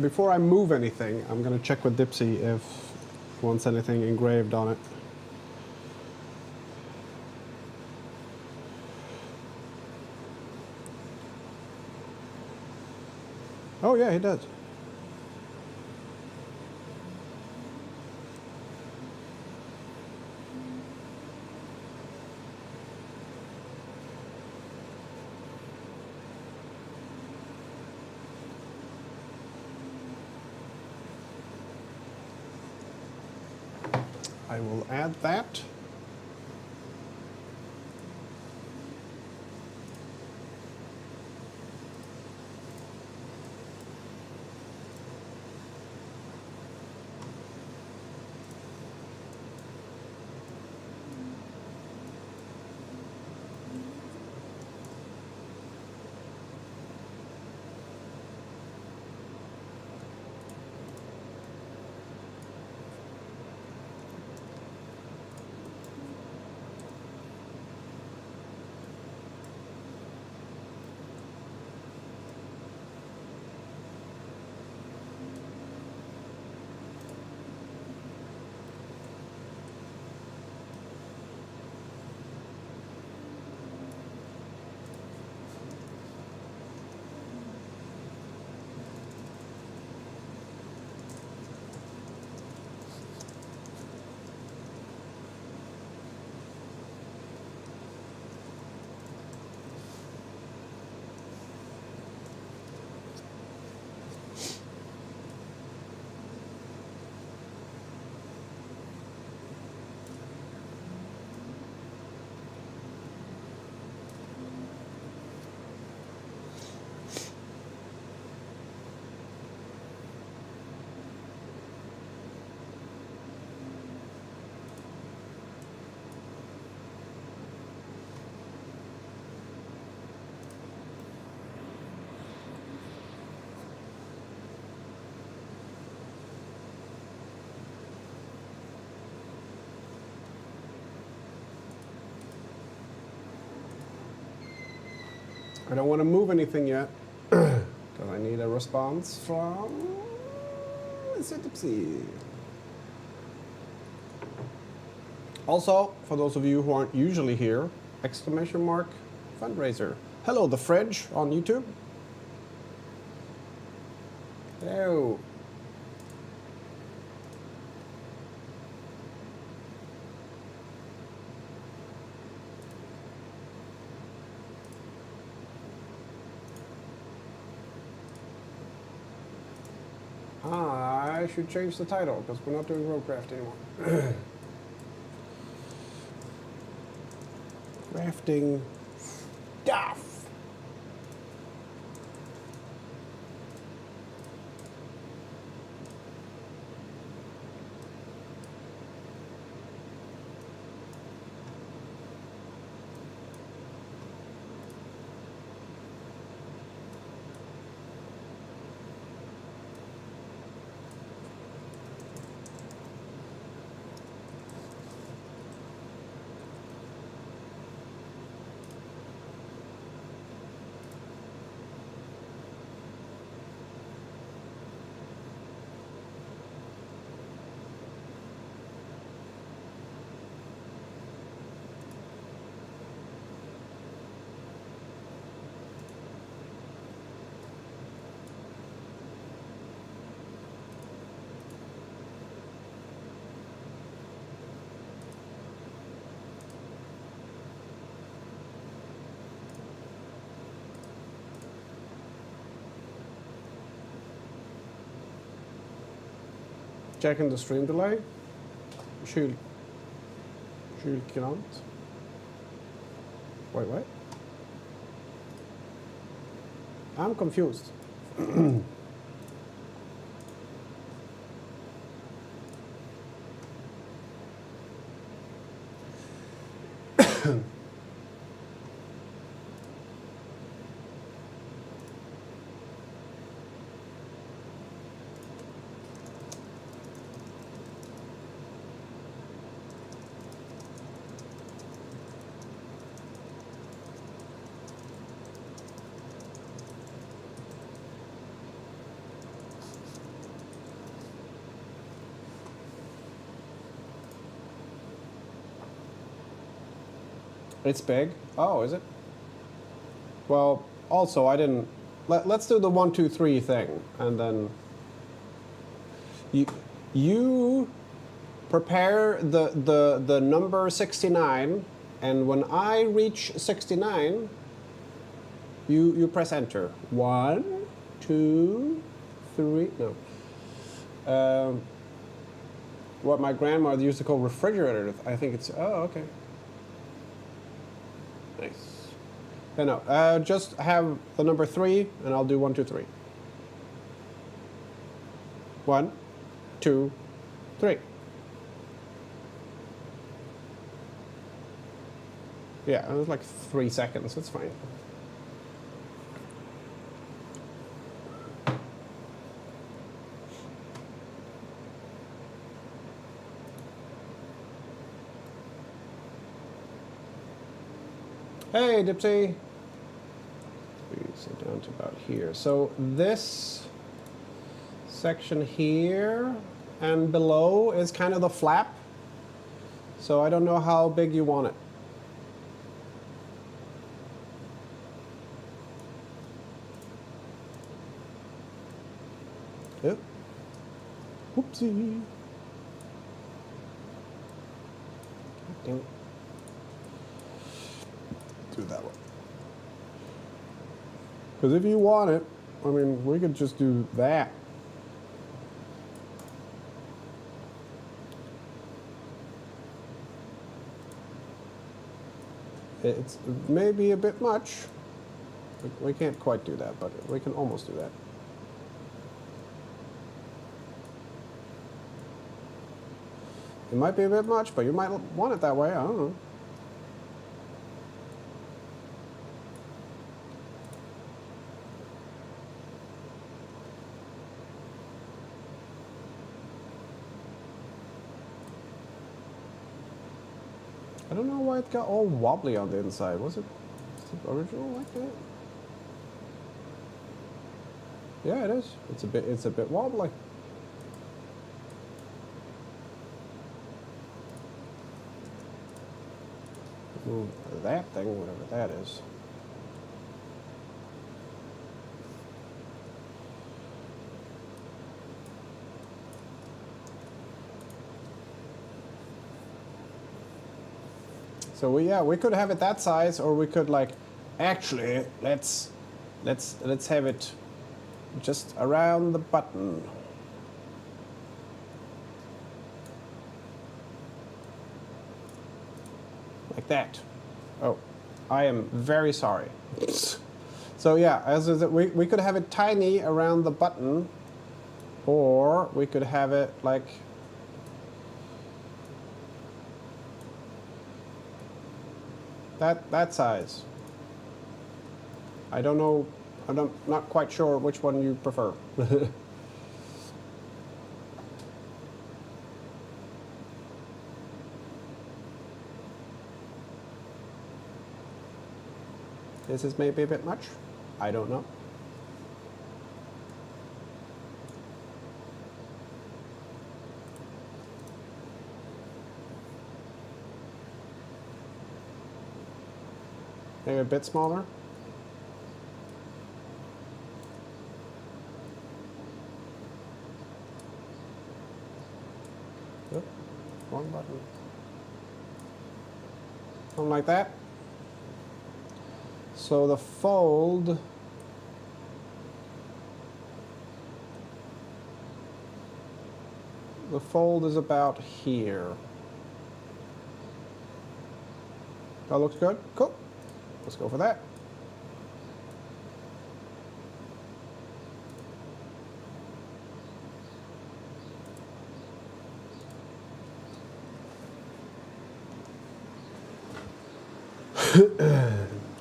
Before I move anything, I'm gonna check with Dipsy if he wants anything engraved on it. Oh yeah, he does. I will add that. I don't want to move anything yet. Because I need a response from Tipsy. Also, for those of you who aren't usually here, exclamation mark fundraiser. Hello, the fridge on YouTube. Hello. I should change the title because we're not doing roadcraft anymore. Crafting stuff. Checking the stream delay. Kylkant. Wait, what? I'm confused. It's big. Oh, is it? Well, also I didn't. Let's do the 1, 2, 3 thing, and then you prepare the number 69, and when I reach 69, you press enter. 1, 2, 3. No. What my grandmother used to call refrigerator. I think it's. Oh, okay. Nice. No, just have the number 3, and I'll do 1, 2, 3. 1, 2, 3. Yeah, it was like 3 seconds. It's fine. Hey, Dipsy. We sit down to about here. So this section here and below is kind of the flap. So I don't know how big you want it. Yep. Whoopsie. Damn it. Do it that way. Because if you want it, I mean, we could just do that. It's maybe a bit much. We can't quite do that, but we can almost do that. It might be a bit much, but you might want it that way. I don't know. I don't know why it got all wobbly on the inside. Was it original like that? Yeah, it is. It's a bit wobbly. Move that thing, whatever that is. So we could have it that size, or we could like, actually, let's have it just around the button. Like that. Oh, I am very sorry. So yeah, we could have it tiny around the button, or we could have it like that size. I don't know. Not quite sure which one you prefer. This is maybe a bit much. I don't know. Maybe a bit smaller. Yep. Wrong button. Something like that. So the fold is about here. That looks good. Cool. Let's go for that.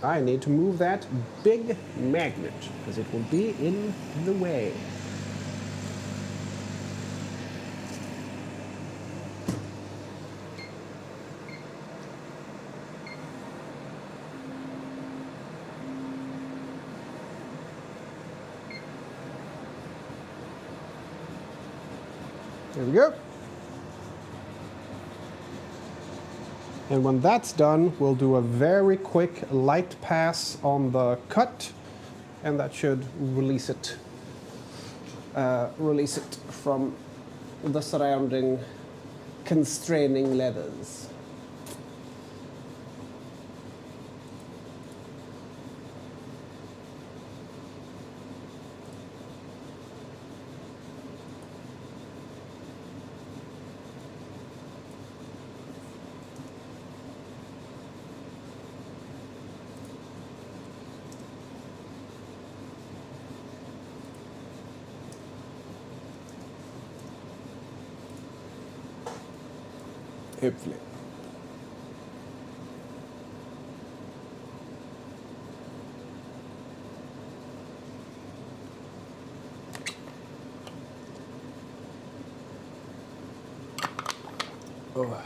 I need to move that big magnet because it will be in the way. There we go. And when that's done, we'll do a very quick light pass on the cut, and that should release it from the surrounding constraining leathers. Hopefully. Oh.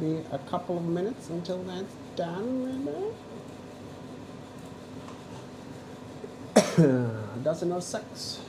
Be a couple of minutes until that's done, maybe. A dozen or six.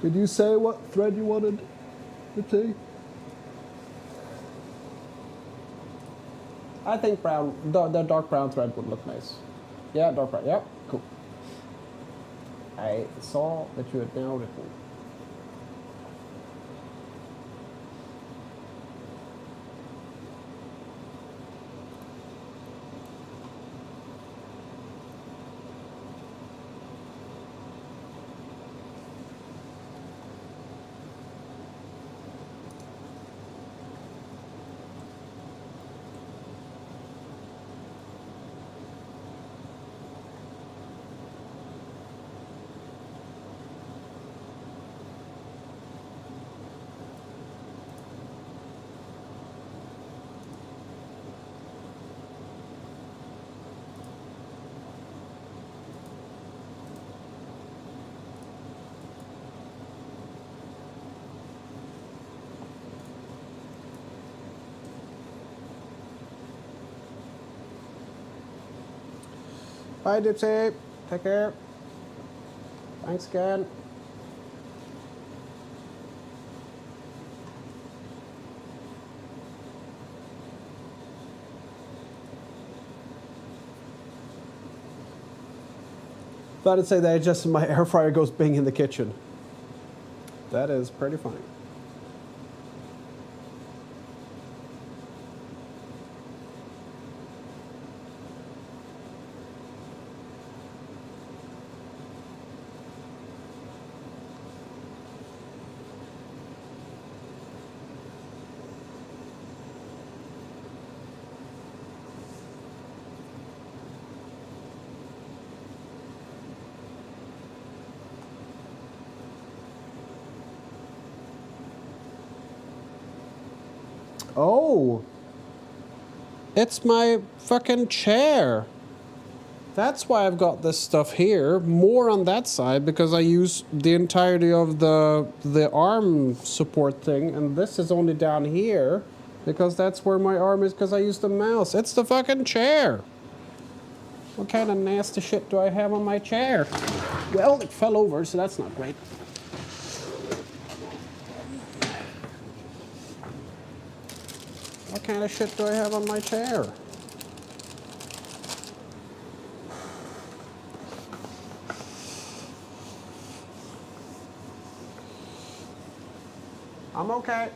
Did you say what thread you wanted to see? I think brown, the dark brown thread would look nice. Yeah, dark brown. Yep, cool. I saw that you had now written. Bye, Dipsy. Take care. Thanks again. Thought I'd say that just my air fryer goes bing in the kitchen. That is pretty funny. Oh, it's my fucking chair. That's why I've got this stuff here. More on that side because I use the entirety of the arm support thing, and this is only down here because that's where my arm is because I use the mouse. It's the fucking chair. What kind of nasty shit do I have on my chair? Well, it fell over, so that's not great. What kind of shit do I have on my chair? I'm okay.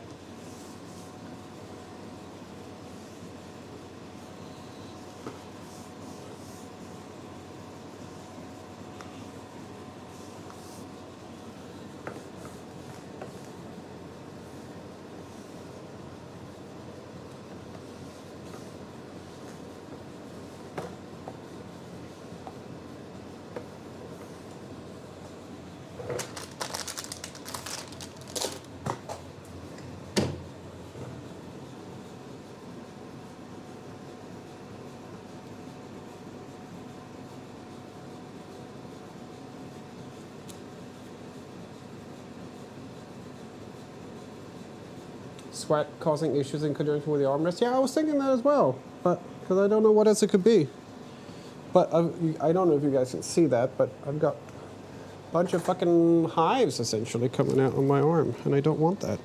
Sweat causing issues in conjunction with the armrest. Yeah, I was thinking that as well, but because I don't know what else it could be. But I don't know if you guys can see that, but I've got a bunch of fucking hives essentially coming out on my arm, and I don't want that.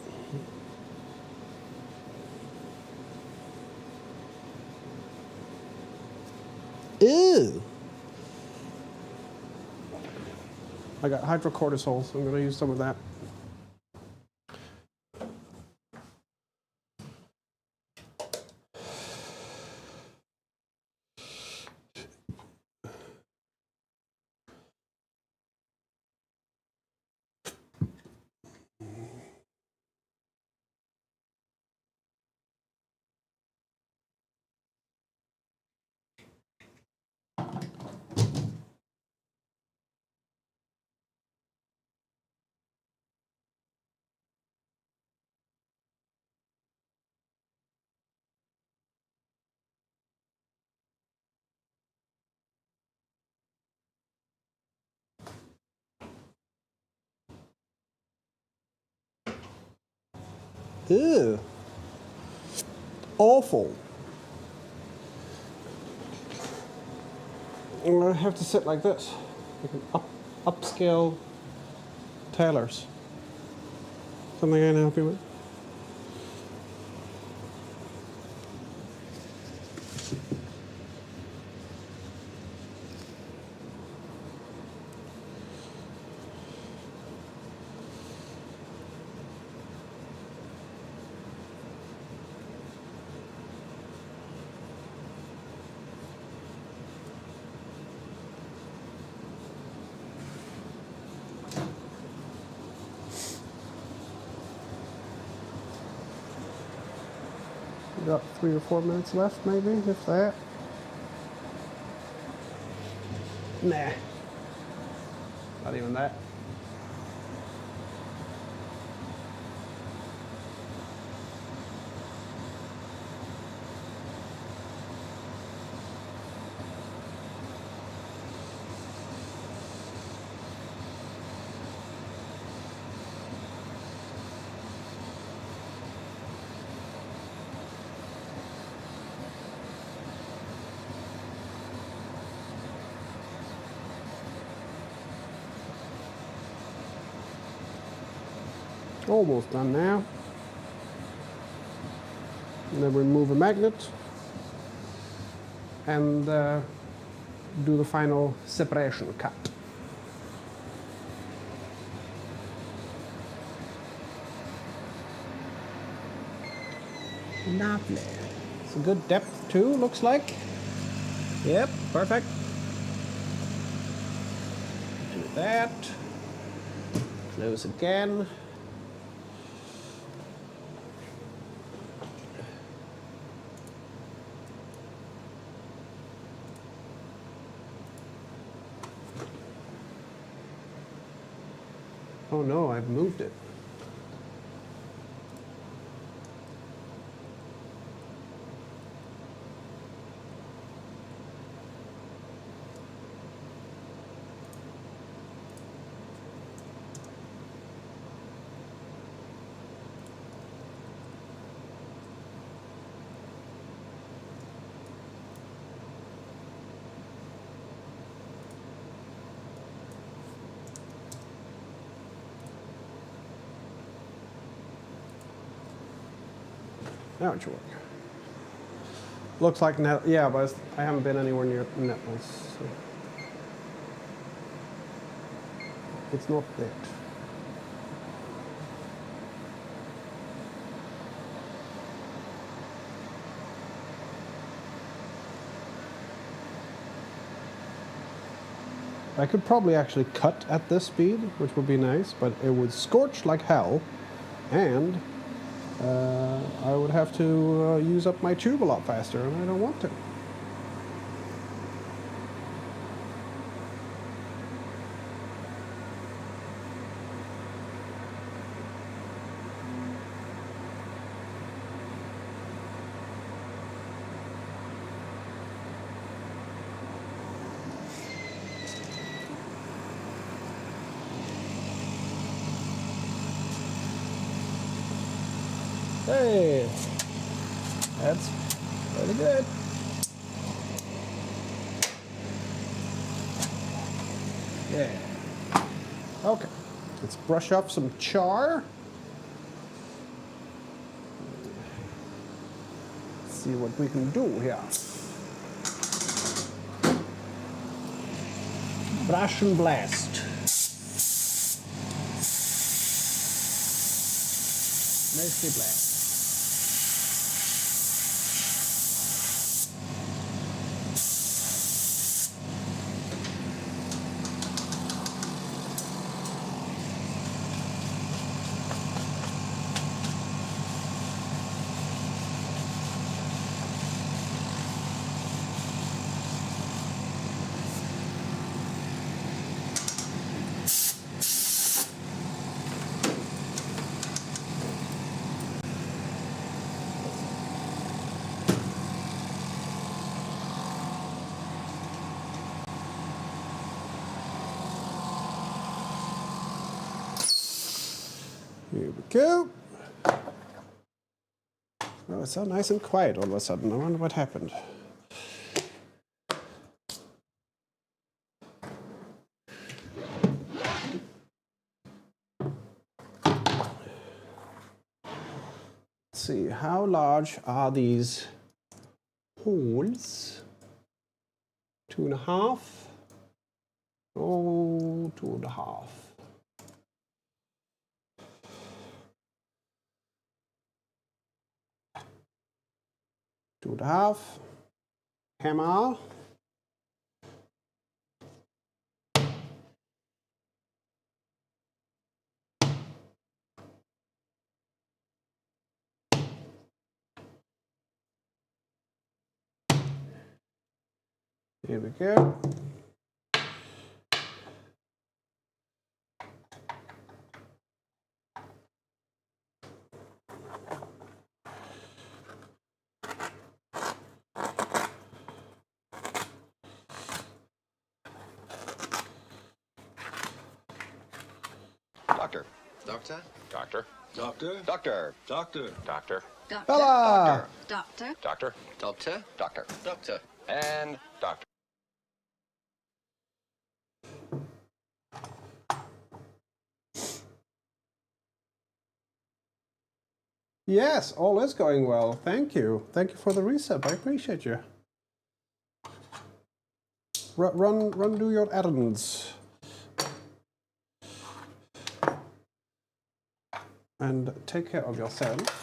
Ew. I got hydrocortisol, so I'm going to use some of that. Ew. Awful. I'm gonna have to sit like this. Like an upscale tailors. Something I can help you with? We got 3 or 4 minutes left, maybe, if that. Nah. Not even that. Almost done now. And then remove a magnet and do the final separation cut. Lovely. It's a good depth too, looks like. Yep, perfect. Do that. Close again. Oh no, I've moved it. Now it should work. Looks like net, yeah, but I haven't been anywhere near netless. So it's not that. I could probably actually cut at this speed, which would be nice, but it would scorch like hell, and I would have to use up my tube a lot faster, and I don't want to. Hey, that's pretty good. Yeah. Okay, let's brush off some char. See what we can do here. Brush and blast. Nicely blast. Here we go. Oh, it's so nice and quiet all of a sudden. I wonder what happened. Let's see, how large are these holes? 2.5. Oh, 2.5. 2.5. Hammer. Here we go. Doctor. Doctor. Doctor. Doctor. Doctor. Doctor. Doctor. Bella! Doctor. Doctor. Doctor. Doctor. Doctor. And doctor. Yes, all is going well. Thank you. Thank you for the reset. I appreciate you. Run, do your errands. And take care of yourself.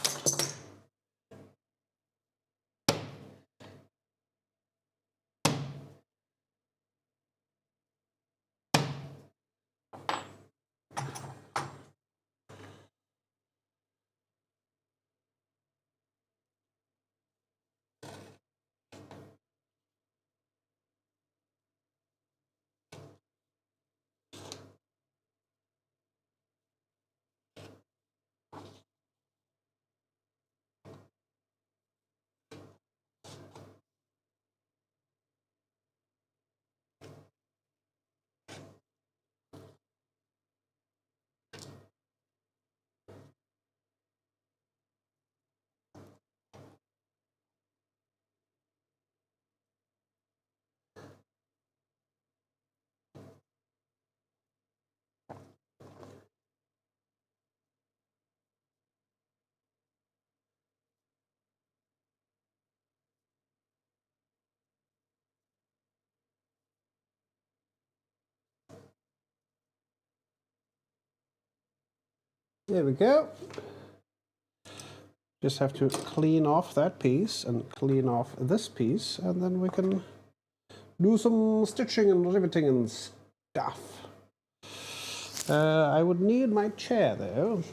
There we go. Just have to clean off that piece and clean off this piece, and then we can do some stitching and riveting and stuff. I would need my chair though.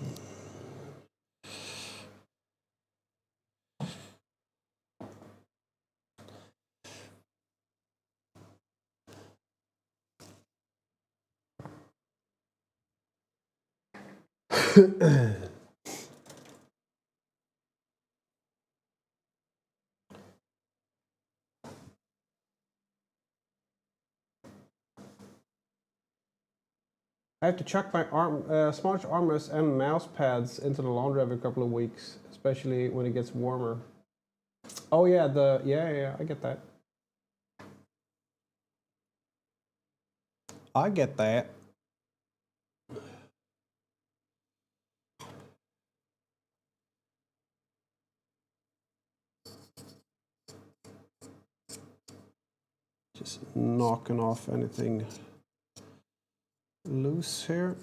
I have to chuck my smart armrests and mouse pads into the laundry every couple of weeks, especially when it gets warmer. Oh yeah, yeah, I get that. I get that. Just knocking off anything loose here.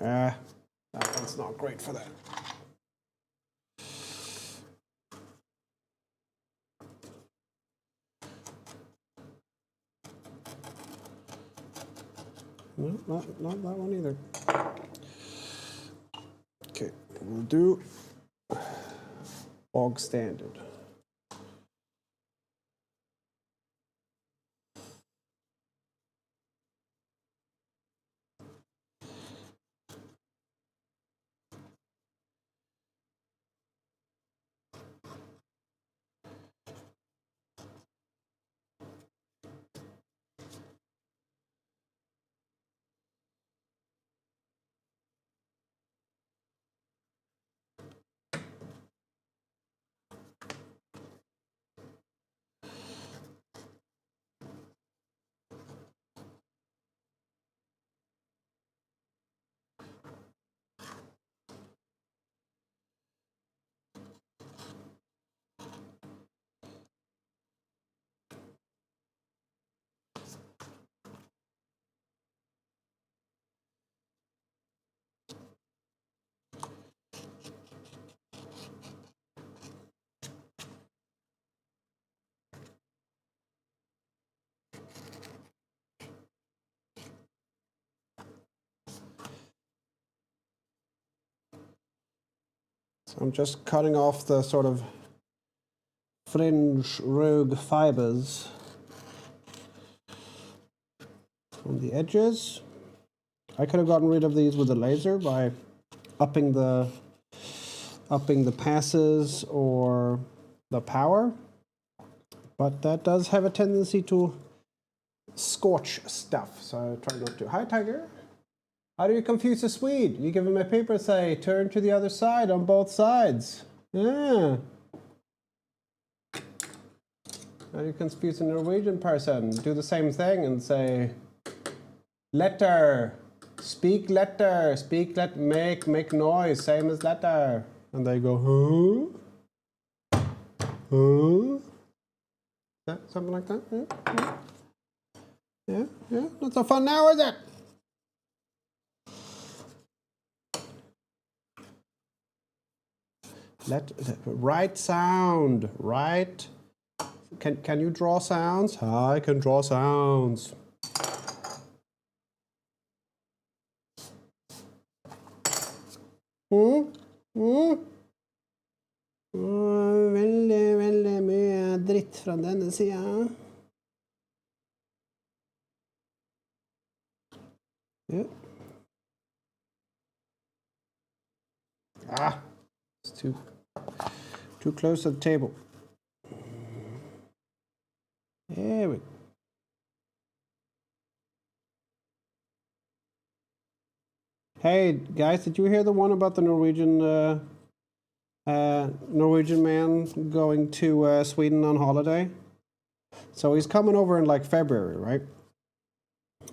That one's not great for that. No, not that one either. Okay, we'll do bog standard. So I'm just cutting off the sort of fringe rogue fibers on the edges. I could have gotten rid of these with a laser by upping the passes or the power, but that does have a tendency to scorch stuff, so I try not to. Hi, Tiger. How do you confuse a Swede? You give him a paper, say, turn to the other side on both sides. Yeah. How do you confuse a Norwegian person? Do the same thing and say, letter, speak letter, make noise, same as letter. And they go, huh? Huh? That, something like that? Yeah. Yeah. Not so fun now, is it? Right sound, right. Can you draw sounds? I can draw sounds. Veldig mye dritt fra denne sida. Yeah. Ah, it's too close to the table. There we go. Hey guys, did you hear the one about the Norwegian man going to Sweden on holiday? So he's coming over in like February, right?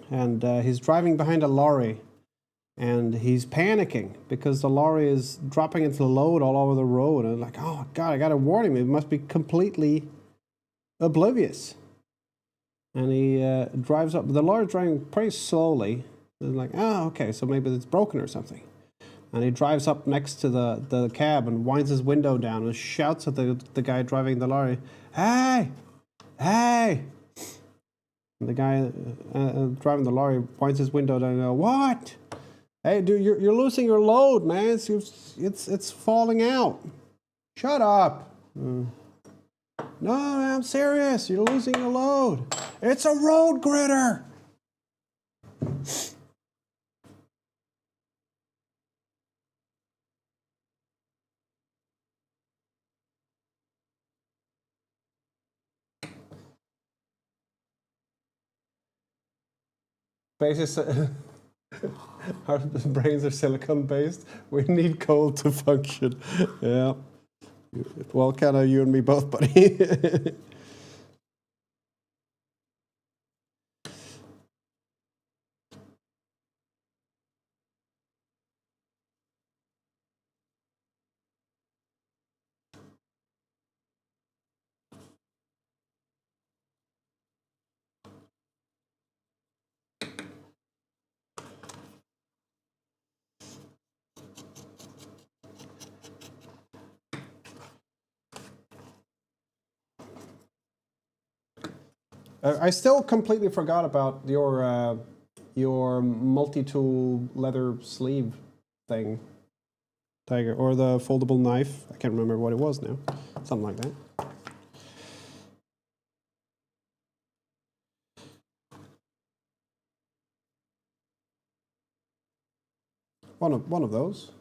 And he's driving behind a lorry, and he's panicking because the lorry is dropping into load all over the road. And like, oh God, I gotta warn him. It must be completely oblivious. And he drives up. The lorry's driving pretty slowly. And like, oh, okay, so maybe it's broken or something. And he drives up next to the cab and winds his window down and shouts at the guy driving the lorry, hey, hey. And the guy driving the lorry winds his window down and goes, what? Hey, dude, you're losing your load, man. It's falling out. Shut up. No, I'm serious. You're losing your load. It's a road gritter. Basically, our brains are silicon based. We need cold to function. Yeah. Well, kind of you and me both, buddy. I still completely forgot about your multi-tool leather sleeve thing, Tiger, or the foldable knife. I can't remember what it was now. Something like that. One of those.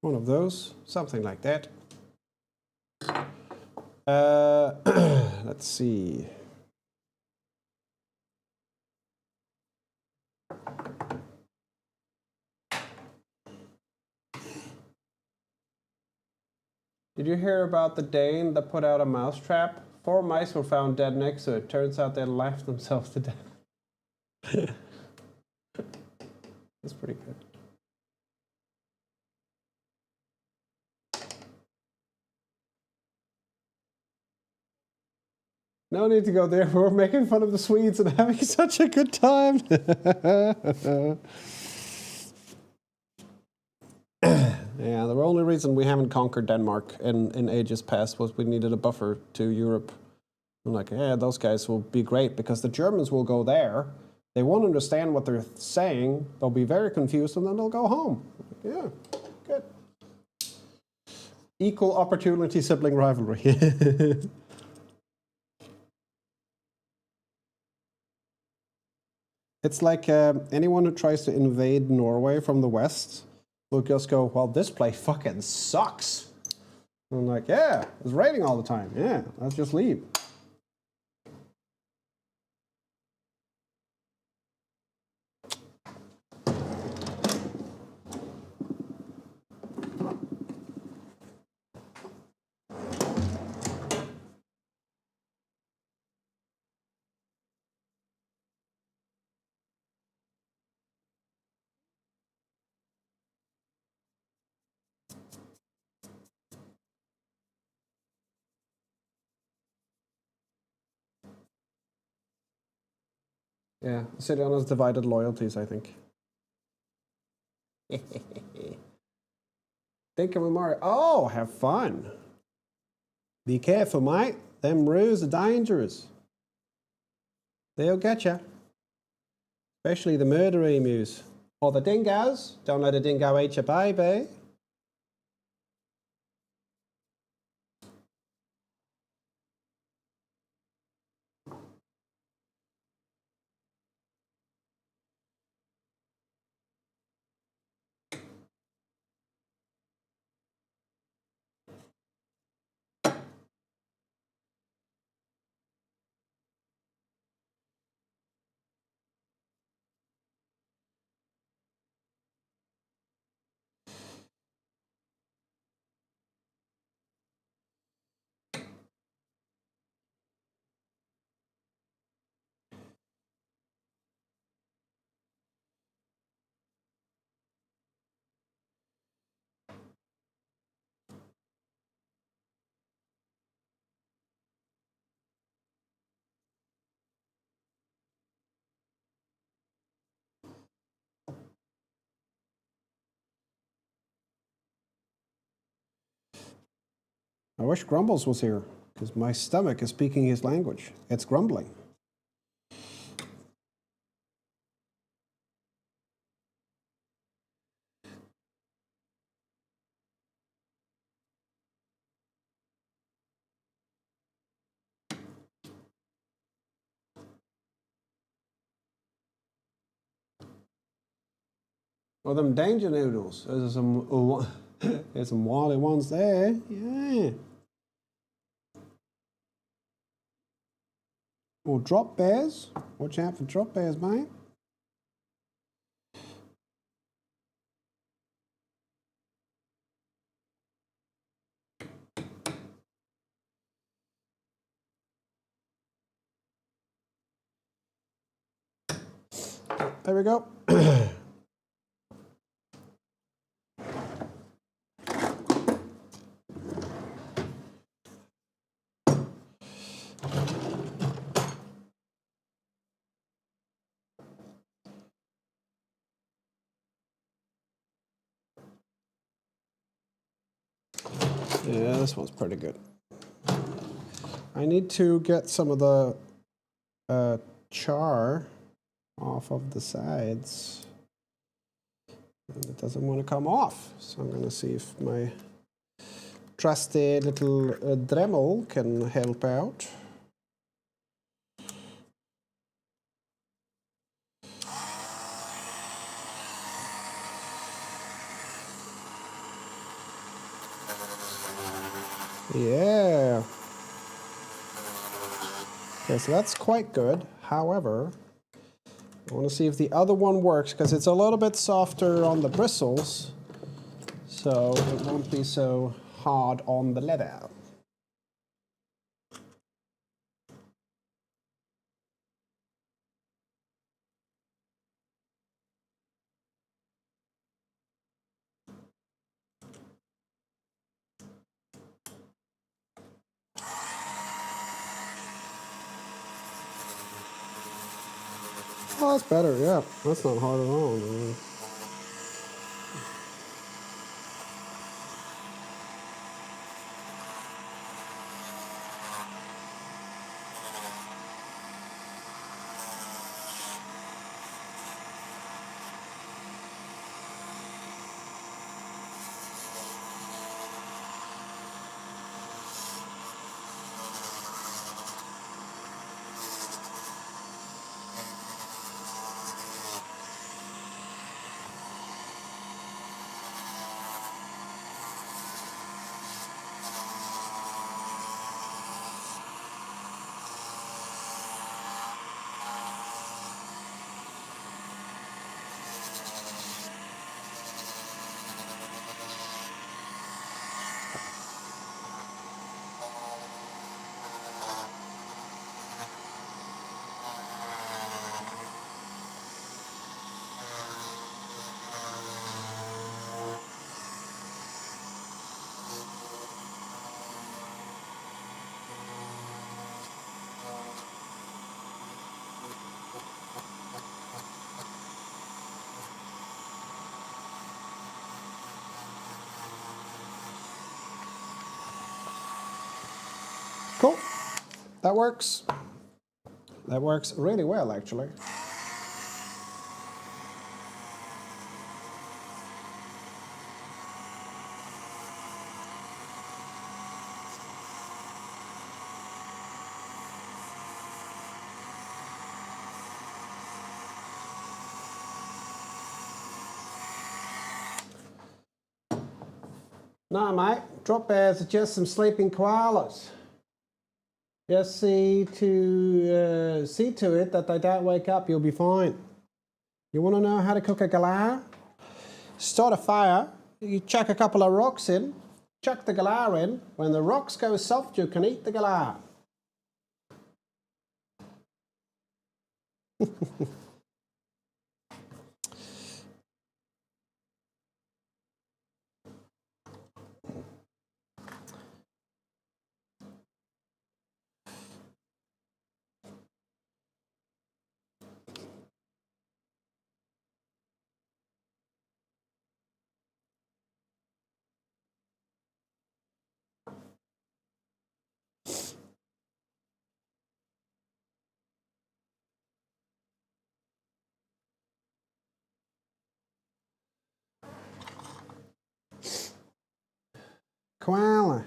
One of those, something like that. Let's see. Did you hear about the Dane that put out a mouse trap? 4 mice were found dead next to it. Turns out they laughed themselves to death. That's pretty good. No need to go there. We're making fun of the Swedes and having such a good time. Yeah, the only reason we haven't conquered Denmark in ages past was we needed a buffer to Europe. I'm like, yeah, those guys will be great because the Germans will go there. They won't understand what they're saying. They'll be very confused and then they'll go home. Yeah, good. Equal opportunity sibling rivalry. It's like anyone who tries to invade Norway from the west will just go, well, this place fucking sucks. And I'm like, yeah, it's raining all the time. Yeah, let's just leave. Yeah, City on has divided loyalties, I think. Think of a Mario. Oh, have fun. Be careful, mate. Them roos are dangerous. They'll get you. Especially the murder emus. Or the dingoes. Don't let a dingo eat your baby. I wish Grumbles was here, because my stomach is speaking his language. It's grumbling. Well, them danger noodles. There's some, there's some wily ones there. Yeah. Or drop bears. Watch out for drop bears, mate. There we go. Yeah, this one's pretty good. I need to get some of the char off of the sides. And it doesn't want to come off, so I'm going to see if my trusty little Dremel can help out. Yeah. Okay, so that's quite good. However, I want to see if the other one works because it's a little bit softer on the bristles, so it won't be so hard on the leather. Oh, that's better, yeah. That's not hard at all. Cool. That works. That works really well, actually. No, mate. Drop bears are just some sleeping koalas. Just see to it that they don't wake up. You'll be fine. You want to know how to cook a galah? Start a fire. You chuck a couple of rocks in. Chuck the galah in. When the rocks go soft, you can eat the galah. Koala.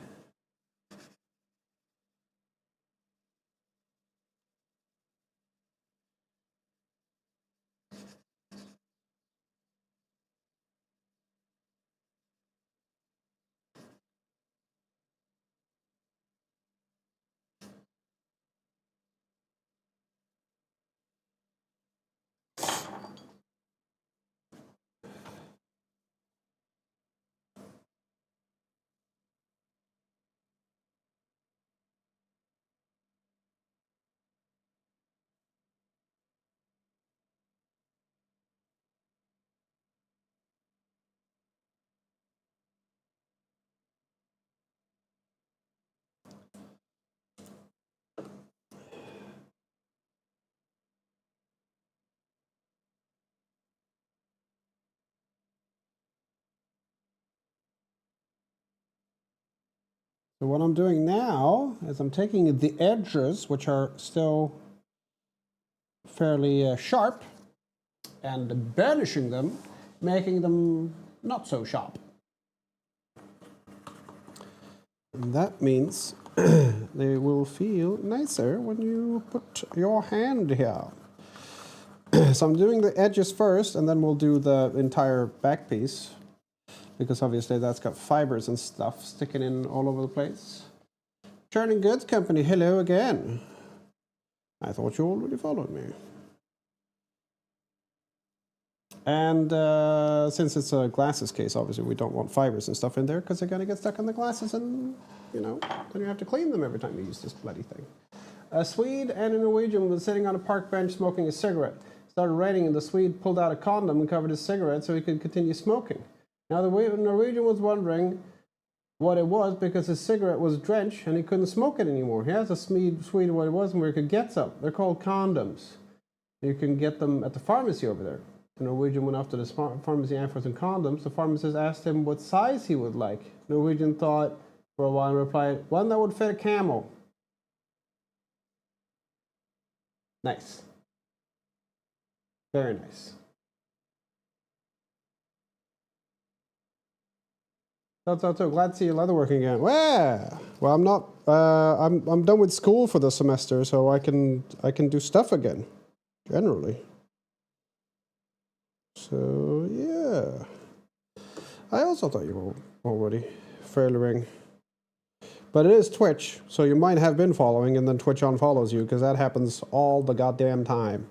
So what I'm doing now is I'm taking the edges, which are still fairly sharp, and burnishing them, making them not so sharp. And that means they will feel nicer when you put your hand here. So I'm doing the edges first, and then we'll do the entire back piece, because obviously that's got fibers and stuff sticking in all over the place. Turning Goods Company, hello again. I thought you already followed me. And since it's a glasses case, obviously we don't want fibers and stuff in there because they're going to get stuck in the glasses and, you know, then you have to clean them every time you use this bloody thing. A Swede and a Norwegian was sitting on a park bench smoking a cigarette. It started raining and the Swede pulled out a condom and covered his cigarette so he could continue smoking. Now the Norwegian was wondering what it was because his cigarette was drenched and he couldn't smoke it anymore. He asked the Swede what it was and where he could get some. They're called condoms. You can get them at the pharmacy over there. The Norwegian went off to the pharmacy and asked for some condoms. The pharmacist asked him what size he would like. The Norwegian thought for a while and replied, one that would fit a camel. Nice. Very nice. So glad to see you leatherworking again. Well, I'm not. I'm done with school for the semester, so I can do stuff again. Generally. So yeah. I also thought you were already following. But it is Twitch, so you might have been following and then Twitch unfollows you, because that happens all the goddamn time.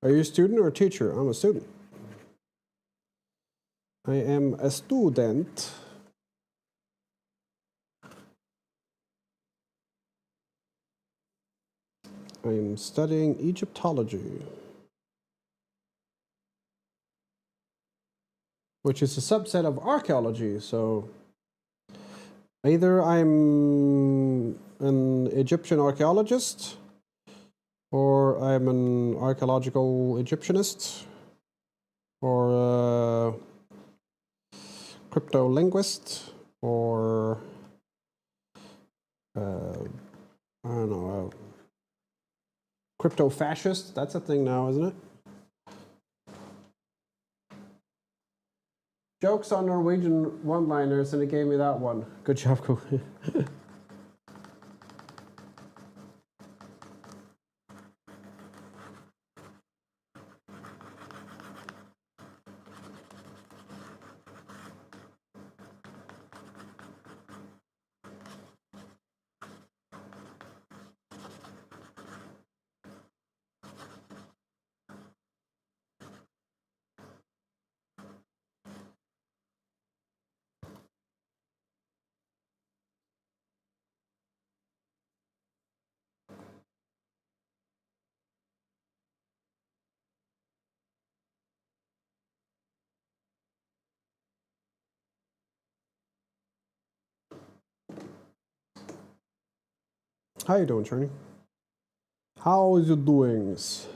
Are you a student or a teacher? I'm a student. I am a student. I am studying Egyptology, which is a subset of archaeology. So either I'm an Egyptian archaeologist, or I'm an archaeological Egyptianist, or a crypto linguist, or I don't know, crypto fascist. That's a thing now, isn't it? Jokes on Norwegian one-liners, and it gave me that one. Good job, cool. How you doing, Trini? How is you doings?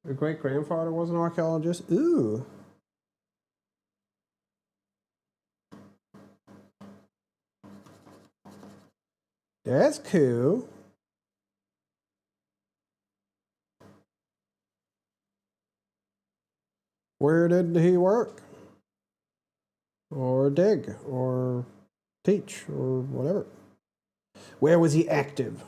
Your great grandfather was an archaeologist. Ooh. That's cool. Where did he work? Or dig? Or teach? Or whatever? Where was he active?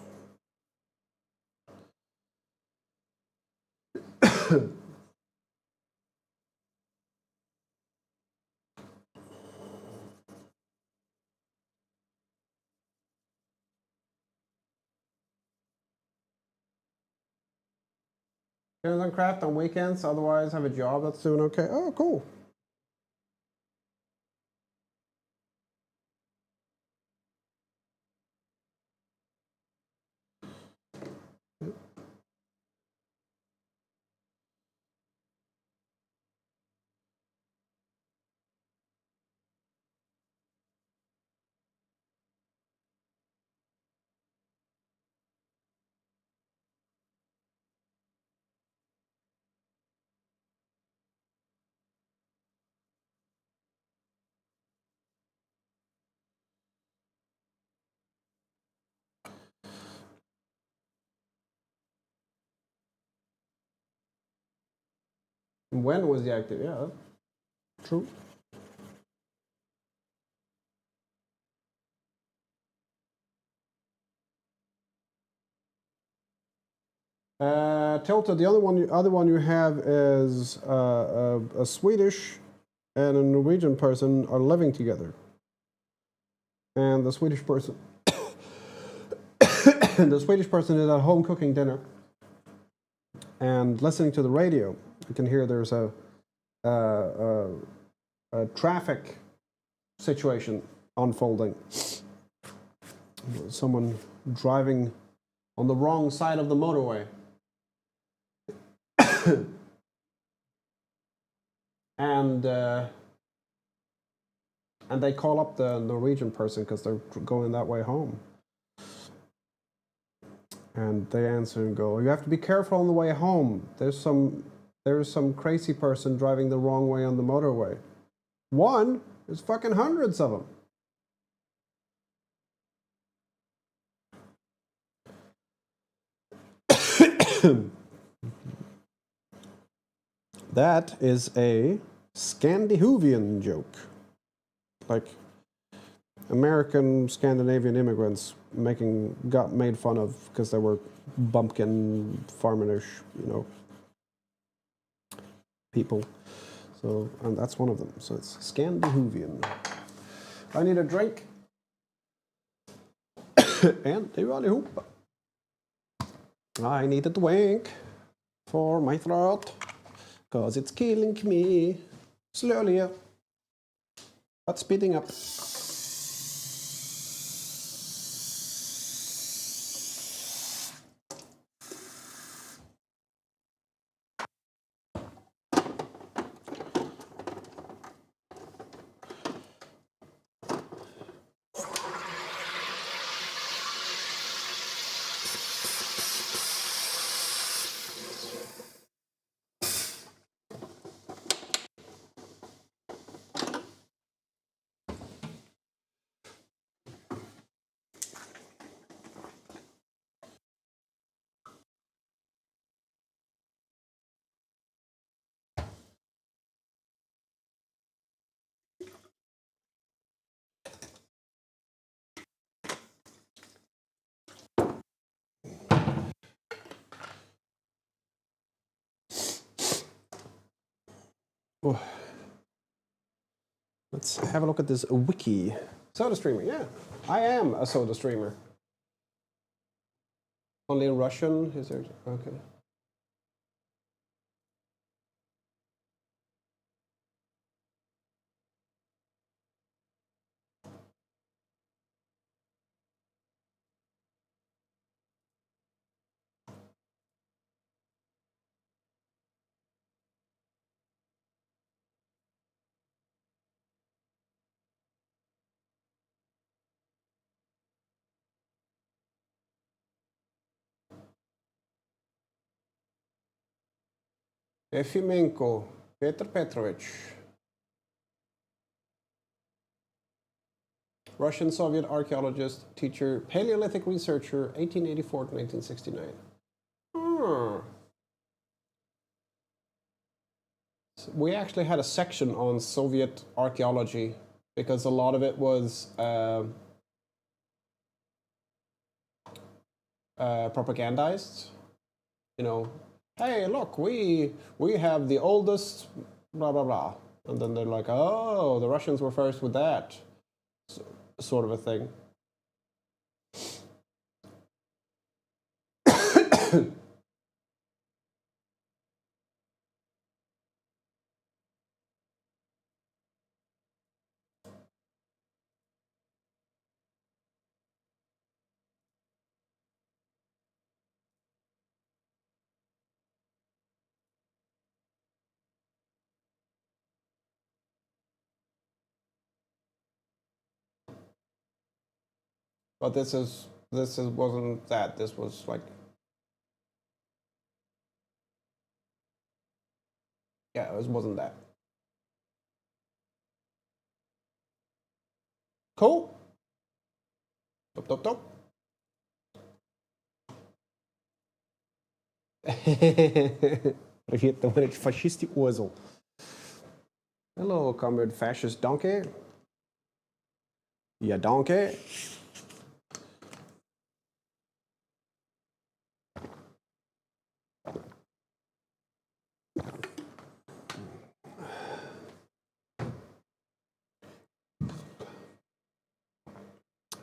Hands-on craft on weekends, otherwise have a job that's doing okay. Oh, cool. When was he active? Yeah, true. Tilted, the other one you have is a Swedish and a Norwegian person are living together. And the Swedish person the Swedish person is at home cooking dinner and listening to the radio. You can hear there's a traffic situation unfolding. Someone driving on the wrong side of the motorway. and they call up the Norwegian person because they're going that way home. And they answer and go, "You have to be careful on the way home. There's some crazy person driving the wrong way on the motorway." One? There's fucking hundreds of them. That is a Scandinavian joke. Like American Scandinavian immigrants got made fun of because they were bumpkin farmerish, people. So, and that's one of them. So it's Scandinavian. I need a drink. And du allihopa. I need a drink for my throat because it's killing me slowly but speeding up. Oh. Let's have a look at this wiki. Soda streamer, yeah. I am a soda streamer. Only in Russian? Is there? Okay. Efimenko, Petr Petrovich. Russian Soviet archaeologist, teacher, Paleolithic researcher, 1884 to 1969. Hmm. We actually had a section on Soviet archaeology because a lot of it was propagandized. You know, hey, look, we have the oldest blah blah blah, and then they're like, oh, the Russians were first with that, sort of a thing. But this wasn't that. This was like, yeah, it wasn't that. Cool. Top, top, top. Привет, товарищ фашисти Озл. Hello, comrade fascist donkey. Yeah, donkey.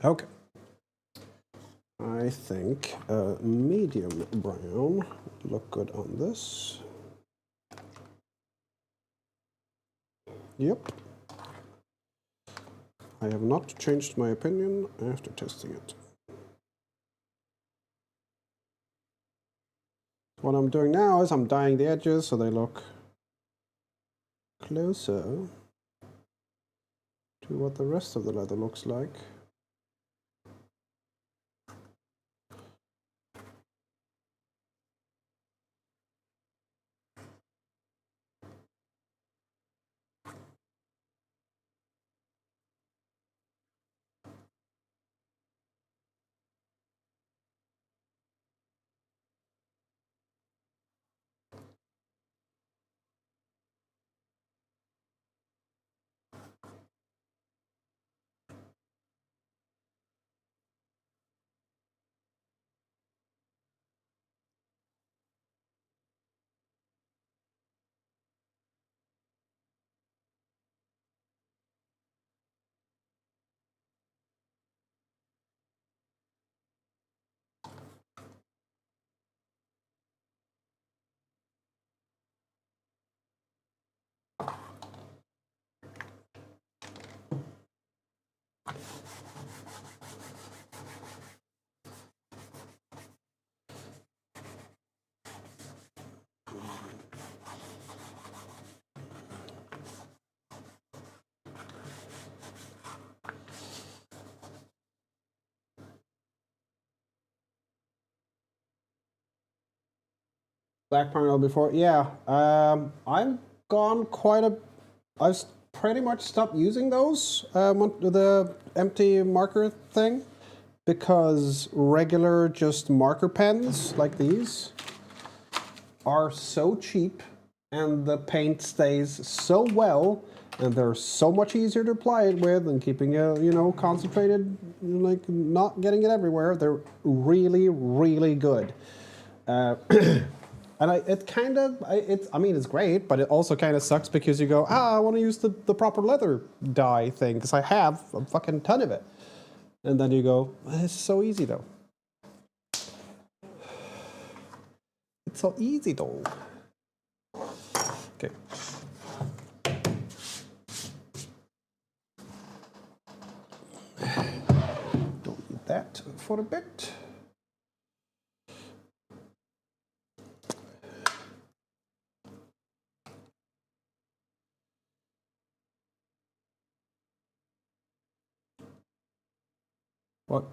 Okay. I think medium brown would look good on this. Yep. I have not changed my opinion after testing it. What I'm doing now is I'm dyeing the edges so they look closer to what the rest of the leather looks like. Black panel before, yeah. I've gone quite a. I've pretty much stopped using those the empty marker thing because regular just marker pens like these are so cheap and the paint stays so well and they're so much easier to apply it with and keeping it, you know, concentrated, like not getting it everywhere. They're really, really good. And I mean, it's great, but it also kind of sucks because you go, I want to use the proper leather dye thing because I have a fucking ton of it. And then you go, it's so easy though. It's so easy though. Okay. Don't need that for a bit. What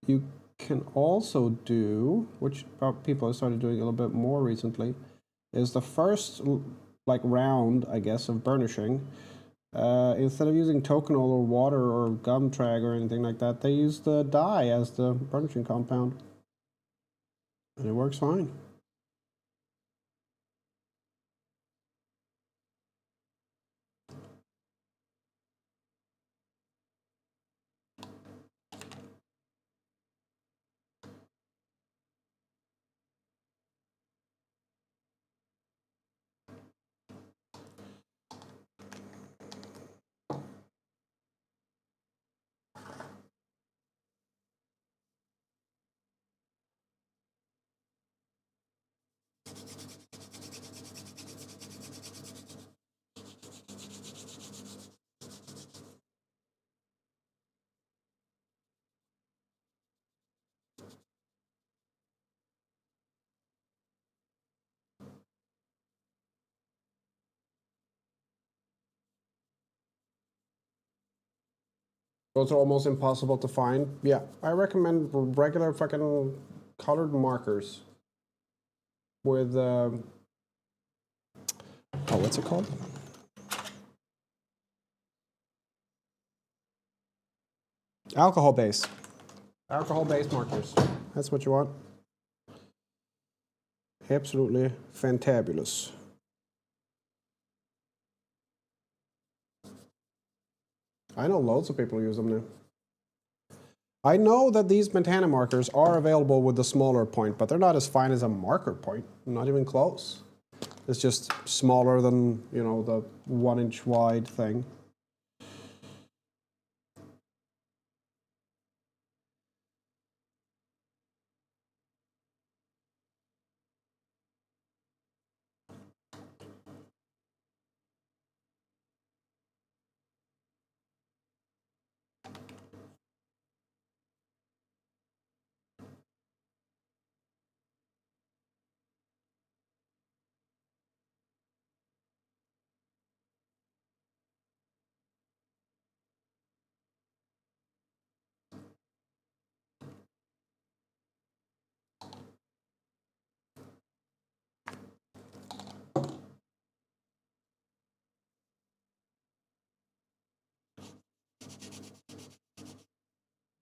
you can also do, which people have started doing a little bit more recently, is the first like round, I guess, of burnishing. Instead of using tokenol or water or gum trag or anything like that, they use the dye as the burnishing compound. And it works fine. Those are almost impossible to find. Yeah, I recommend regular fucking colored markers with, oh, what's it called? Alcohol base. Alcohol-based markers. That's what you want. Absolutely fantabulous. I know loads of people use them now. I know that these Montana markers are available with the smaller point, but they're not as fine as a marker point. Not even close. It's just smaller than, you know, the 1 inch wide thing.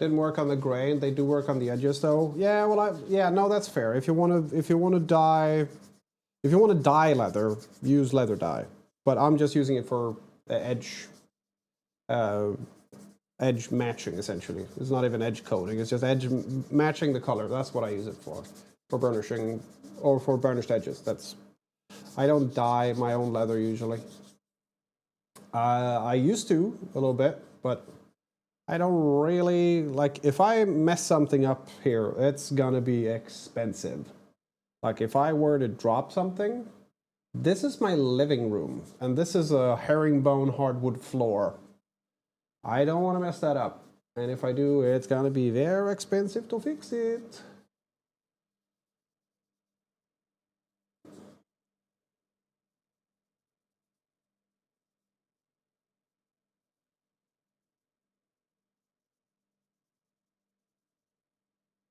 Didn't work on the grain. They do work on the edges, though. Yeah, well, yeah, no, that's fair. If you want to dye leather, use leather dye. But I'm just using it for edge, edge matching essentially. It's not even edge coating. It's just edge matching the color. That's what I use it for burnishing or for burnished edges. I don't dye my own leather usually. I used to a little bit, but I don't really, like, if I mess something up here, it's gonna be expensive. Like, if I were to drop something, this is my living room, and this is a herringbone hardwood floor. I don't want to mess that up. And if I do, it's gonna be very expensive to fix it.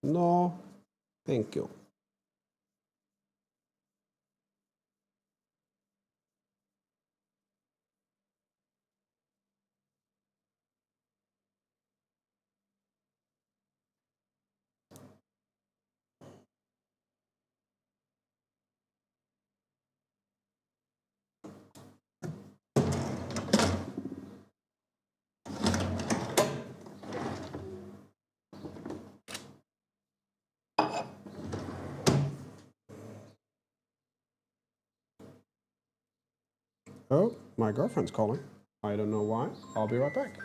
No, thank you. Oh, my girlfriend's calling. I don't know why. I'll be right back.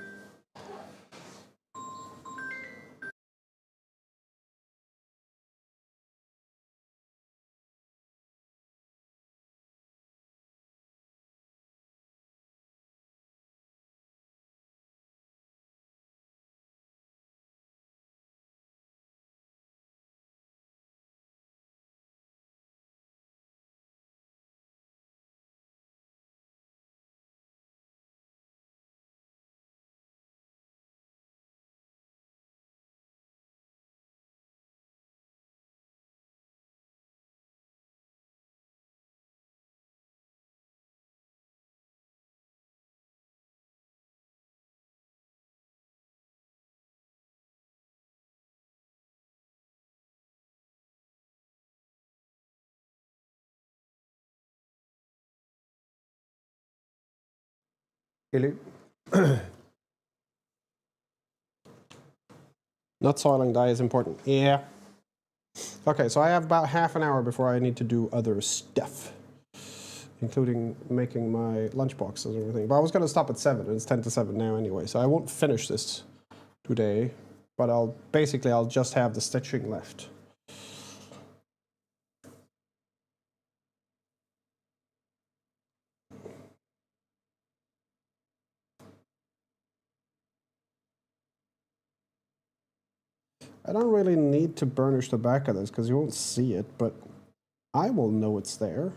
Hello. Not soiling dye is important. Yeah. Okay, so I have about half an hour before I need to do other stuff, including making my lunchboxes and everything. But I was going to stop at 7, and it's 10 to 7 now anyway, so I won't finish this today. But I'll just have the stitching left. I don't really need to burnish the back of this because you won't see it, but I will know it's there.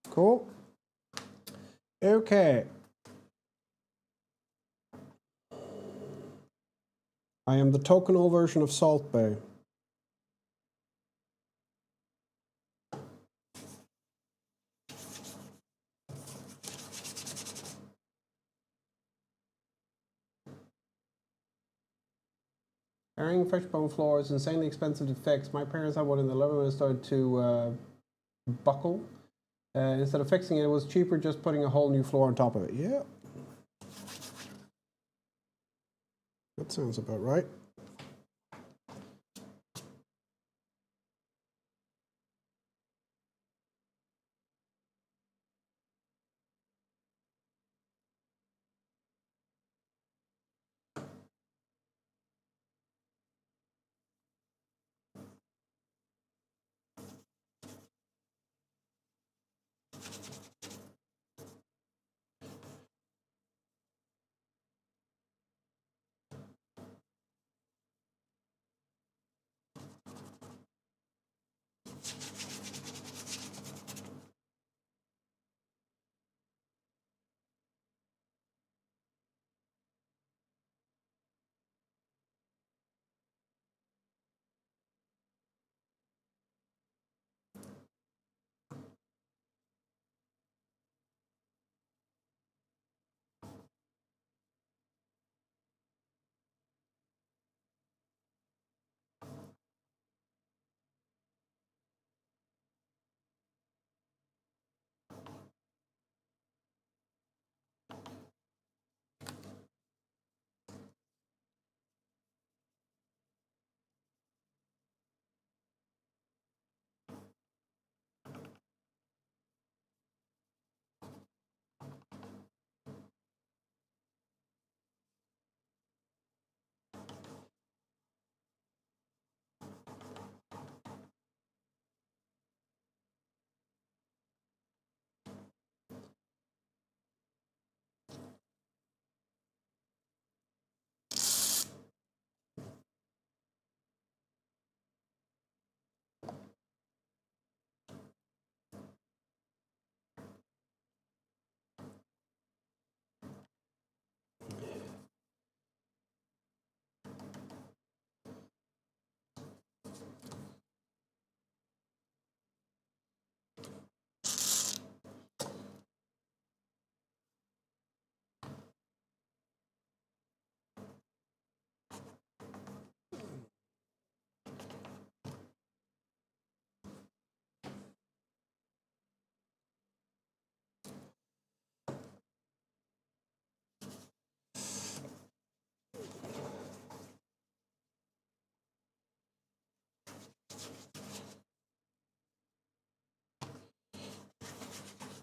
Cool. Okay. I am the tokenal version of Salt Bay. Airing fishbone floor is insanely expensive to fix. My parents had one in the living room and started to buckle. Instead of fixing it, it was cheaper just putting a whole new floor on top of it. Yeah. That sounds about right.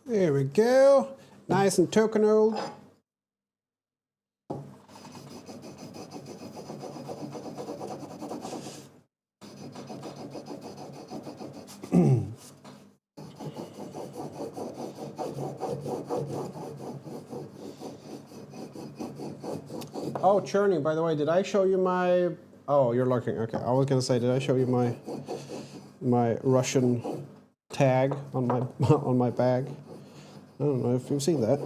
There we go. Nice and tokenol. Oh, churning, by the way, did I show you my... Oh, you're looking. Okay, I was going to say, did I show you my Russian tag on my on my bag? I don't know if you've seen that.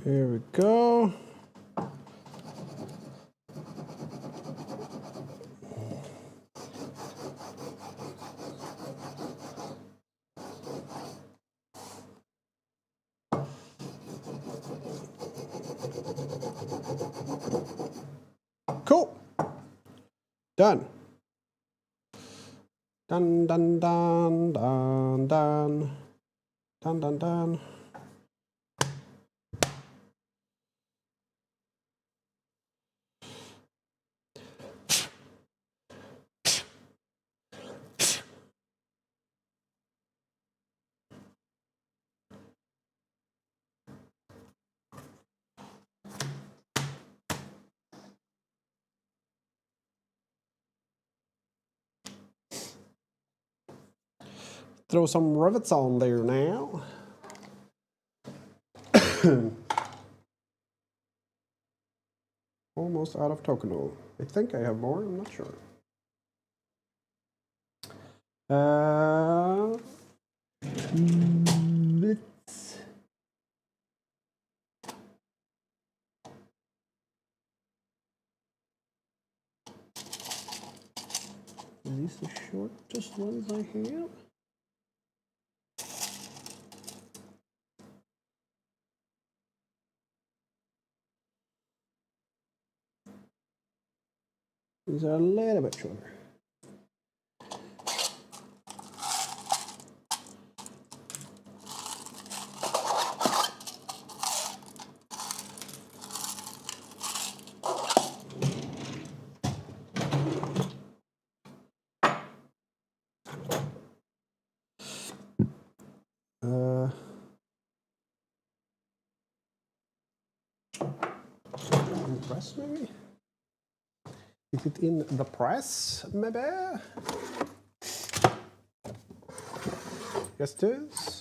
Here we go. Cool. Done. Dun dun dun dun dun dun dun dun. Throw some rivets on there now. Almost out of tokenol. I think I have more, I'm not sure. Let's... Are these the shortest ones I have? These are a little bit shorter. Press maybe? Is it in the press maybe? Yes it is.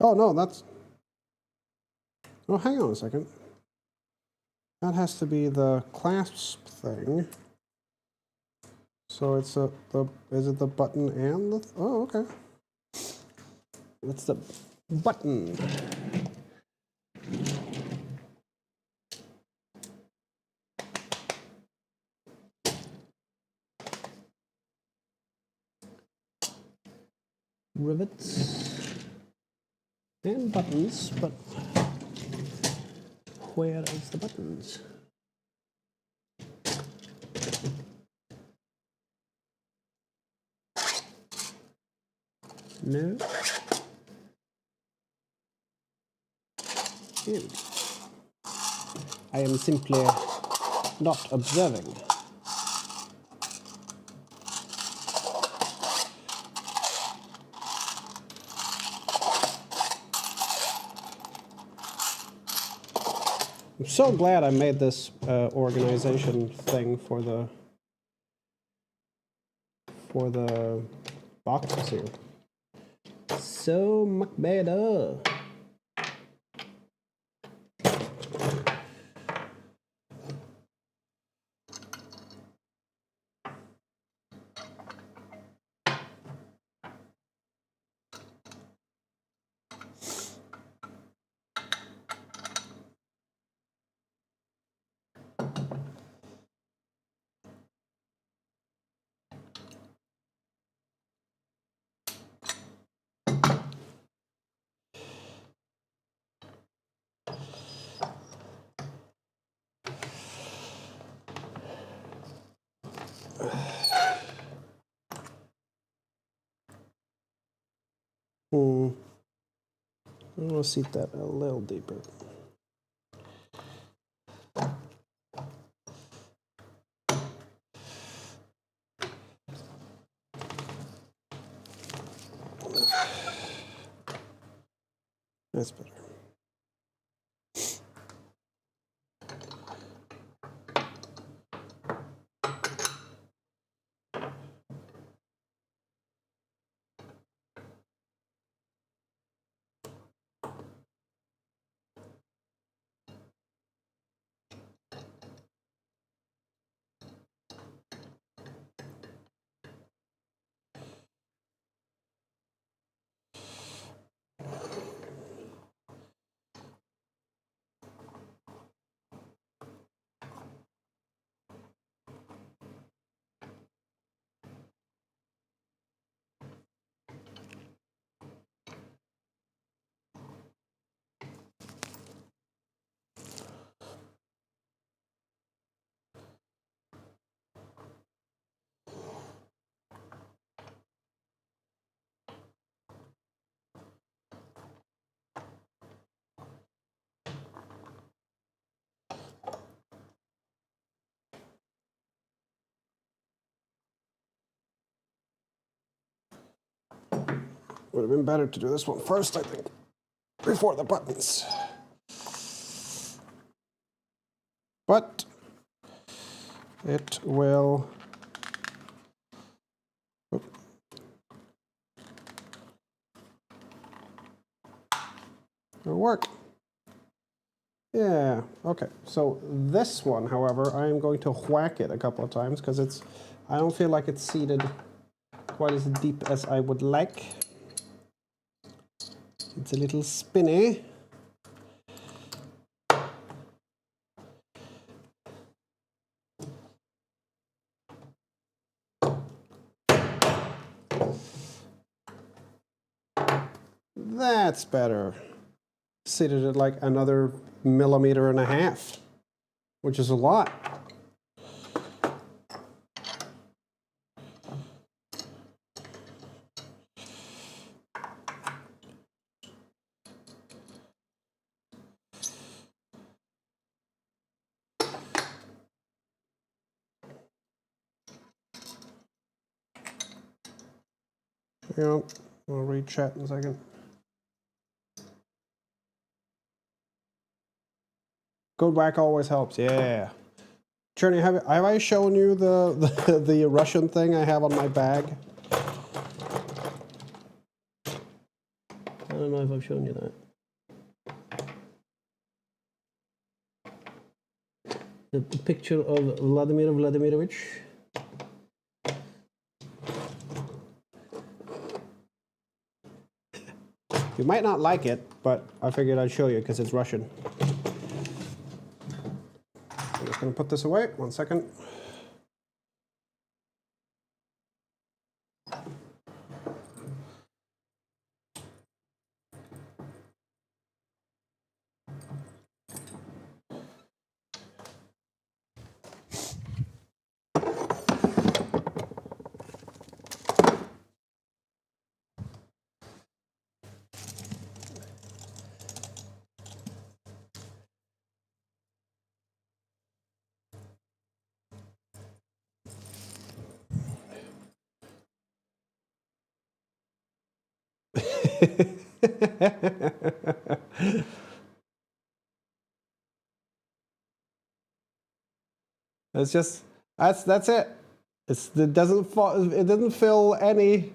Oh no, that's. Oh, hang on a second. That has to be the clasp thing. So it's is it the button and the, oh, okay. It's the button. Rivets and buttons, but where is the buttons? No. Here we go. I am simply not observing. I'm so glad I made this organization thing for the boxes here. So much better. I want to seat that a little deeper. That's better. Would have been better to do this one first, I think, before the buttons. But it will. It'll work. Yeah, okay. So this one, however, I am going to whack it a couple of times because I don't feel like it's seated quite as deep as I would like. It's a little spinny. That's better. Seated at like another 1.5 millimeters, which is a lot. Hang on, I'll read chat in a second. Good whack always helps, yeah. Cherny, have I shown you the Russian thing I have on my bag? don't know if I've shown you that. The picture of Vladimir Vladimirovich. You might not like it, but I figured I'd show you because it's Russian. I'm just going to put this away. 1 second. It's just that's it. It doesn't fill any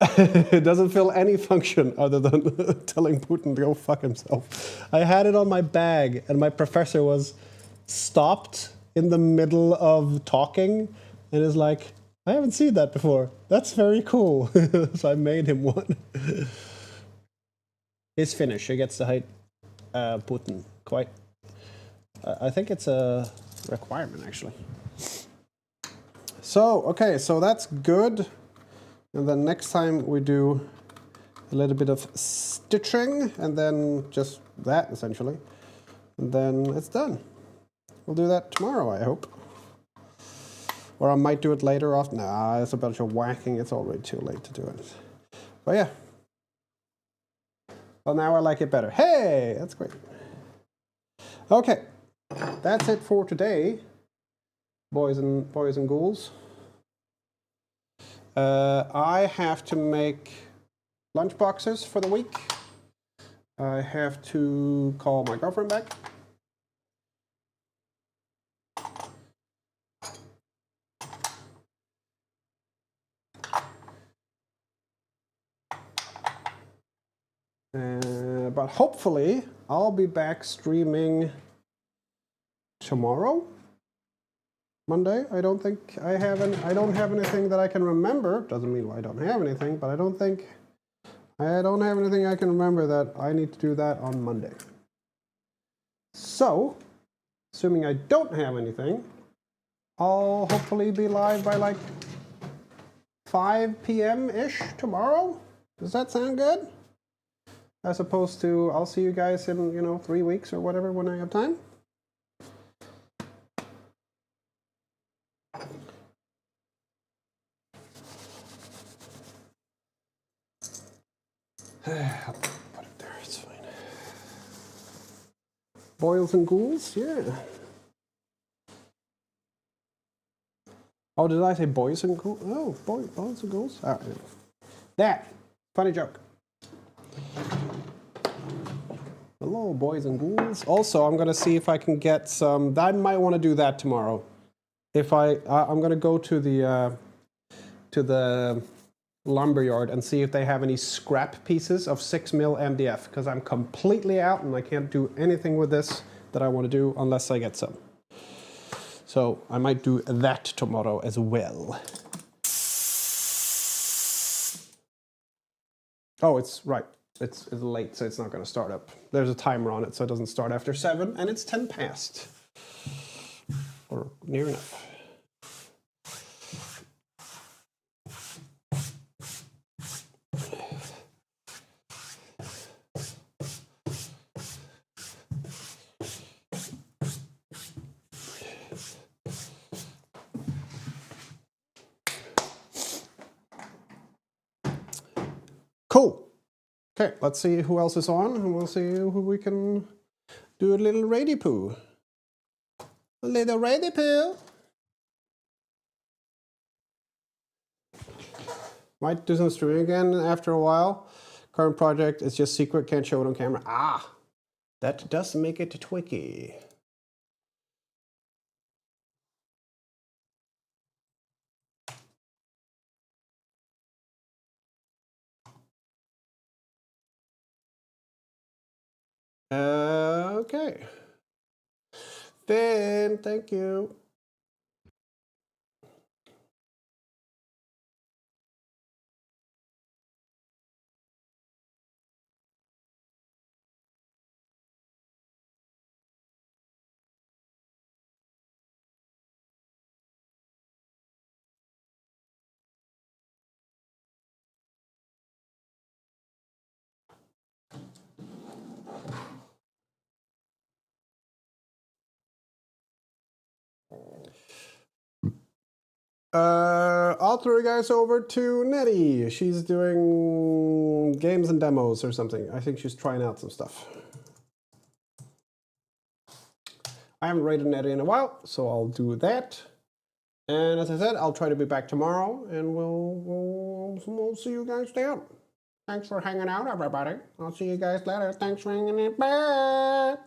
it doesn't fill any function other than telling Putin to go fuck himself. I had it on my bag and my professor was stopped in the middle of talking and is like, I haven't seen that before. That's very cool. So I made him one. He's Finnish. He gets to hate Putin quite. I think it's a requirement, actually. So, okay, so that's good. And then next time we do a little bit of stitching and then just that, essentially. And then it's done. We'll do that tomorrow, I hope. Or I might do it later off. Nah, it's a bunch of whacking. It's already too late to do it. But yeah. Well, now I like it better. Hey, that's great. Okay, that's it for today, boys and ghouls. I have to make lunch boxes for the week. I have to call my girlfriend back. But hopefully I'll be back streaming tomorrow, Monday. I don't think I have I don't have anything that I can remember. Doesn't mean I don't have anything, but I don't have anything I can remember that I need to do that on Monday. So, assuming I don't have anything, I'll hopefully be live by like 5 p.m.-ish tomorrow. Does that sound good? As opposed to, I'll see you guys in, 3 weeks or whatever when I have time. I'll put it there, it's fine. Boils and ghouls, yeah. Oh, did I say boys and ghouls? Oh, boils and ghouls? Oh, yeah. That, funny joke. Hello, boys and ghouls. Also, I'm gonna see if I can get some. I might want to do that tomorrow. If I'm gonna go to the lumberyard and see if they have any scrap pieces of 6mm MDF, because I'm completely out and I can't do anything with this that I want to do unless I get some. So I might do that tomorrow as well. Oh, it's right. It's late, so it's not going to start up. There's a timer on it, so it doesn't start after 7, and it's 10 past. Or near enough. Cool. Okay, let's see who else is on, and we'll see who we can do a little raid poo. A little raid poo. Might do some streaming again after a while. Current project is just secret, can't show it on camera. Ah, that does make it tricky. Okay. Then, thank you. I'll throw you guys over to Nettie. She's doing games and demos or something. I think she's trying out some stuff. I haven't rated Nettie in a while, so I'll do that. And as I said, I'll try to be back tomorrow, and we'll see you guys then. Thanks for hanging out, everybody. I'll see you guys later. Thanks for hanging it back.